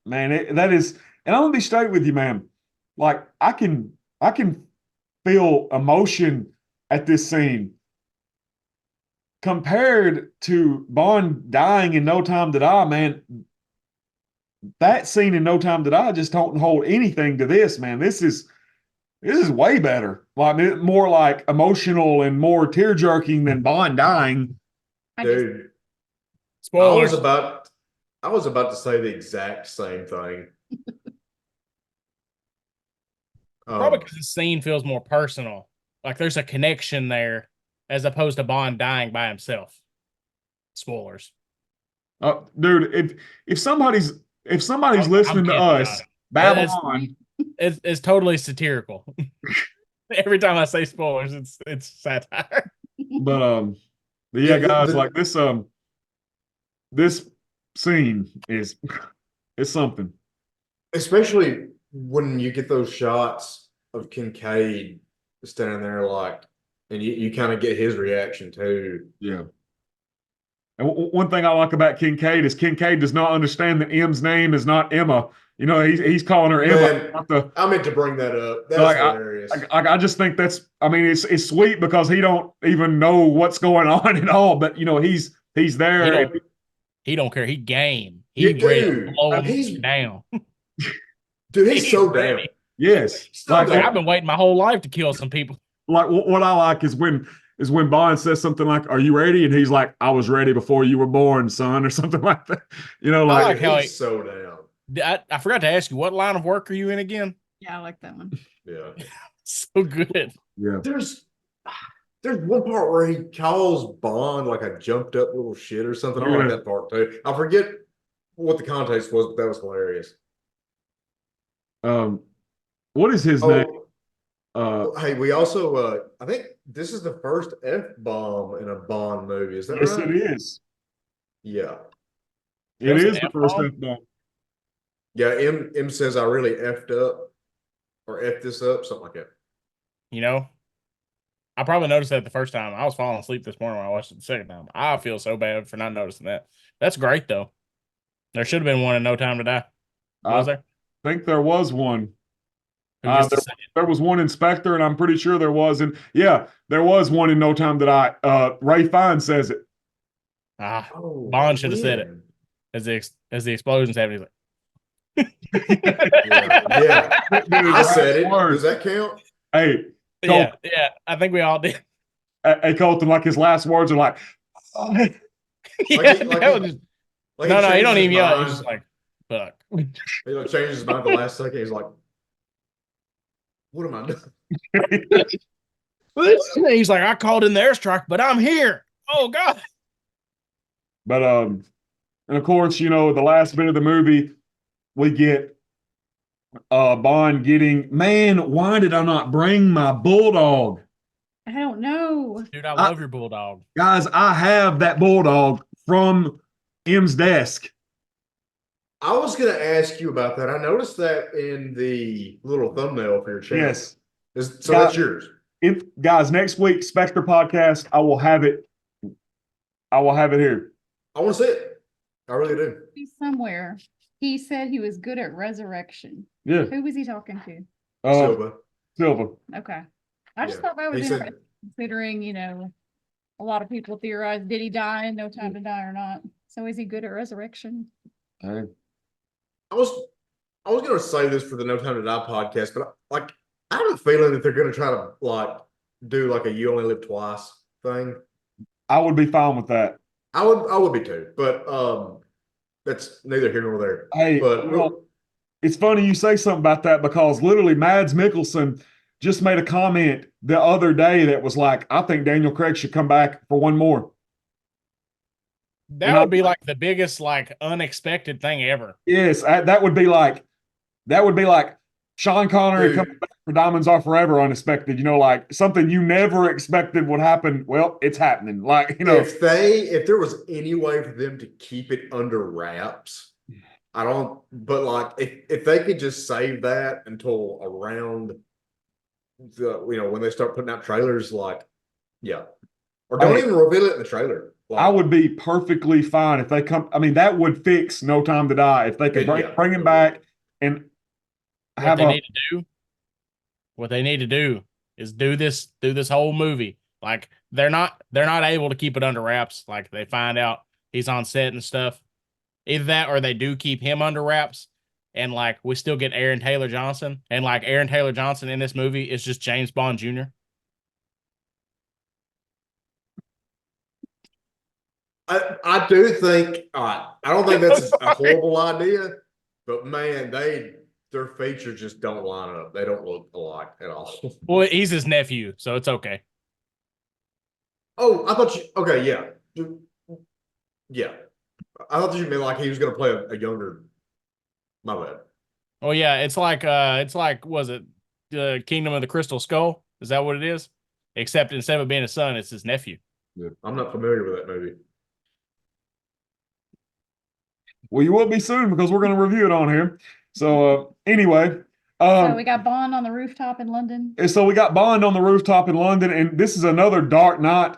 man, that is, and I'm gonna be straight with you, man. Like, I can feel emotion at this scene compared to Bond dying in No Time to Die. Man, that scene in No Time to Die just don't hold anything to this, man. This is This is way better. Like more like emotional and more tear jerking than Bond dying. I just, Dude, I Spoilers. was about to say the exact same thing. Probably because the scene feels more personal. Like there's a connection there as opposed to Bond dying by himself. Spoilers. Dude, if somebody's listening to kidding, us, John. Babylon, It's totally satirical. Every time I say spoilers, it's satire. but yeah, guys, like this scene is it's something. especially when you get those shots of Kincaid standing there like, and you kind of get his reaction too. Yeah. And one thing I like about Kincaid is Kincaid does not understand that M's name is not Emma. You know, he's calling her Emma. Man, I meant to bring that up. That's like, hilarious. I just think that's. I mean, it's sweet because he don't even know what's going on at all. But you know, he's there. He don't care. He game. He Yeah, ready dude, to blow he's him down. Dude, he's so down. ready. Yes, Like, I've been waiting my whole life to kill some people. like what I like is when Bond says something like, "Are you ready?" and he's like, "I was ready before you were born, son," or something like that. You know, I like, like how he's so down. I forgot to ask you, what line of work are you in again? yeah, I like that one. Yeah. So good. yeah, There's one part where he calls Bond like a jumped up little shit or something. I like that part too. I forget what the context was, but that was hilarious. what is his name? Hey, we also I think this is the first F-bomb in a Bond movie. Is that Yes, right? it is. Yeah. It That's is an the first F-bomb? F-bomb. Yeah, M says I really effed up or effed this up, something like that. You know, I probably noticed that the first time. I was falling asleep this morning when I watched it the second time. I feel so bad for not noticing that. That's great though. There should have been one in No Time to Die. Was there? I think there was one. Who gets to say it? There was one in Spectre, and I'm pretty sure there was. And yeah, there was one in No Time That I. Ray Fiennes says it. Bond should have said it as the explosions happened. He's like, Yeah. Dude, I said it. words. Does that count? Hey, Colton, yeah. I think we all did. hey, Colton, like his last words are like, oh, Yeah, he no, he don't even yell. He's just like, fuck. He changes his mind the last second. He's like, what am I doing? He's like, I called in the airstrike, but I'm here. Oh God. But and of course, you know, the last bit of the movie, we get Bond getting, man, why did I not bring my bulldog? I don't know. Dude, I love your bulldog. Guys, I have that bulldog from M's desk. I was going to ask you about that. I noticed that in the little thumbnail for your channel. Yes. So that's yours. Guys, next week, Spectre podcast, I will have it here. I want to see it. I really do. He's somewhere. He said he was good at resurrection. Yeah. Who was he talking to? Silva. Okay. I just Yeah. thought that was He said- interesting, considering, you know, a lot of people theorize, did he die in No Time to Die or not? So is he good at resurrection? Hey. I was going to say this for the No Time to Die podcast, but I have a feeling that they're going to try to do like a you only live twice thing. I would be fine with that. I would be too, but that's neither here nor there. Hey, but it's funny you say something about that because literally Mads Mikkelsen just made a comment the other day that was like, I think Daniel Craig should come back for one more. That would be like the biggest, like, unexpected thing ever. Yes, that would be like Sean Connery coming back for Diamonds Are Forever unexpected. You know, like something you never expected would happen. Well, it's happening. Like, you know, if there was any way for them to keep it under wraps, but like if they could just save that until around when they start putting out trailers, like, yeah, or don't even reveal it in the trailer. I would be perfectly fine if they come. I mean, that would fix No Time to Die if they could bring him back and what they need to do is do this whole movie. Like they're not able to keep it under wraps. Like they find out he's on set and stuff. Either that or they do keep him under wraps, and like we still get Aaron Taylor Johnson, and like Aaron Taylor Johnson in this movie is just James Bond Jr. I do think, I don't think that's a horrible idea, but man, their features just don't line up. They don't look alike at all. Well, he's his nephew, so it's okay. Oh, I thought okay, yeah. Yeah. I thought you meant like he was going to play a younger, my bad. Oh yeah, it's like was it the Kingdom of the Crystal Skull? Is that what it is? Except instead of being a son, it's his nephew. Yeah. I'm not familiar with that movie. Well, you will be soon because we're going to review it on here. So anyway, So we got Bond on the rooftop in London. and so we got Bond on the rooftop in London, and this is another Dark Knight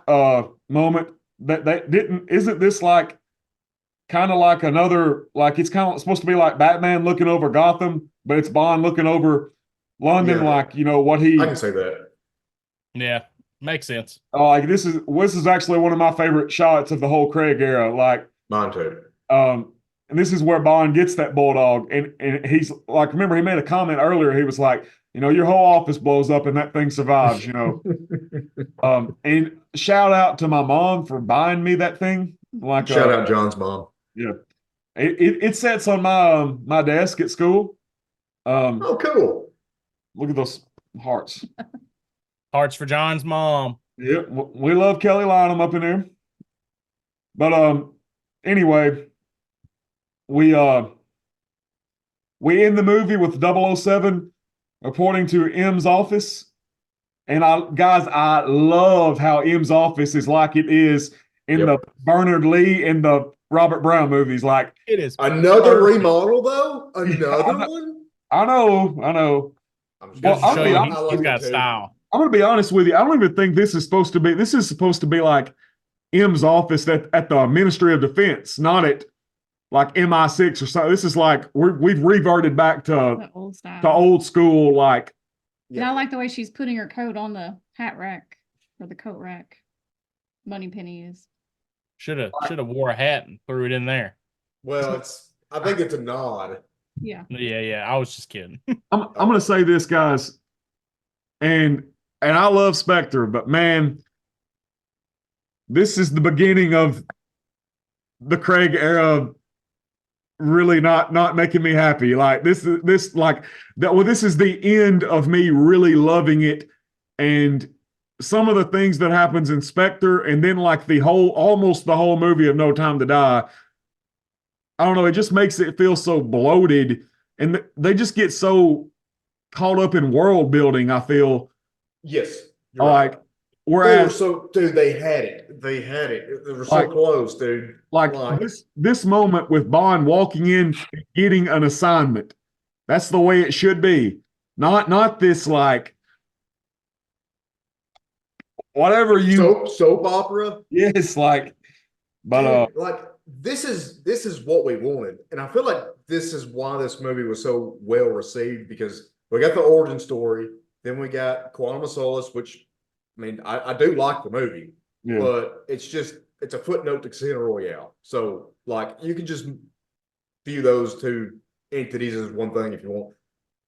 moment that didn't. Isn't this like kind of like another, like it's kind of supposed to be like Batman looking over Gotham, but it's Bond looking over London, Yeah. like what he. I can say that. Yeah, makes sense. Like this is actually one of my favorite shots of the whole Craig era. Like Mine too. and this is where Bond gets that bulldog, and he's like, remember he made a comment earlier. He was like, your whole office blows up and that thing survives. And shout out to my mom for buying me that thing. Like Shout out John's mom. Yeah, it sits on my desk at school. Oh, cool. Look at those hearts. Hearts for John's mom. Yep, we love Kelly Lynam up in there. But anyway, we end the movie with 007 reporting to M's office. And I love how M's office is like it is in the Bernard Lee and the Robert Brown movies. Like It is another remodel though. Another one. I know. I'm Goes to show you he's like got it too. style. I'm gonna be honest with you. I don't even think this is supposed to be. This is supposed to be like M's office at the Ministry of Defense, not at like MI6 or something. This is like we've reverted back to The old style. old school. Like And I like the way she's putting her coat on the hat rack or the coat rack. Moneypenny is. Should have wore a hat and threw it in there. Well, I think it's a nod. Yeah. Yeah. I was just kidding. I'm gonna say this, guys, and I love Spectre, but man, this is the beginning of the Craig era. Really not making me happy. Like this like that. Well, this is the end of me really loving it, and some of the things that happens in Spectre, and then like almost the whole movie of No Time to Die. I don't know. It just makes it feel so bloated, and they just get so caught up in world building. I feel Yes. like They were whereas dude, they had it. They were so Like- close, dude. like this moment with Bond walking in, getting an assignment. That's the way it should be. Not this like whatever you soap opera. yes, like but Dude, like this is what we wanted, and I feel like this is why this movie was so well received, because we got the origin story, then we got Quantum of Solace, which I mean I do like the movie, yeah. but it's a footnote to Casino Royale. So like you can just view those two entities as one thing if you want,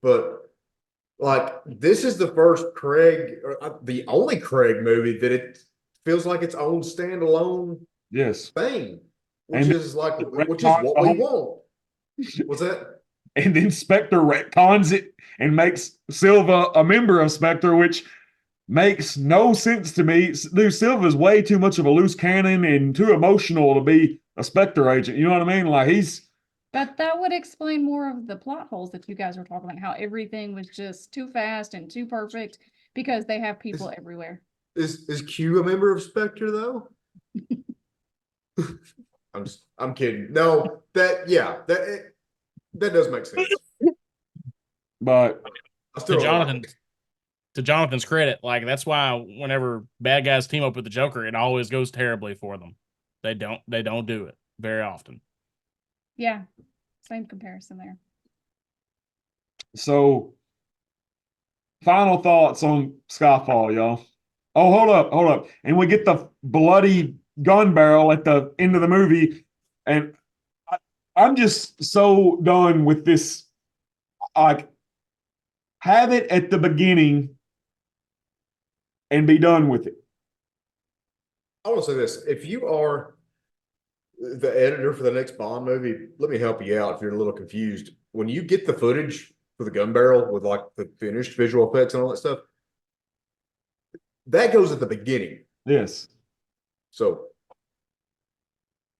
but like this is the first Craig, or the only Craig movie that it feels like its own standalone Yes. thing, which And is what we want. What's that? And then Spectre retcons it and makes Silva a member of Spectre, which makes no sense to me. Dude, Silva's way too much of a loose cannon and too emotional to be a Spectre agent. You know what I mean? Like But that would explain more of the plot holes that you guys were talking about, how everything was just too fast and too perfect because they have people everywhere. Is Q a member of Spectre though? I'm kidding. No, that does make sense. but I still don't like it. To Jonathan's credit, like that's why whenever bad guys team up with the Joker, it always goes terribly for them. They don't do it very often. Yeah. Same comparison there. so final thoughts on Skyfall, y'all. Oh, hold up. And we get the bloody gun barrel at the end of the movie. And I'm just so done with this like have it at the beginning and be done with it. I want to say this: if you are the editor for the next Bond movie, let me help you out if you're a little confused. When you get the footage for the gun barrel with like the finished visual effects and all that stuff, that goes at the beginning. Yes. So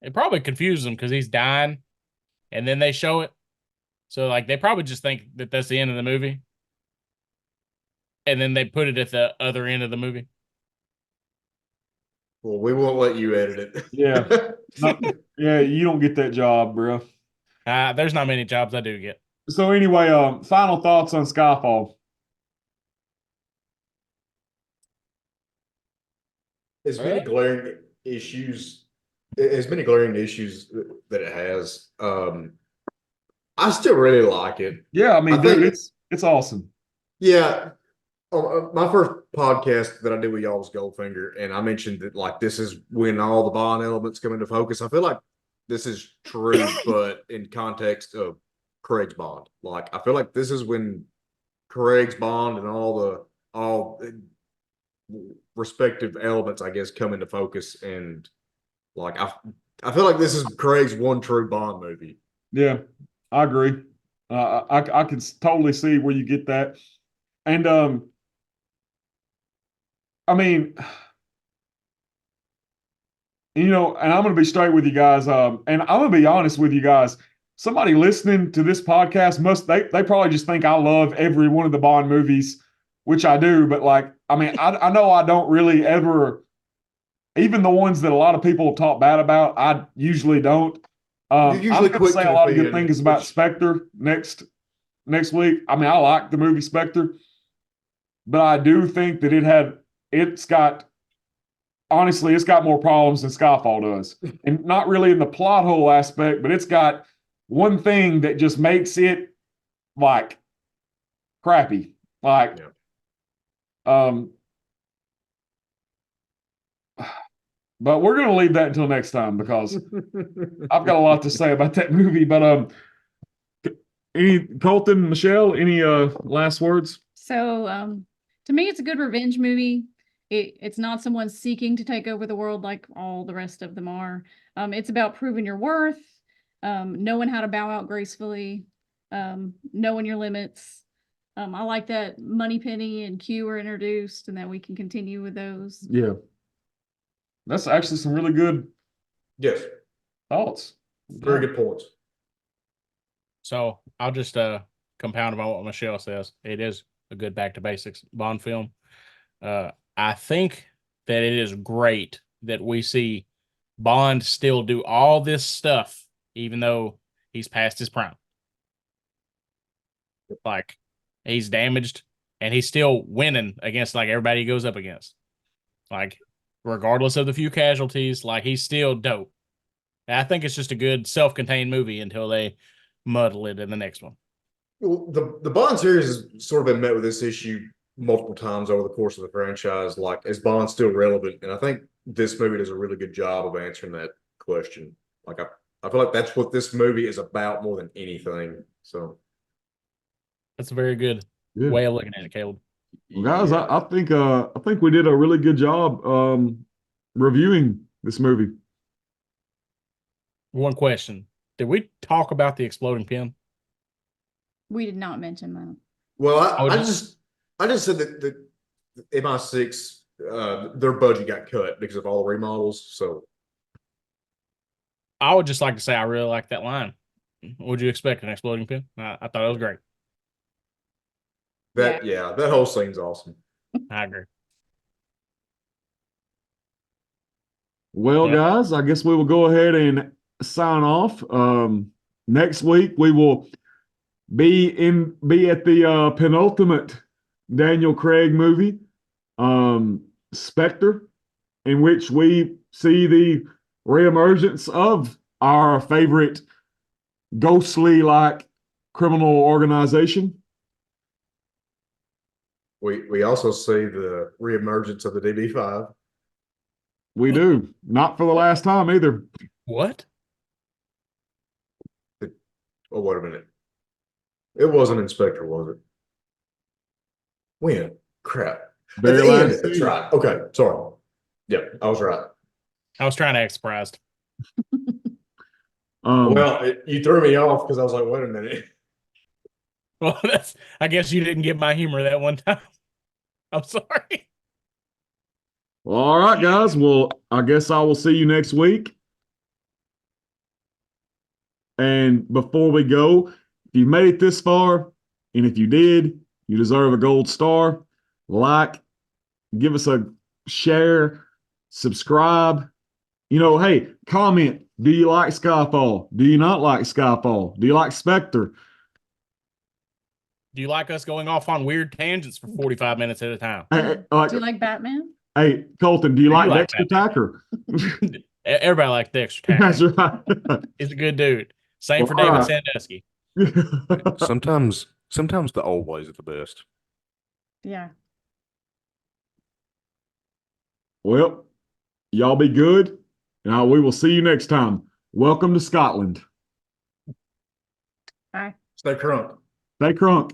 It probably confuses them because he's dying, and then they show it. So like they probably just think that that's the end of the movie, and then they put it at the other end of the movie. well, we won't let you edit it. Yeah. No, yeah, you don't get that job, bro. There's not many jobs I do get. So anyway, final thoughts on Skyfall. As many glaring issues, as many glaring issues that it has, I still really like it. Yeah, I mean, I dude, think- it's awesome. Yeah. My first podcast that I did with y'all was Goldfinger, and I mentioned that like this is when all the Bond elements come into focus. I feel like this is true, but in context of Craig's Bond. Like I feel like this is when Craig's Bond and all respective elements, I guess, come into focus. And like I feel like this is Craig's one true Bond movie. Yeah, I agree. I can totally see where you get that. And I mean, you know, and I'm going to be straight with you guys. And I'm going to be honest with you guys. Somebody listening to this podcast they probably just think I love every one of the Bond movies, which I do. But like, I mean, I know I don't really ever, even the ones that a lot of people talk bad about, I usually don't. You're usually I'm going to quick say to a lot of good defend, things about which- Spectre next week. I mean, I like the movie Spectre, but I do think that it's got more problems than Skyfall does. And not really in the plot hole aspect, but it's got one thing that just makes it like crappy. Like, but we're going to leave that until next time because I've got a lot to say about that movie. But Colton, Michelle, any last words? So, to me, it's a good revenge movie. It's not someone seeking to take over the world like all the rest of them are. It's about proving your worth, knowing how to bow out gracefully, knowing your limits. I like that Moneypenny and Q were introduced and that we can continue with those. Yeah. That's actually some really good Yes, thoughts. very good points. So I'll just compound upon what Michelle says. It is a good back to basics Bond film. I think that it is great that we see Bond still do all this stuff, even though he's past his prime. Like he's damaged and he's still winning against like everybody he goes up against. Like regardless of the few casualties, like he's still dope. And I think it's just a good self-contained movie until they muddle it in the next one. Well, the Bond series has sort of been met with this issue multiple times over the course of the franchise. Like, is Bond still relevant? And I think this movie does a really good job of answering that question. Like, I feel like that's what this movie is about more than anything. So That's a very good way of looking at it, Caleb. Well, guys, I think we did a really good job reviewing this movie. One question. Did we talk about the exploding pin? We did not mention that. Well, I Oh, just said that the MI6 their budget got cut because of all the remodels. So I would just like to say I really like that line. What would you expect, an exploding pin? I thought it was great. that that whole scene's awesome. I agree. Well, Yeah. guys, I guess we will go ahead and sign off. Next week we will be at the penultimate Daniel Craig movie, Spectre, in which we see the reemergence of our favorite ghostly like criminal organization. We also see the reemergence of the DB5. We do. Not for the last time either. What? Oh, wait a minute. It wasn't Inspector, was it? When? Crap. At Very the end, last that's scene. right. Okay, sorry. Yep, I was right. I was trying to act surprised. Well, you threw me off because I was like, wait a minute. Well, I guess you didn't get my humor that one time. I'm sorry. Well, all right, guys. Well, I guess I will see you next week. And before we go, if you made it this far, and if you did, you deserve a gold star. Like, give us a share, subscribe. Hey, comment. Do you like Skyfall? Do you not like Skyfall? Do you like Spectre? Do you like us going off on weird tangents for 45 minutes at a time? Hey, Do you like Batman? hey, Colton, do you like like Dexter Tacker? Everybody likes Dexter That's Tacker. right. He's a good dude. Same Well, for David all right. Sandusky. Sometimes the old ways are the best. Yeah. Well, y'all be good. And we will see you next time. Welcome to Scotland. Bye. Stay crunk. Stay crunk.